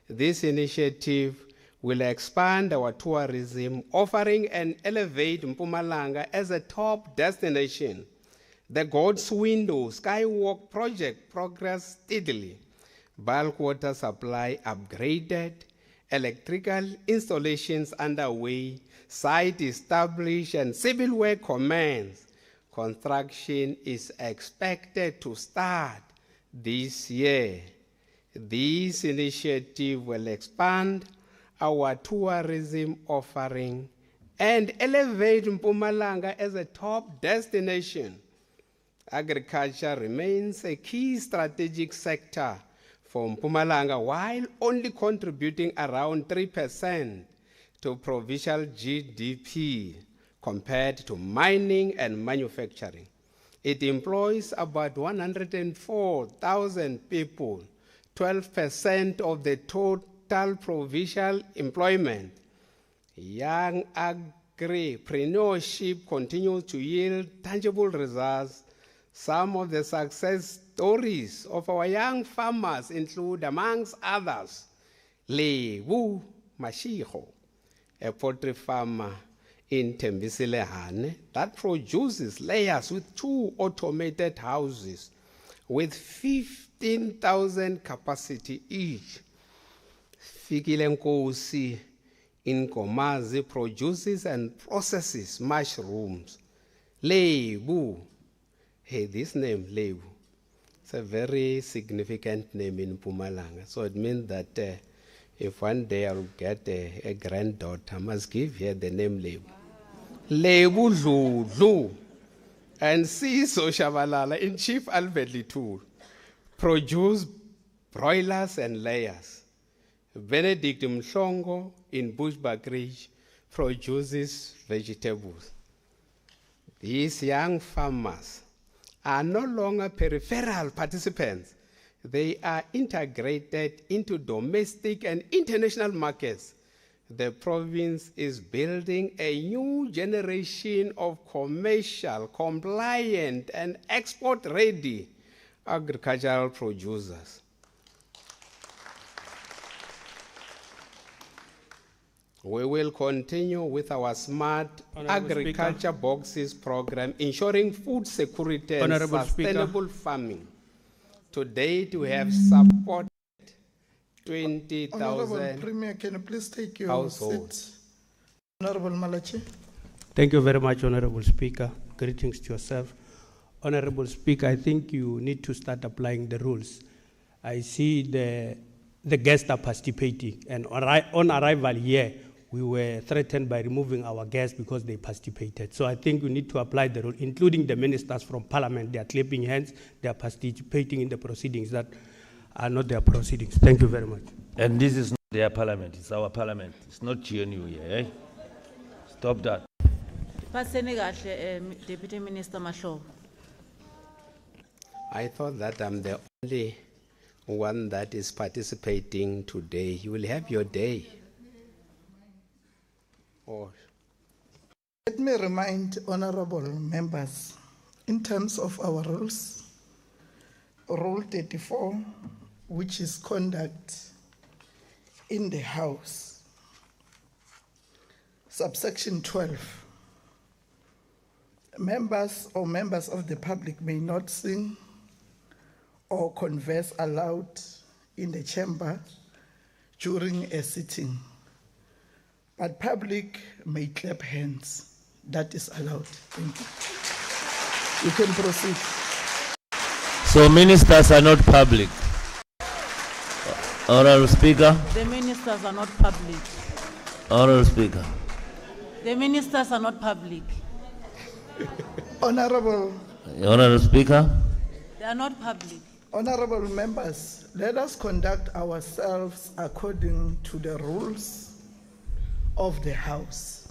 This initiative will expand our tourism, offering and elevate Mpumalanga as a top destination. The God's Window Skywalk project progressed steadily. Bulk water supply upgraded, electrical installations underway, site established, and civil work commenced. Construction is expected to start this year. This initiative will expand our tourism offering and elevate Mpumalanga as a top destination. Agriculture remains a key strategic sector for Mpumalanga, while only contributing around 3% to provincial GDP compared to mining and manufacturing. It employs about 104,000 people, 12% of the total provincial employment. Young agripreneurship continues to yield tangible results. Some of the success stories of our young farmers include, amongst others, Lebu Mashigo, a poultry farmer in Tembisilehane that produces layers with 2 automated houses with 15,000 capacity each. Fikile Nkosi in Komazi produces and processes mushrooms. Lebu. Hey, this name, Lebu, it's a very significant name in Mpumalanga. So it means that if one day I'll get a granddaughter, I must give her the name Lebu. Lebu Zulu. And Siso Shabalala in Chief Albert Litul produce broilers and layers. Benedict Mhlongo in Bushbuck Ridge produces vegetables. These young farmers are no longer peripheral participants. They are integrated into domestic and international markets. The province is building a new generation of commercial, compliant, and export-ready agricultural producers. We will continue with our smart agriculture boxes program, ensuring food security and sustainable farming. To date, we have supported 20,000
Honorable Premier, can you please take your seat? Honorable Malachi.
Thank you very much, Honorable Speaker. Greetings to yourself. Honorable Speaker, I think you need to start applying the rules. I see the guests are participating, and on arrival here, we were threatened by removing our guests because they participated. So I think we need to apply the rule, including the ministers from Parliament. They are clapping hands, they are participating in the proceedings that are not their proceedings. Thank you very much.
And this is not their parliament, it's our parliament. It's not GNU here, eh? Stop that.
Deputy Minister Masho.
I thought that I'm the only one that is participating today. You will have your day.
Let me remind honorable members, in terms of our rules, Rule 34, which is conduct in the House, subsection 12, members or members of the public may not sing or converse aloud in the chamber during a sitting, but public may clap hands. That is allowed. Thank you. You can proceed.
So ministers are not public. Honorable Speaker.
The ministers are not public.
Honorable Speaker.
The ministers are not public.
Honorable
Speaker.
They are not public.
Honorable members, let us conduct ourselves according to the rules of the House.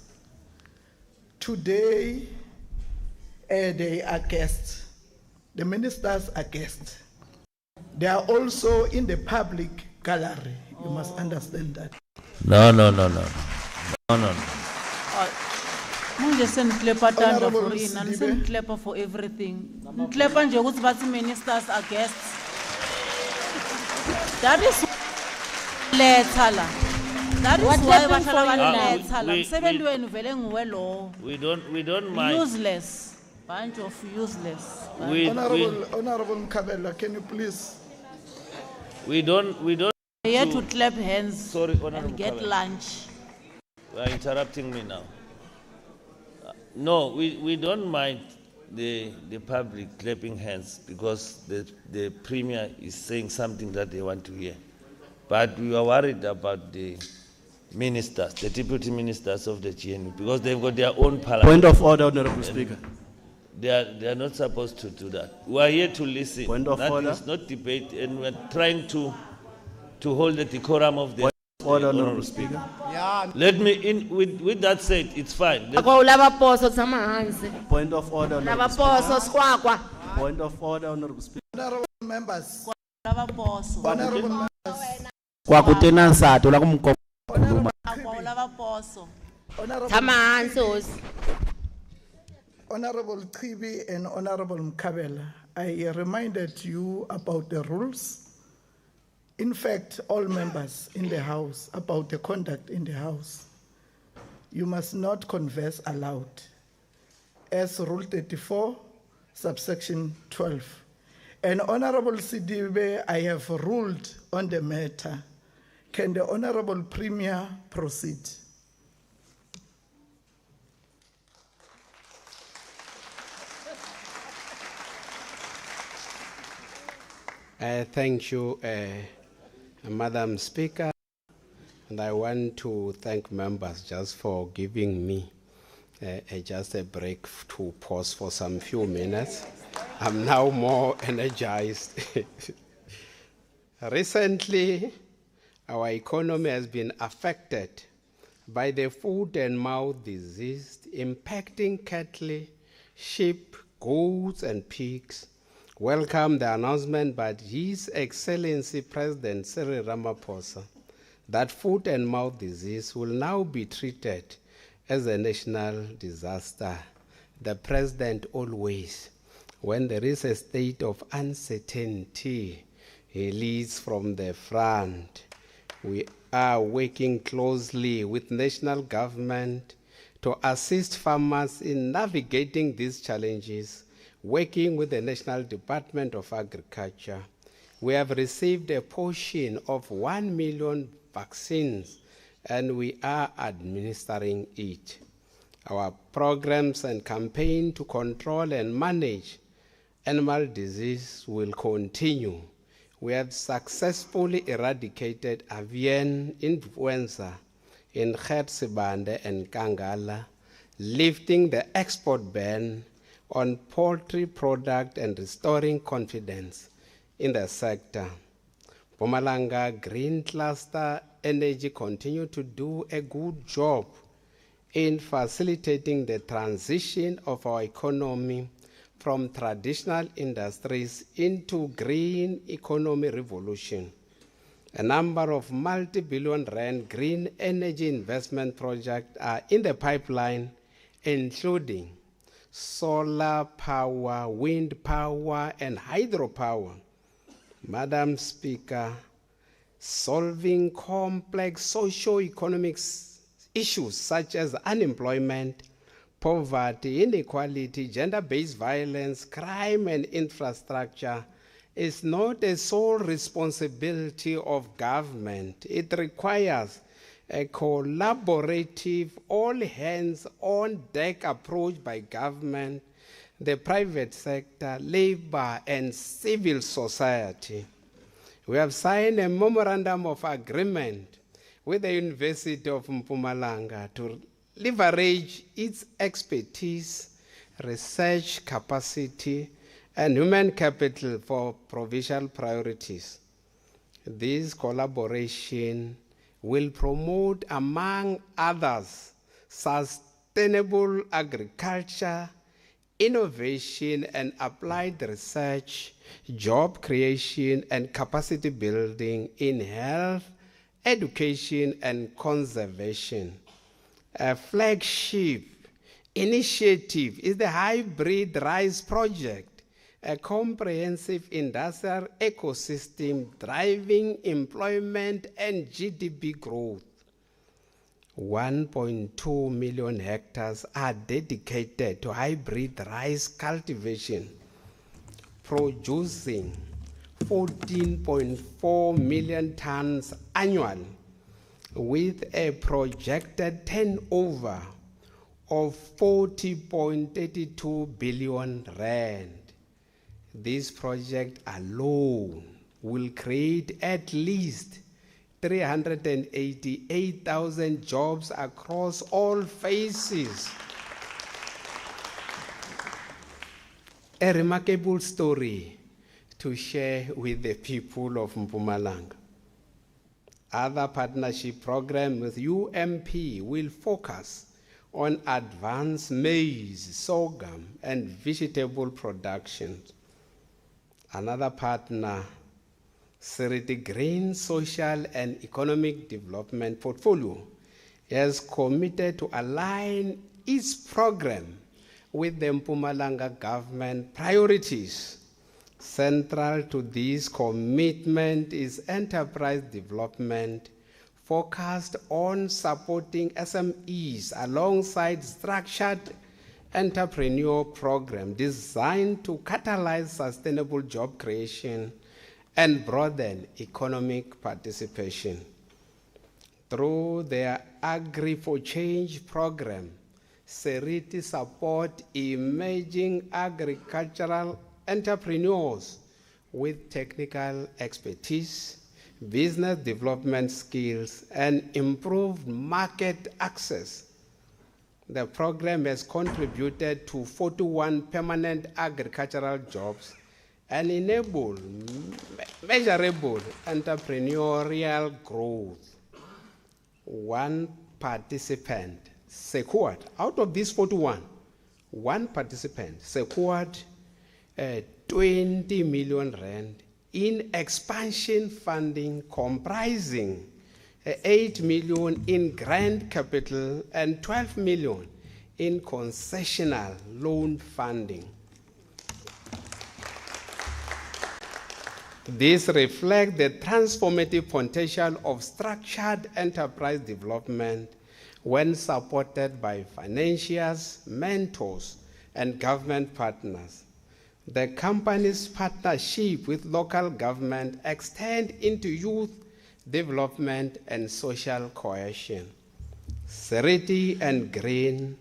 Today, they are guests. The ministers are guests. They are also in the public gallery. You must understand that.
No.
Munje send clapper tanda for in and send clapper for everything. Clapper nje ukuthi bathi ministers are guests. That is lethala. That is
What
why
happened for
bahlala
you
baletha la
we-
msebenzi wenu vele nguwe lo.
We don't mind.
Useless. Bunch of useless.
Honorable Mkabela, can you please?
We don't.
Here to clap hands
Sorry, Honorable
and get
Mkabela.
lunch.
You are interrupting me now. No, we don't mind the public clapping hands because the premier is saying something that they want to hear. But we are worried about the ministers, the deputy ministers of the GNU, because they've got their own parliament.
Point of order, Honorable Speaker.
They are not supposed to do that. We are here to listen.
Point of order.
That is not debate, and we are trying to hold the decorum of the
Order, Honorable Speaker.
Let me in with that said, it's fine.
Point of order, Honorable Speaker. Point of order, Honorable Speaker.
Honorable members.
Honorable
members.
Kwakutena nsato la kumkhuluma.
Honorable Chibi and Honorable Mkabela, I reminded you about the rules. In fact, all members in the House about the conduct in the House. You must not converse aloud. As Rule 34, subsection 12. And Honorable Sidibe, I have ruled on the matter. Can the Honorable Premier proceed?
Thank you, Madam Speaker, and I want to thank members just for giving me just a break to pause for some few minutes. I'm now more energized. Recently, our economy has been affected by the foot and mouth disease impacting cattle, sheep, goats, and pigs. Welcome the announcement by His Excellency President Cyril Ramaphosa that foot and mouth disease will now be treated as a national disaster. The President always, when there is a state of uncertainty, he leads from the front. We are working closely with national government to assist farmers in navigating these challenges, working with the National Department of Agriculture. We have received a portion of 1 million vaccines and we are administering it. Our programs and campaign to control and manage animal disease will continue. We have successfully eradicated avian influenza in Khertsibande and Kangala, lifting the export ban on poultry product and restoring confidence in the sector. Mpumalanga Green Cluster Energy continue to do a good job in facilitating the transition of our economy from traditional industries into green economy revolution. A number of multi-billion rand green energy investment projects are in the pipeline, including solar power, wind power, and hydropower. Madam Speaker, solving complex socio-economic issues such as unemployment, poverty, inequality, gender-based violence, crime, and infrastructure is not a sole responsibility of government. It requires a collaborative, all-hands-on-deck approach by government, the private sector, labor, and civil society. We have signed a memorandum of agreement with the University of Mpumalanga to leverage its expertise, research capacity, and human capital for provincial priorities. This collaboration will promote, among others, sustainable agriculture, innovation and applied research, job creation and capacity building in health, education and conservation. A flagship initiative is the Hybrid Rice Project, a comprehensive industrial ecosystem driving employment and GDP growth. 1.2 million hectares are dedicated to hybrid rice cultivation, producing 14.4 million tons annually, with a projected turnover of 40.32 billion rand. This project alone will create at least 388,000 jobs across all phases. A remarkable story to share with the people of Mpumalanga. Other partnership programs with UMP will focus on advanced maize, sorghum, and vegetable production. Another partner, Seriti Green Social and Economic Development Portfolio, has committed to align its program with the Mpumalanga government priorities. Central to this commitment is enterprise development focused on supporting SMEs alongside structured entrepreneur program designed to catalyze sustainable job creation and broaden economic participation. Through their Agri for Change program, Seriti support emerging agricultural entrepreneurs with technical expertise, business development skills, and improved market access. The program has contributed to 41 permanent agricultural jobs and enabled measurable entrepreneurial growth. One participant secured, out of these 41, one participant secured 20 million rand in expansion funding comprising 8 million in grant capital and 12 million in concessional loan funding. This reflects the transformative potential of structured enterprise development when supported by financiers, mentors, and government partners. The company's partnership with local government extend into youth development and social cohesion. Seriti and Green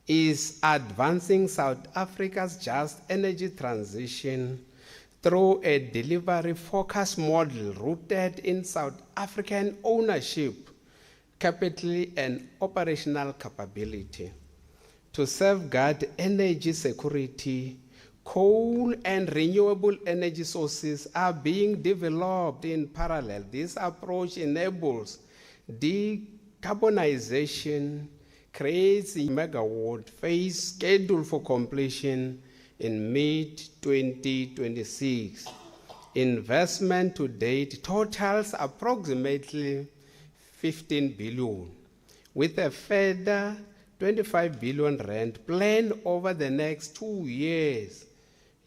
is advancing South Africa's just energy transition through a delivery-focused model rooted in South African ownership, capital, and operational capability. To safeguard energy security, coal and renewable energy sources are being developed in parallel. This approach enables decarbonization, creates a megawatt phase scheduled for completion in mid-2026. Investment to date totals approximately 15 billion, with a further 25 billion rand planned over the next 2 years.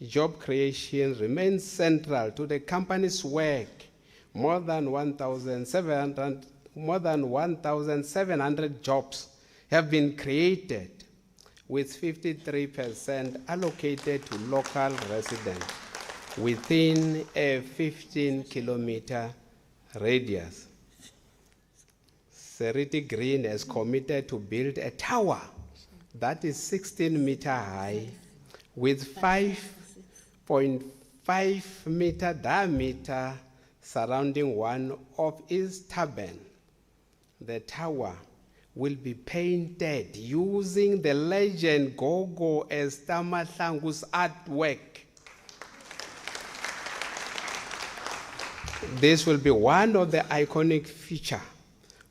Job creation remains central to the company's work. More than 1,700 jobs have been created, with 53% allocated to local residents within a 15-kilometer radius. Seriti Green has committed to build a tower that is 16-meter high with 5.5-meter diameter surrounding one of its turbines. The tower will be painted using the legend Gogo Esther Mahlangu's artwork. This will be one of the iconic features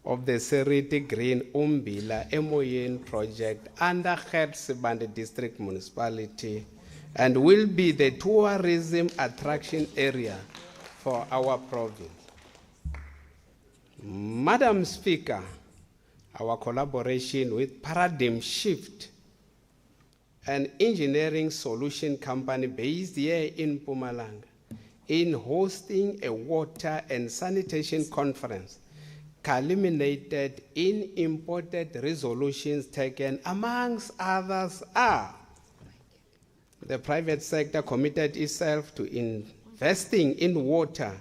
of the Seriti Green Umbila Emoyen project under Gertsebande District Municipality, and will be the tourism attraction area for our province. Madam Speaker, our collaboration with Paradigm Shift, an engineering solution company based here in Mpumalanga, in hosting a water and sanitation conference culminated in important resolutions taken, amongst others, are the private sector committed itself to investing in water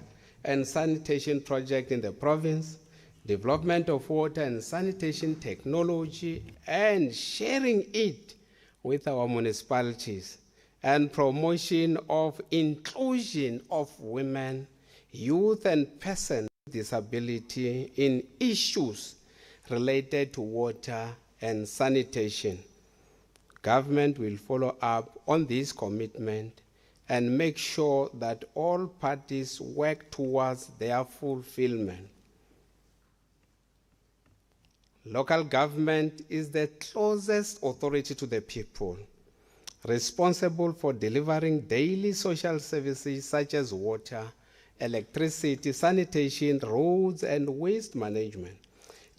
and sanitation projects in the province, development of water and sanitation technology, and sharing it with our municipalities, and promotion of inclusion of women, youth, and persons with disability in issues related to water and sanitation. Government will follow up on this commitment and make sure that all parties work towards their fulfillment. Local government is the closest authority to the people, responsible for delivering daily social services such as water, electricity, sanitation, roads, and waste management.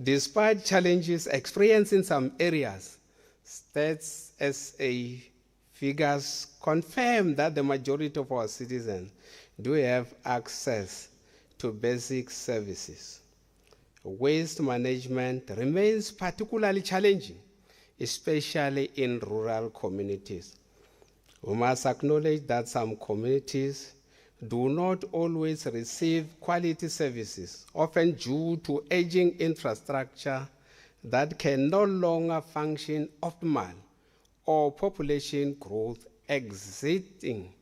Despite challenges experienced in some areas, Stats SA figures confirm that the majority of our citizens do have access to basic services. Waste management remains particularly challenging, especially in rural communities. We must acknowledge that some communities do not always receive quality services, often due to aging infrastructure that can no longer function optimal, or population growth existing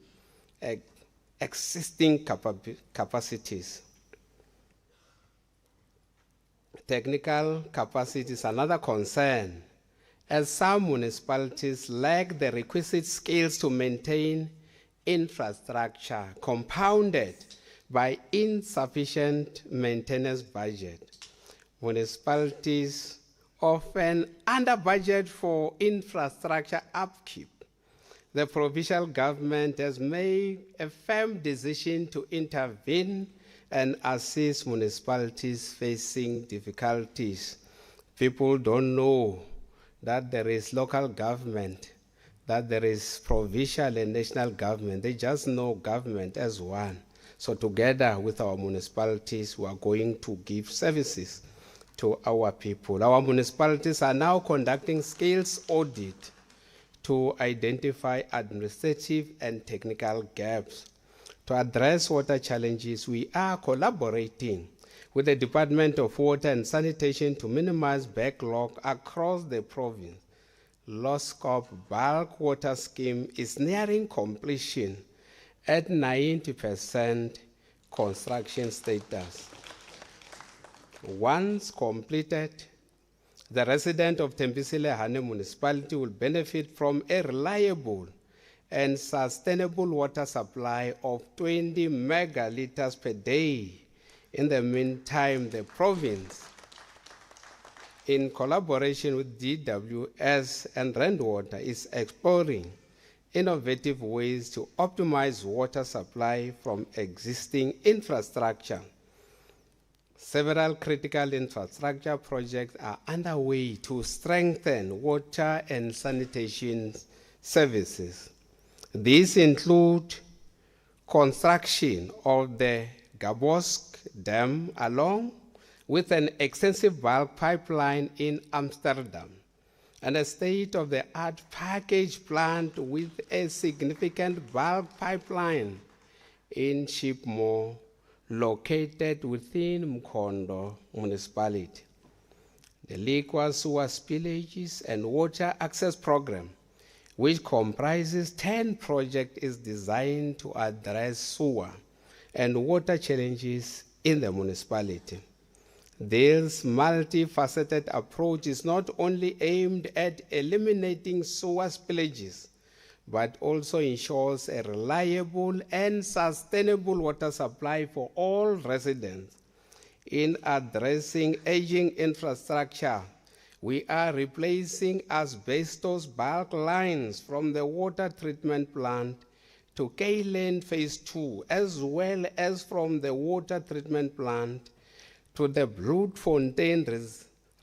capacities. Technical capacity is another concern, as some municipalities lack the requisite skills to maintain infrastructure, compounded by insufficient maintenance budget. Municipalities often under budget for infrastructure upkeep. The provincial government has made a firm decision to intervene and assist municipalities facing difficulties. People don't know that there is local government, that there is provincial and national government. They just know government as one. So together with our municipalities, we are going to give services to our people. Our municipalities are now conducting skills audit to identify administrative and technical gaps. To address water challenges, we are collaborating with the Department of Water and Sanitation to minimize backlog across the province. Low scope bulk water scheme is nearing completion at 90% construction status. Once completed, the residents of Tembisilehane municipality will benefit from a reliable and sustainable water supply of 20 megaliters per day. In the meantime, the province, in collaboration with DWS and Rainwater, is exploring innovative ways to optimize water supply from existing infrastructure. Several critical infrastructure projects are underway to strengthen water and sanitation services. These include construction of the Gabosk Dam along with an extensive bulk pipeline in Amsterdam, and a state-of-the-art package plant with a significant bulk pipeline in Shipmore, located within Mkhondo municipality. The liquor sewer spillages and water access program, which comprises 10 projects, is designed to address sewer and water challenges in the municipality. This multifaceted approach is not only aimed at eliminating sewer spillages, but also ensures a reliable and sustainable water supply for all residents. In addressing aging infrastructure, we are replacing asbestos bulk lines from the water treatment plant to K-Lane Phase 2, as well as from the water treatment plant to the Bloedfontein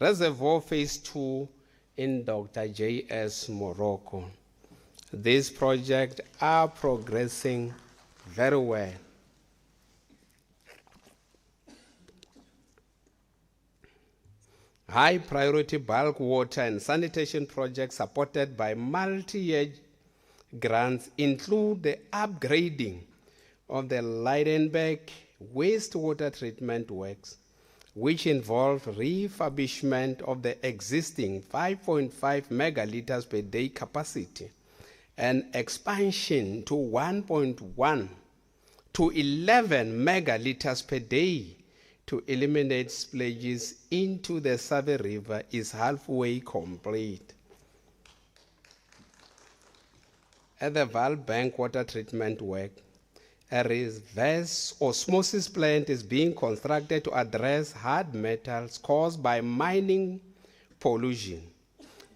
Reservoir Phase 2 in Dr. J.S. Morocco. These projects are progressing very well. high priority bulk water and sanitation projects supported by multi-year grants include the upgrading of the Leidenberg wastewater treatment works, which involve refurbishment of the existing 5.5 megaliters per day capacity and expansion to 1.1 to 11 megaliters per day to eliminate spillages into the Save River is halfway complete. At the Valbank water treatment work, a reverse osmosis plant is being constructed to address hard metals caused by mining pollution.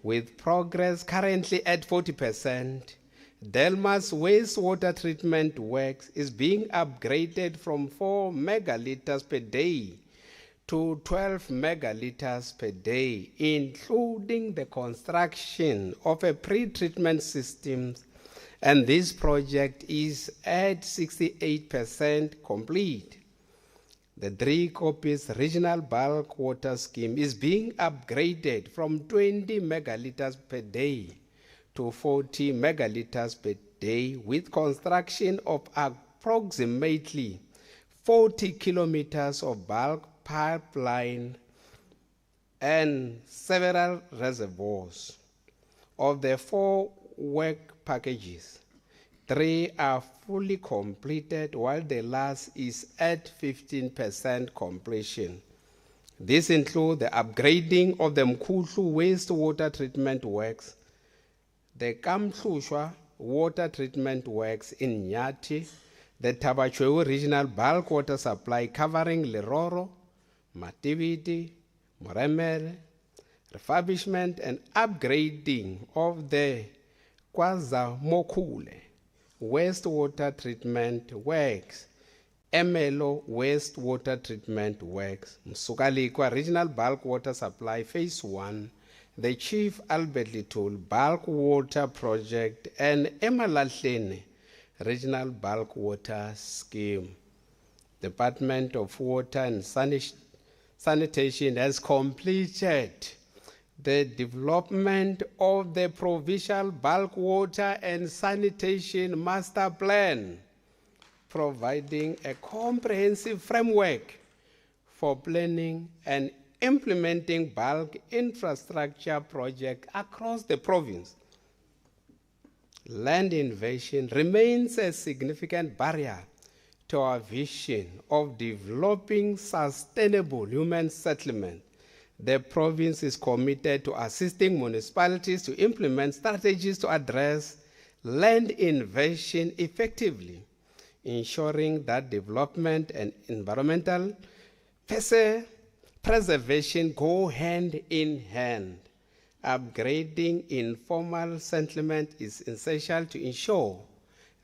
With progress currently at 40%, Delma's wastewater treatment works is being upgraded from 4 megaliters per day to 12 megaliters per day, including the construction of a pre-treatment system, and this project is at 68% complete. The Driekopies Regional Bulk Water Scheme is being upgraded from 20 megaliters per day to 40 megaliters per day with construction of approximately 40 kilometers of bulk pipeline and several reservoirs. Of the 4 work packages, 3 are fully completed while the last is at 15% completion. This includes the upgrading of the Mkhuhlu wastewater treatment works, the Kamhlushwa water treatment works in Nyati, the Tabachwewu regional bulk water supply covering Leroro, Mativiti, Moremere, refurbishment and upgrading of the KwaZamokhule wastewater treatment works, Emelo wastewater treatment works, Msukalikwa regional bulk water supply phase 1, the Chief Albert Litul bulk water project, and Emalahleni regional bulk water scheme. Department of Water and Sanitation has completed the development of the Provincial Bulk Water and Sanitation Master Plan, providing a comprehensive framework for planning and implementing bulk infrastructure projects across the province. Land invasion remains a significant barrier to our vision of developing sustainable human settlement. The province is committed to assisting municipalities to implement strategies to address land invasion effectively, ensuring that development and environmental preservation go hand in hand. Upgrading informal settlement is essential to ensure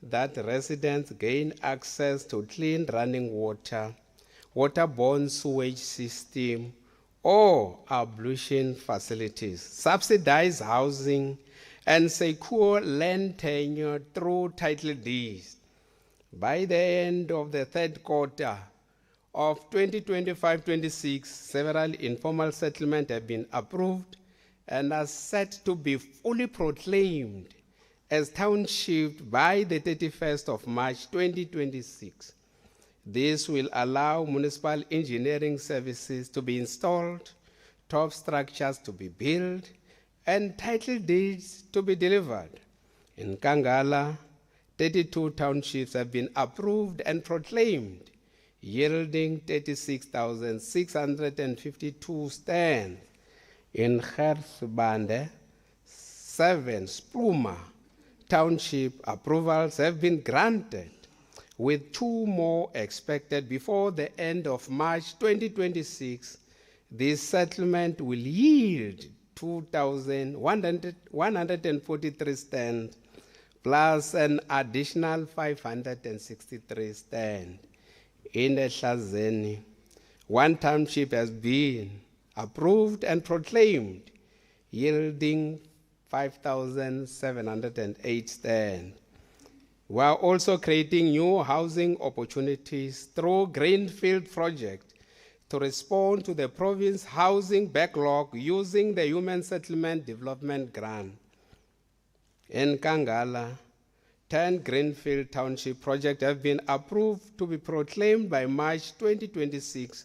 that residents gain access to clean running water, waterborne sewage system, or ablution facilities, subsidize housing, and secure land tenure through title deeds. By the end of the third quarter of 2025-26, several informal settlements have been approved and are set to be fully proclaimed as townships by the 31st of March 2026. This will allow municipal engineering services to be installed, top structures to be built, and title deeds to be delivered. In Kangala, 32 townships have been approved and proclaimed, yielding 36,652 stands. In Gersbande, 7 Spluma township approvals have been granted, with 2 more expected before the end of March 2026. This settlement will yield 2,143 stands plus an additional 563 stands. In Ehlazeni, 1 township has been approved and proclaimed, yielding 5,708 stands. We are also creating new housing opportunities through greenfield projects to respond to the province housing backlog using the Human Settlement Development Grant. In Kangala, 10 Greenfield Township projects have been approved to be proclaimed by March 2026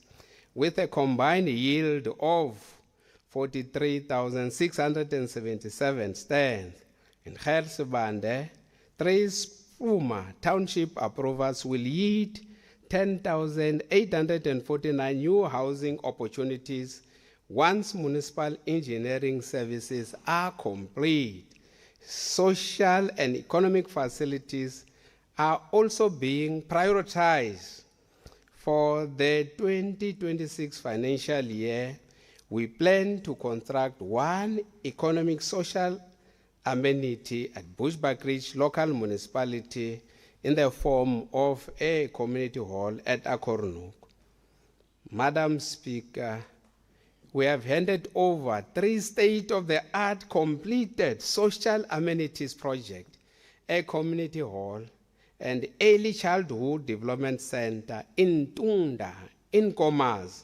with a combined yield of 43,677 stands. In Gersebande, 3 Spuma Township approvals will yield 10,849 new housing opportunities once municipal engineering services are complete. Social and economic facilities are also being prioritized. For the 2026 financial year, we plan to construct 1 economic social amenity at Bushbuck Ridge local municipality in the form of a community hall at Akornuk. Madam Speaker, we have handed over 3 state-of-the-art completed social amenities projects, a community hall, and early childhood development center in Tunda, in Komas.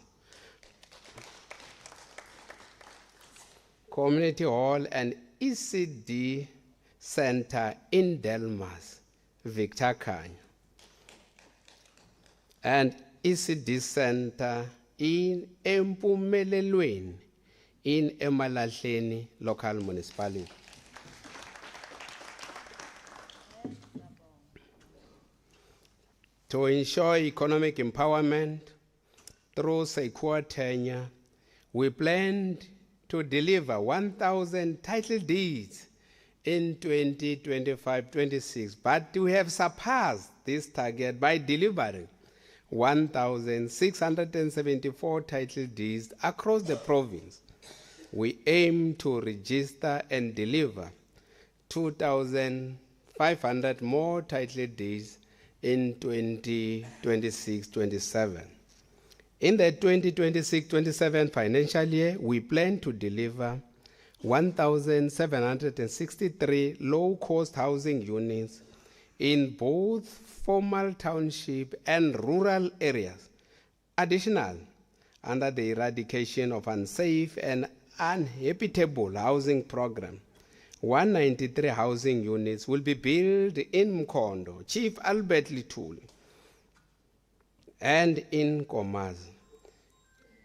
Community hall and ECD center in Delmas, Victor Kanya, and ECD center in Mpumalanga in Emalahleni local municipality. To ensure economic empowerment through secure tenure, we planned to deliver 1,000 title deeds in 2025-26, but we have surpassed this target by delivering 1,674 title deeds across the province. We aim to register and deliver 2,500 more title deeds in 2026-27. In the 2026-27 financial year, we plan to deliver 1,763 low-cost housing units in both formal township and rural areas. Additional, under the eradication of unsafe and uninhabitable housing program, 193 housing units will be built in Mkondo, Chief Albert Lituli, and in Komas.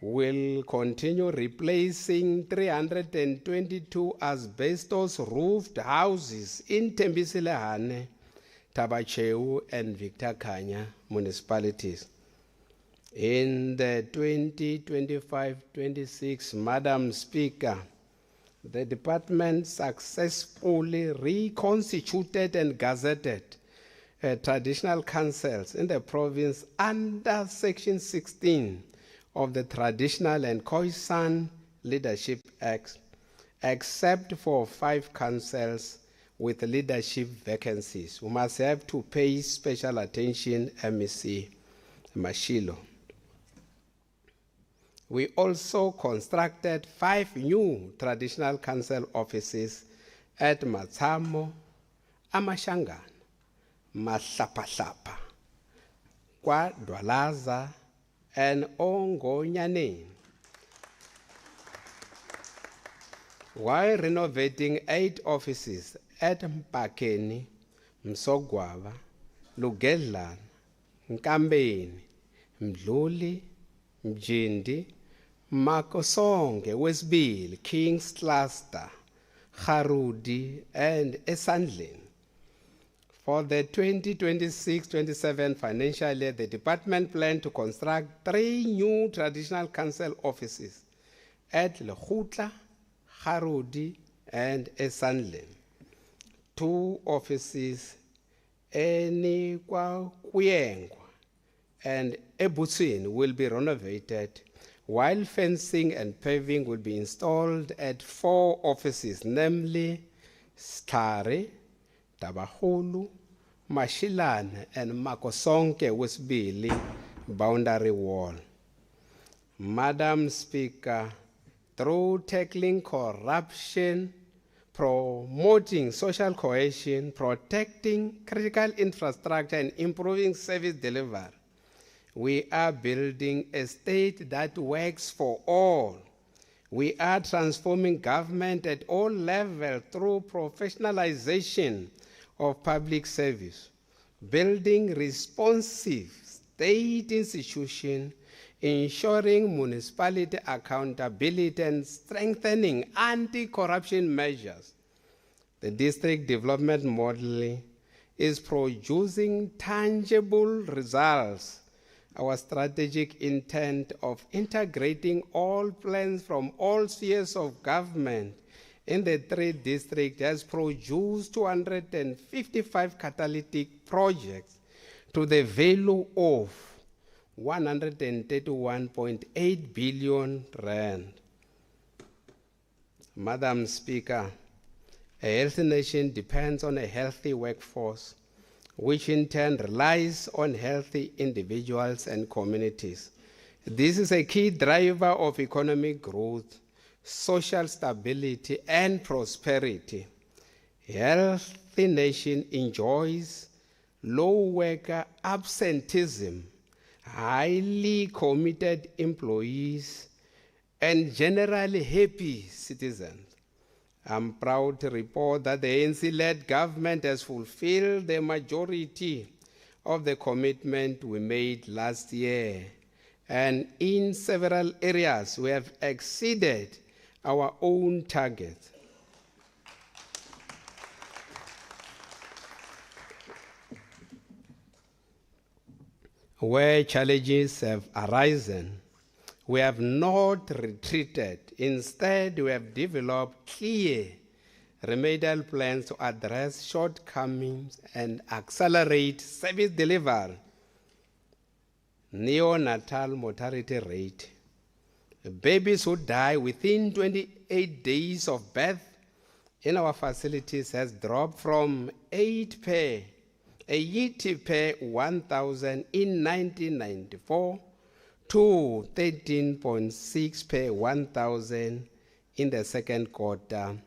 Will continue replacing 322 asbestos roofed houses in Tembisilehane, Tabacheu, and Victor Kanya municipalities. In the 2025-26, Madam Speaker, the department successfully reconstituted and gazetted traditional councils in the province under Section 16 of the Traditional and Khoisan Leadership Act, except for 5 councils with leadership vacancies. We must have to pay special attention, MEC Mashilo. We also constructed 5 new traditional council offices at Matsamo, Amashangana, Mahlapahlapa, KwaDwalaza, and Ongonyane, while renovating 8 offices at Mpakeni, Msogwava, Lugedlana, Nkambeni, Mdluli, Mjindi, Makosonge, Westville, King's Cluster, Harudi, and Esandlin. For the 2026-27 financial year, the department planned to construct 3 new traditional council offices at Lekgutla, Harudi, and Esandlin. 2 offices in Kuyengwa and Ebutswini will be renovated, while fencing and paving will be installed at 4 offices, namely Stare, Tabahulu, Mashilane, and Makosonke Westville boundary wall. Madam Speaker, through tackling corruption, promoting social cohesion, protecting critical infrastructure, and improving service delivery, We are building a state that works for all. We are transforming government at all levels through professionalization of public service, building responsive state institutions, ensuring municipality accountability, and strengthening anti-corruption measures. The district development model is producing tangible results. Our strategic intent of integrating all plans from all spheres of government in the 3 districts has produced 255 catalytic projects to the value of 131.8 billion rand. Madam Speaker, a healthy nation depends on a healthy workforce, which in turn relies on healthy individuals and communities. This is a key driver of economic growth, social stability, and prosperity. A healthy nation enjoys low worker absenteeism, highly committed employees, and generally happy citizens. I'm proud to report that the ANC-led government has fulfilled the majority of the commitment we made last year. And in several areas, we have exceeded our own targets. Where challenges have arisen, we have not retreated. Instead, we have developed clear remedial plans to address shortcomings and accelerate service delivery. Neonatal mortality rate. Babies who die within 28 days of birth in our facilities has dropped from 80 per 1,000 in 1994 to 13.6 per 1,000 in the second quarter,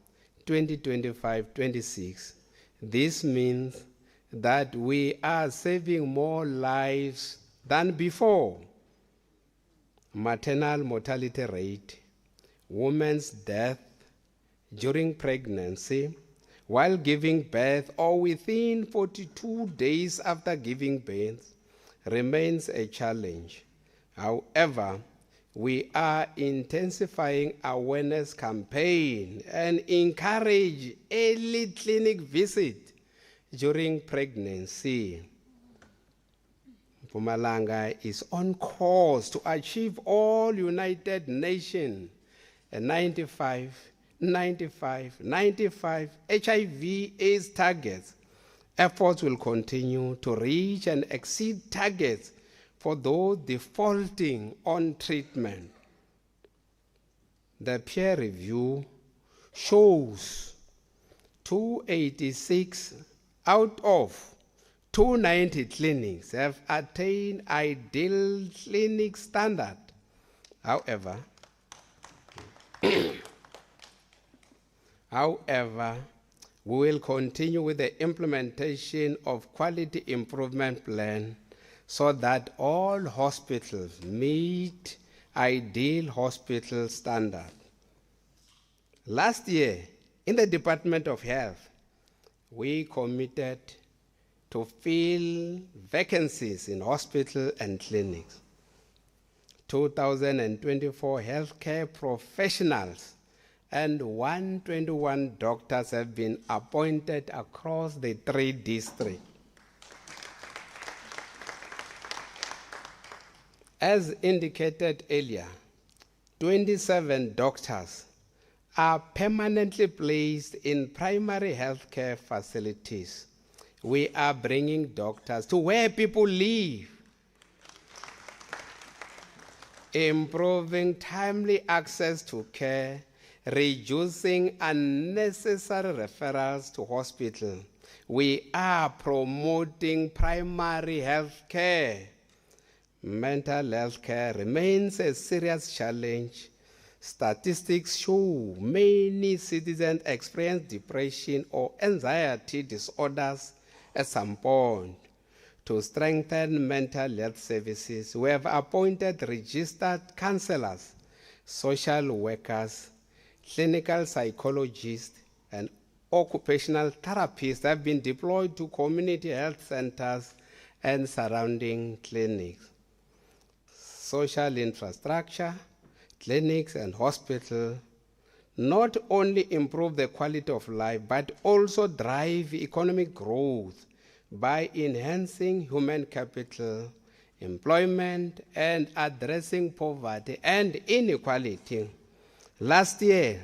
2025-26. This means that we are saving more lives than before. Maternal mortality rate, women's death during pregnancy, while giving birth or within 42 days after giving birth, remains a challenge. However, we are intensifying awareness campaign and encourage early clinic visit during pregnancy. Mpumalanga is on course to achieve all United Nations 95 HIV/AIDS targets. Efforts will continue to reach and exceed targets for those defaulting on treatment. The peer review shows 286 out of 290 clinics have attained ideal clinic standard. However, we will continue with the implementation of quality improvement plan so that all hospitals meet ideal hospital standard. Last year, in the Department of Health, we committed to fill vacancies in hospitals and clinics. 2,024 healthcare professionals and 121 doctors have been appointed across the 3 districts. As indicated earlier, 27 doctors are permanently placed in primary healthcare facilities. We are bringing doctors to where people live, improving timely access to care, reducing unnecessary referrals to hospital. We are promoting primary health care. Mental health care remains a serious challenge. Statistics show many citizens experience depression or anxiety disorders at some point. to strengthen mental health services. We have appointed registered counselors, social workers, clinical psychologists, and occupational therapists have been deployed to community health centers and surrounding clinics. Social infrastructure, clinics and hospitals not only improve the quality of life, but also drive economic growth by enhancing human capital, employment, and addressing poverty and inequality. Last year,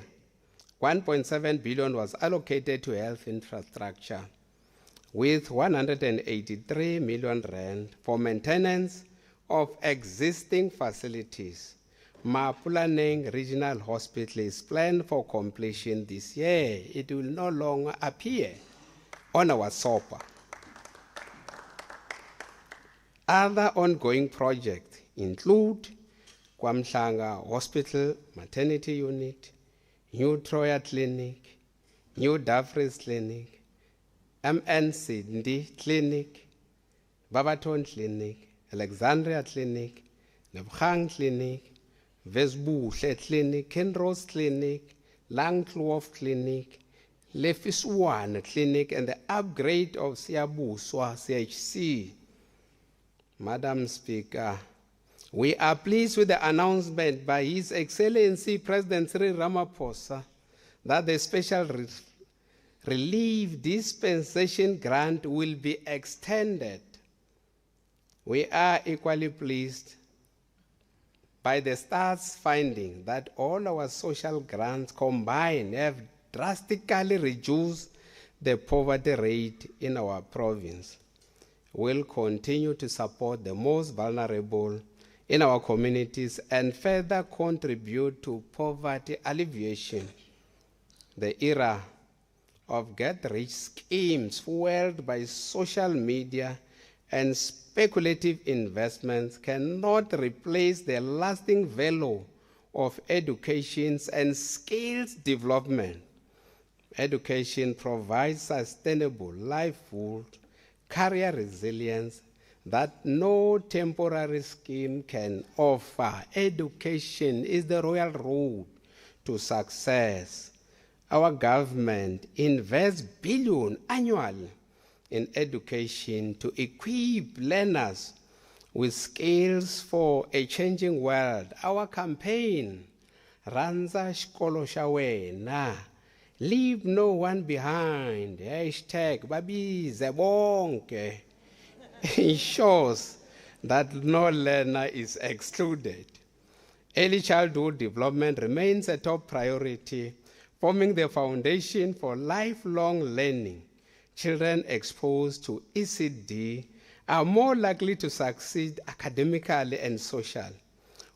1.7 billion was allocated to health infrastructure, with 183 million rand for maintenance of existing facilities. Mpumalanga Regional Hospital is planned for completion this year. It will no longer appear on our SOPA. Other ongoing projects include Mpumalanga Hospital Maternity Unit, New Troya Clinic, New Dafris Clinic, MNCD Clinic, Babaton Clinic, Alexandria Clinic, Nebhang Clinic, Vesbuhle Clinic, Kenrose Clinic, Langkloof Clinic, Lefiswan Clinic, and the upgrade of Siabuswa CHC. Madam Speaker, we are pleased with the announcement by His Excellency President Cyril Ramaphosa that the special relief dispensation grant will be extended. We are equally pleased by the STARS finding that all our social grants combined have drastically reduced the poverty rate in our province. We'll continue to support the most vulnerable in our communities and further contribute to poverty alleviation. The era of get-rich schemes fueled by social media and speculative investments cannot replace the lasting value of education and skills development. Education provides sustainable livelihood, career resilience that no temporary scheme can offer. Education is the royal road to success. Our government invests billions annually in education to equip learners with skills for a changing world. Our campaign, Ranza Xikolo xa wena, leave no one behind, #babize bonke, ensures that no learner is excluded. Early childhood development remains a top priority, forming the foundation for lifelong learning. Children exposed to ECD are more likely to succeed academically and socially.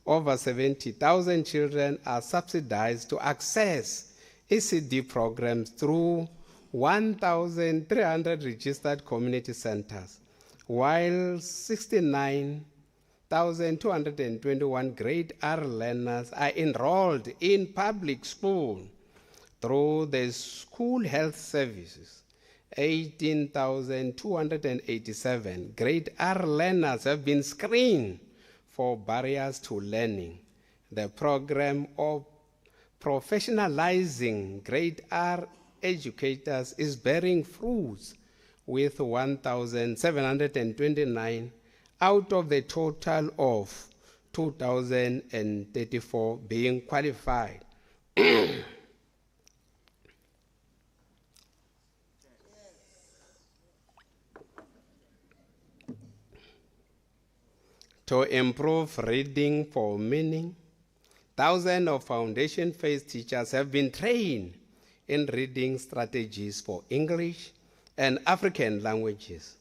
Over 70,000 children are subsidized to access ECD programs through 1,300 registered community centers, while 69,221 grade R learners are enrolled in public school. Through the school health services, 18,287 grade R learners have been screened for barriers to learning. The program of professionalizing grade R educators is bearing fruits, with 1,729 out of the total of 2,034 being qualified. To improve reading for meaning, thousands of foundation phase teachers have been trained in reading strategies for English and African languages.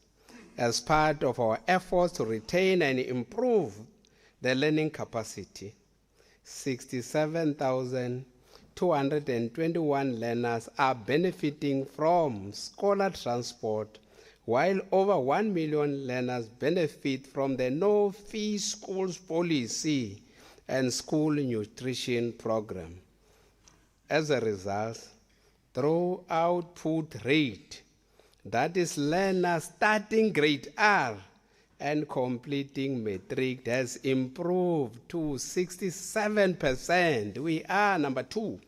As part of our efforts to retain and improve the learning capacity, 67,221 learners are benefiting from scholar transport, while over 1 million learners benefit from the no-fee schools policy and school nutrition program. As a result, through output rate, that is learners starting grade R, and completing matric has improved to 67%. We are number 2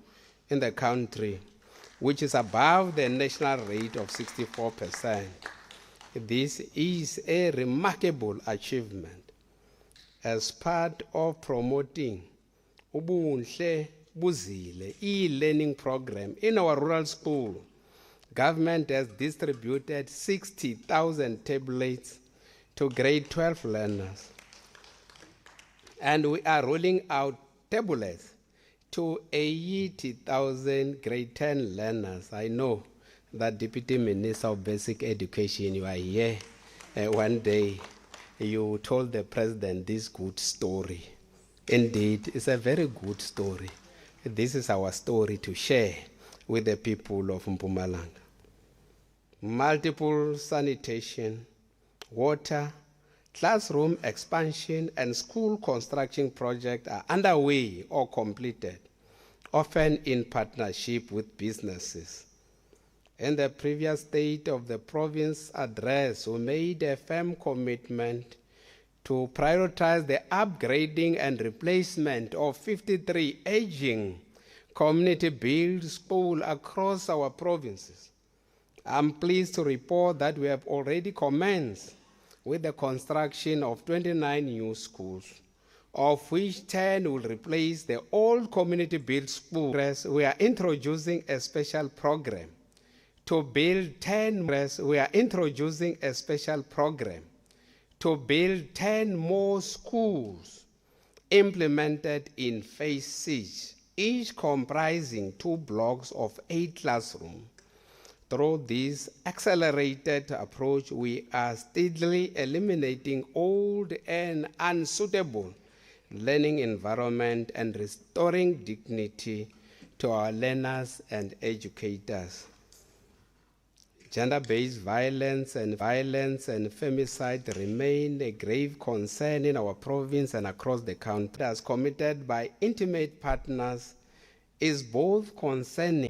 in the country, which is above the national rate of 64%. This is a remarkable achievement. As part of promoting Ubunhle Buzile e-learning program in our rural school, government has distributed 60,000 tablets to grade 12 learners. And we are rolling out tablets to 80,000 grade 10 learners. I know that Deputy Minister of Basic Education, you are here. One day you told the President this good story. Indeed, it's a very good story. This is our story to share with the people of Mpumalanga. Multiple sanitation, water, classroom expansion, and school construction projects are underway or completed, often in partnership with businesses. In the previous State of the Province address, we made a firm commitment to prioritize the upgrading and replacement of 53 aging community-built schools across our provinces. I'm pleased to report that we have already commenced with the construction of 29 new schools, of which 10 will replace the old community-built schools. We are introducing a special program to build 10 more schools implemented in phases, each comprising 2 blocks of 8 classrooms. Through this accelerated approach, we are steadily eliminating old and unsuitable learning environment and restoring dignity to our learners and educators. Gender-based violence and femicide remain a grave concern in our province and across the country. As committed by intimate partners is both concerning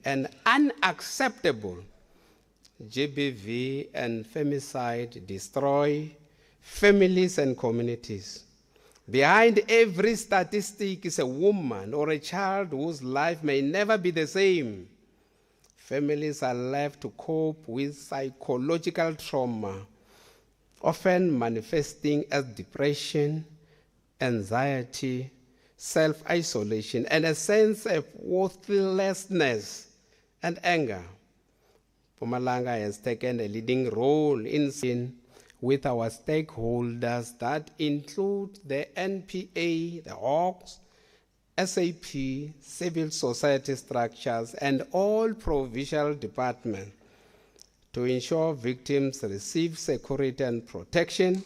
and unacceptable. GBV and femicide destroy families and communities. Behind every statistic is a woman or a child whose life may never be the same. Families are left to cope with psychological trauma, often manifesting as depression, anxiety, self-isolation, and a sense of worthlessness and anger. Mpumalanga has taken a leading role in with our stakeholders that include the NPA, the Hawks, SAP, civil society structures, and all provincial departments to ensure victims receive security and protection.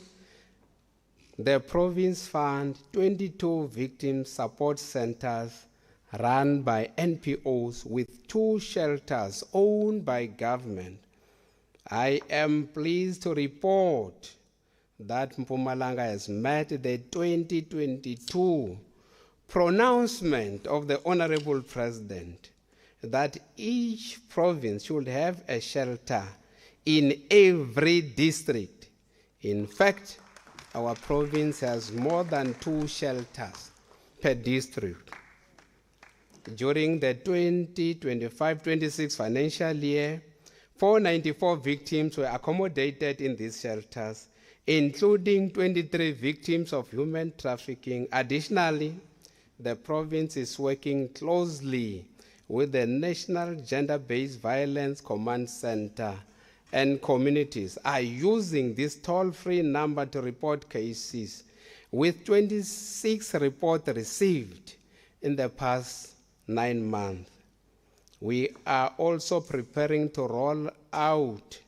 The province funds 22 victim support centers run by NPOs with 2 shelters owned by government. I am pleased to report that Mpumalanga has met the 2022 pronouncement of the Honorable President that each province should have a shelter in every district. In fact, our province has more than 2 shelters per district. During the 2025-26 financial year, 494 victims were accommodated in these shelters, including 23 victims of human trafficking. Additionally, the province is working closely with the National Gender-Based Violence Command Center, and communities are using this toll-free number to report cases, with 26 reports received in the past 9 months. We are also preparing to roll out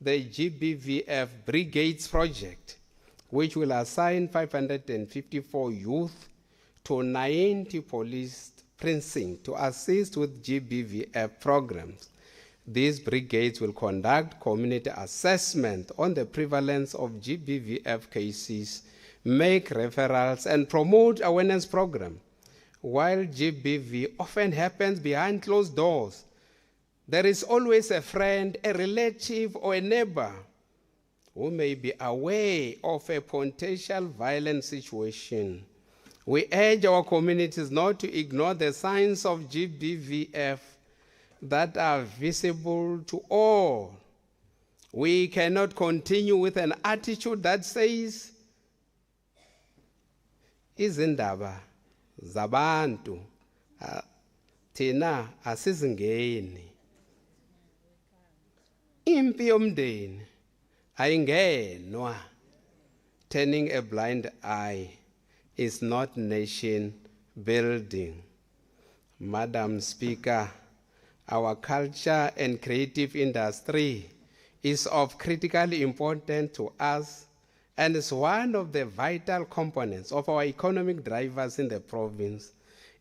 the GBVF Brigades project, which will assign 554 youth to 90 police precincts to assist with GBVF programs. These brigades will conduct community assessment on the prevalence of GBVF cases, make referrals, and promote awareness programs. While GBV often happens behind closed doors, there is always a friend, a relative, or a neighbor who may be aware of a potential violent situation. We urge our communities not to ignore the signs of GBVF that are visible to all. We cannot continue with an attitude that says, izindaba zabantu thina asizingeni. Impi yomndeni ayingenwa. Turning a blind eye is not nation building. Madam Speaker, our culture and creative industry is of critical importance to us and is one of the vital components of our economic drivers in the province.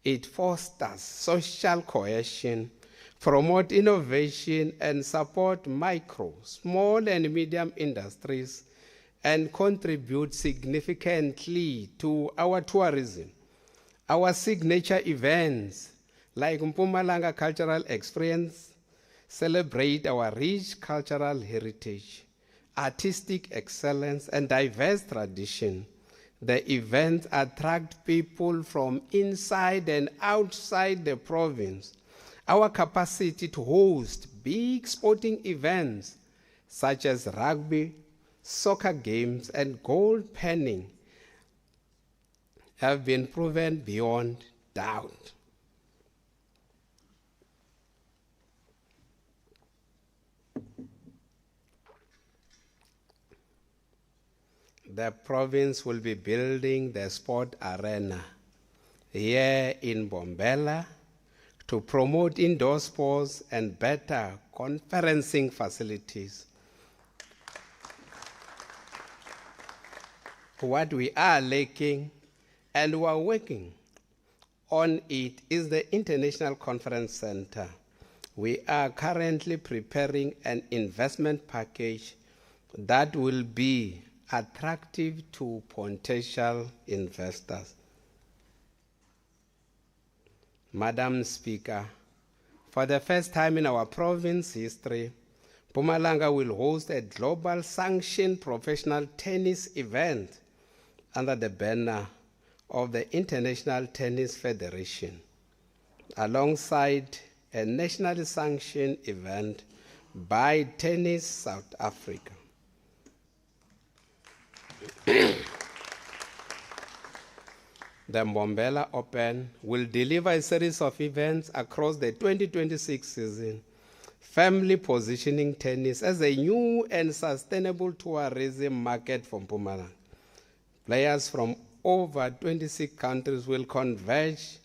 It fosters social cohesion, promote innovation, and support micro, small, and medium industries, and contribute significantly to our tourism. Our signature events, like Mpumalanga Cultural Experience, celebrate our rich cultural heritage, artistic excellence, and diverse tradition. The events attract people from inside and outside the province. Our capacity to host big sporting events such as rugby, soccer games, and gold penning have been proven beyond doubt. The province will be building the sport arena here in Bombela to promote indoor sports and better conferencing facilities. What we are lacking, and we are working on it, is the International Conference Center. We are currently preparing an investment package that will be attractive to potential investors. Madam Speaker, for the first time in our province history, Mpumalanga will host a global sanctioned professional tennis event under the banner of the International Tennis Federation, alongside a nationally sanctioned event by Tennis South Africa. The Mbombela Open will deliver a series of events across the 2026 season, firmly positioning tennis as a new and sustainable tourism market for Mpumalanga. Players from over 26 countries will converge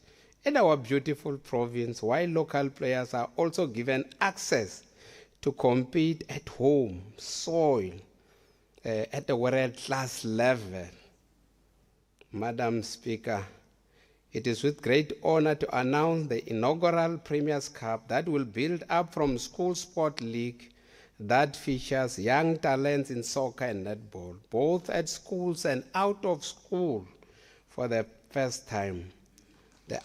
in our beautiful province, while local players are also given access to compete at home soil at a world-class level. Madam Speaker, it is with great honor to announce the inaugural Premier's Cup that will build up from School Sport League that features young talents in soccer and netball, both at schools and out of school for the first time. The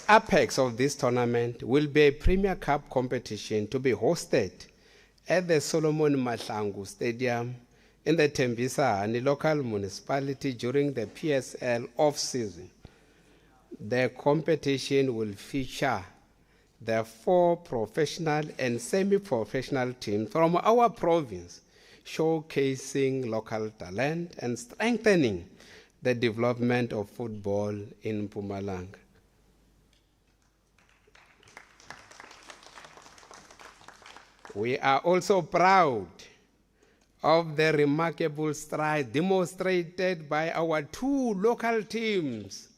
apex of this tournament will be a Premier Cup competition to be hosted at the Solomon Mahlangu Stadium in the Tembisahani local municipality during the PSL off-season. The competition will feature the 4 professional and semi-professional teams from our province, showcasing local talent and strengthening the development of football in Mpumalanga. We are also proud of the remarkable strides demonstrated by our 2 local teams,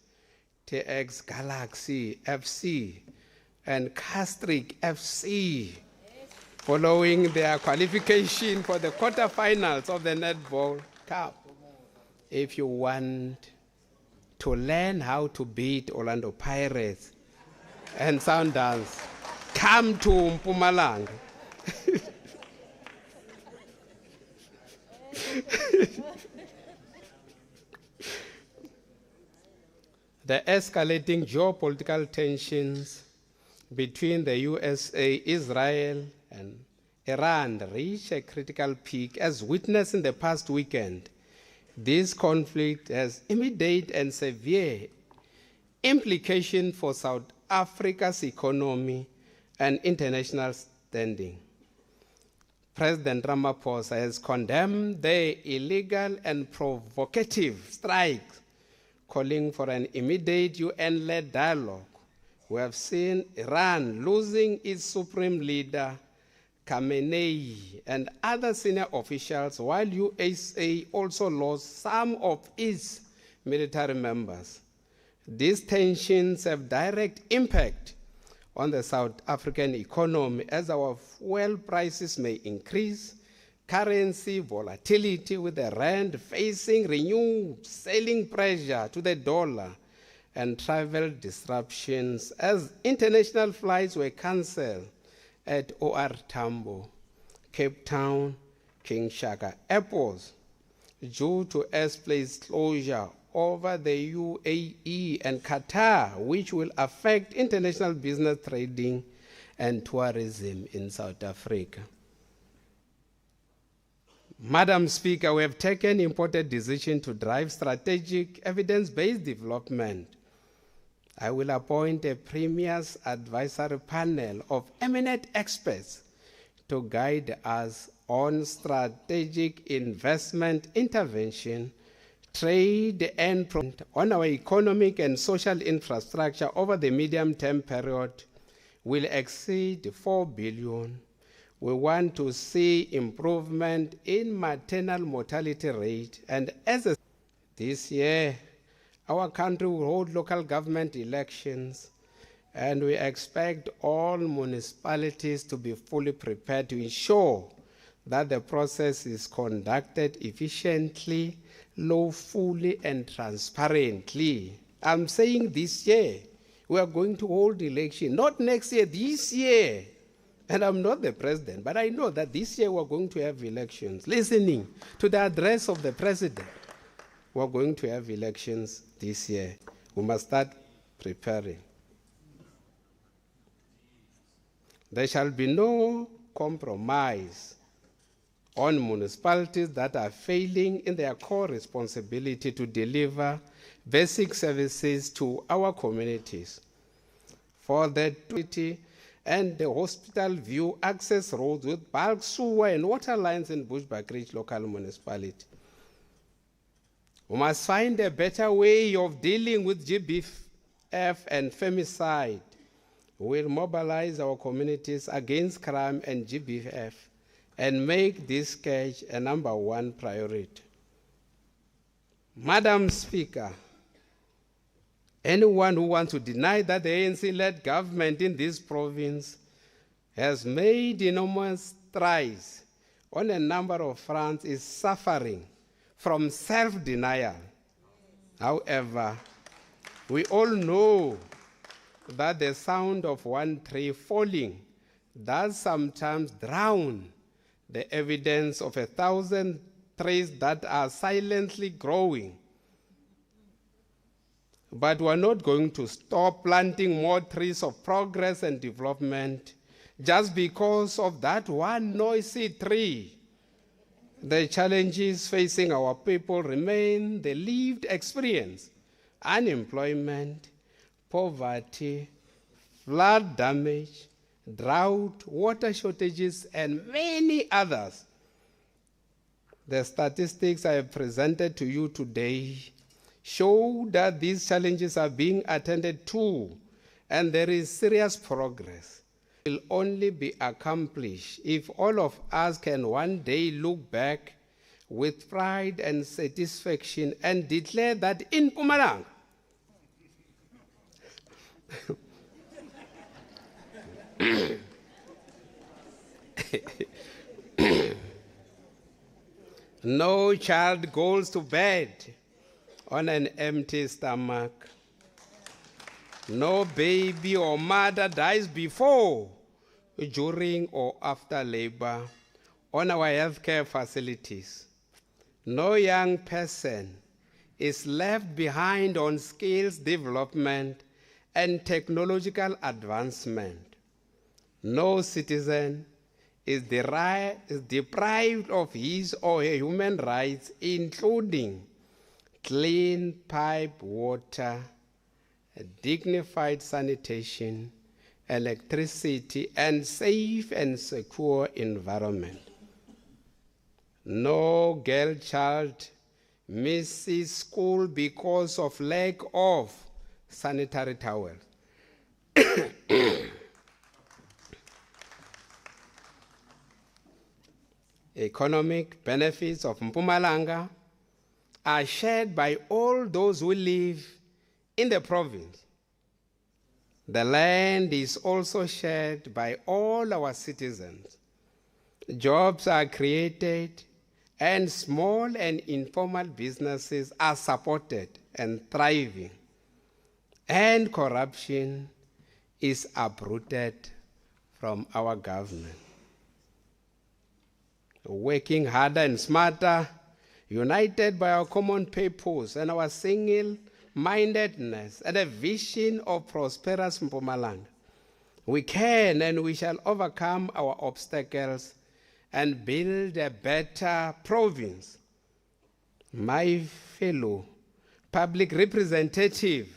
TX Galaxy FC and Castric FC, following their qualification for the quarterfinals of the Netball Cup. If you want to learn how to beat Orlando Pirates and Sundowns, come to Mpumalanga. The escalating geopolitical tensions between the USA, Israel, and Iran reached a critical peak as witnessed in the past weekend. This conflict has immediate and severe implications for South Africa's economy and international standing. President Ramaphosa has condemned the illegal and provocative strikes, calling for an immediate UN-led dialogue. We have seen Iran losing its supreme leader, Khamenei, and other senior officials, while USA also lost some of its military members. These tensions have direct impact on the South African economy as our fuel prices may increase, currency volatility with the rand facing renewed selling pressure to the dollar, and travel disruptions as international flights were cancelled at OR Tambo, Cape Town, King Shaka airports due to airspace closure over the UAE and Qatar, which will affect international business trading and tourism in South Africa. Madam Speaker, we have taken important decisions to drive strategic evidence-based development. I will appoint a Premier's advisory panel of eminent experts to guide us on strategic investment intervention, trade and on our economic and social infrastructure over the medium-term period will exceed 4 billion. We want to see improvement in maternal mortality rate, and as this year, our country will hold local government elections, and we expect all municipalities to be fully prepared to ensure that the process is conducted efficiently, lawfully, and transparently. I'm saying this year, we are going to hold election, not next year, this year. And I'm not the president, but I know that this year we're going to have elections. Listening to the address of the president, we're going to have elections this year. We must start preparing. There shall be no compromise on municipalities that are failing in their core responsibility to deliver basic services to our communities. For the and the Hospital View access roads with bulk sewer and water lines in Bushbuckridge local municipality. We must find a better way of dealing with GBF and femicide. We will mobilize our communities against crime and GBF and make this scourge a #1 priority. Madam Speaker, anyone who wants to deny that the ANC-led government in this province has made enormous strides on a number of fronts is suffering from self-denial. However, we all know that the sound of one tree falling does sometimes drown the evidence of 1,000 trees that are silently growing. But we're not going to stop planting more trees of progress and development just because of that one noisy tree. The challenges facing our people remain the lived experience: unemployment, poverty, flood damage, drought, water shortages, and many others. The statistics I have presented to you today show that these challenges are being attended to, and there is serious progress. It will only be accomplished if all of us can one day look back with pride and satisfaction and declare that in Mpumalanga, no child goes to bed on an empty stomach. No baby or mother dies before, during, or after labor on our healthcare facilities. No young person is left behind on skills development and technological advancement, no citizen is deprived of his or her human rights, including clean pipe water, dignified sanitation, electricity, and safe and secure environment. No girl child misses school because of lack of sanitary towels. Economic benefits of Mpumalanga are shared by all those who live in the province. The land is also shared by all our citizens. Jobs are created, and small and informal businesses are supported and thriving, and corruption is uprooted from our government. Working harder and smarter, united by our common purpose and our single-mindedness and a vision of prosperous Mpumalanga, we can and we shall overcome our obstacles and build a better province. My fellow public representatives,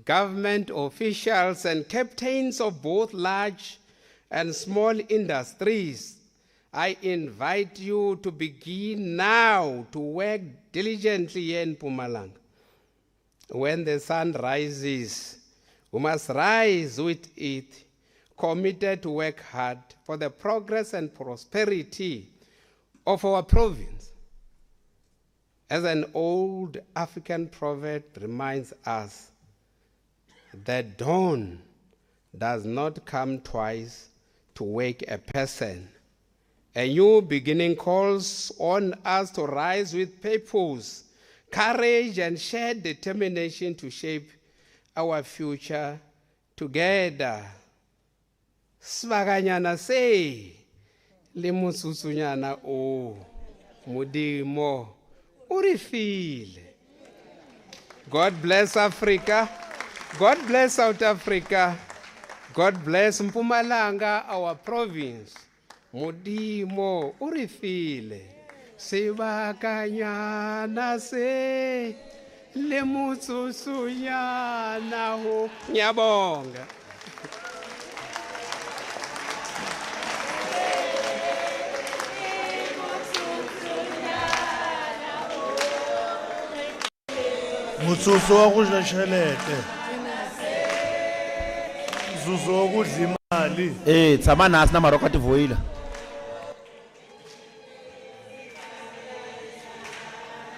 government officials, and captains of both large and small industries, I invite you to begin now to work diligently here in Mpumalanga. When the sun rises, we must rise with it, committed to work hard for the progress and prosperity of our province. As an old African proverb reminds us, that dawn does not come twice to wake a person. A new beginning calls on us to rise with purpose, courage, and shared determination to shape our future together. Svaganyana se, limususunyana o, mudimo, urifile. God bless Africa. God bless South Africa. God bless Mpumalanga, our province. Mudimo, urifile. Svaganyana se, limususunyana o, nyabonga.
Mutsuso wa kudla tšhelete. Mutsuso wa kudla imali.
Tshama nasi na maroko ti voile.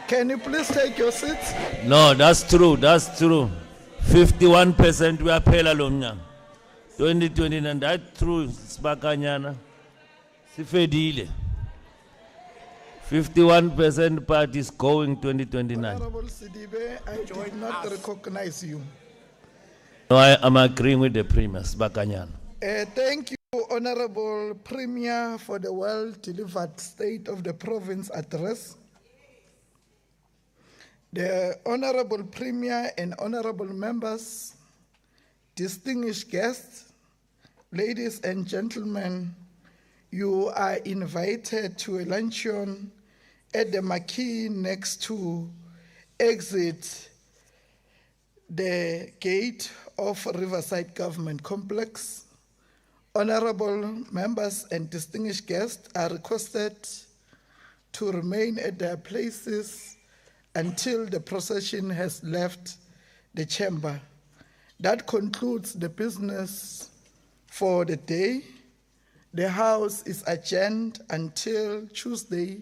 Can you please take your seats?
No, that's true. That's true. 51% we are phela lo mnyaka. 2029 that's true. Sibakanyana. Sifedile. 51% part is going 2029.
Honorable Sidibe, I did not recognize you.
No, I'm agreeing with the Premier, Sibakanyana.
Thank you, Honorable Premier, for the well-delivered State of the Province address. The Honorable Premier and Honorable members, distinguished guests, ladies and gentlemen, you are invited to a luncheon at the marquee next to exit the gate of Riverside Government Complex. Honorable members and distinguished guests are requested to remain at their places until the procession has left the chamber. That concludes the business for the day. The House is adjourned until Tuesday,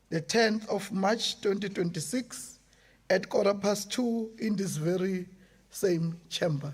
the 10th of March 2026 at 2:15 in this very same chamber.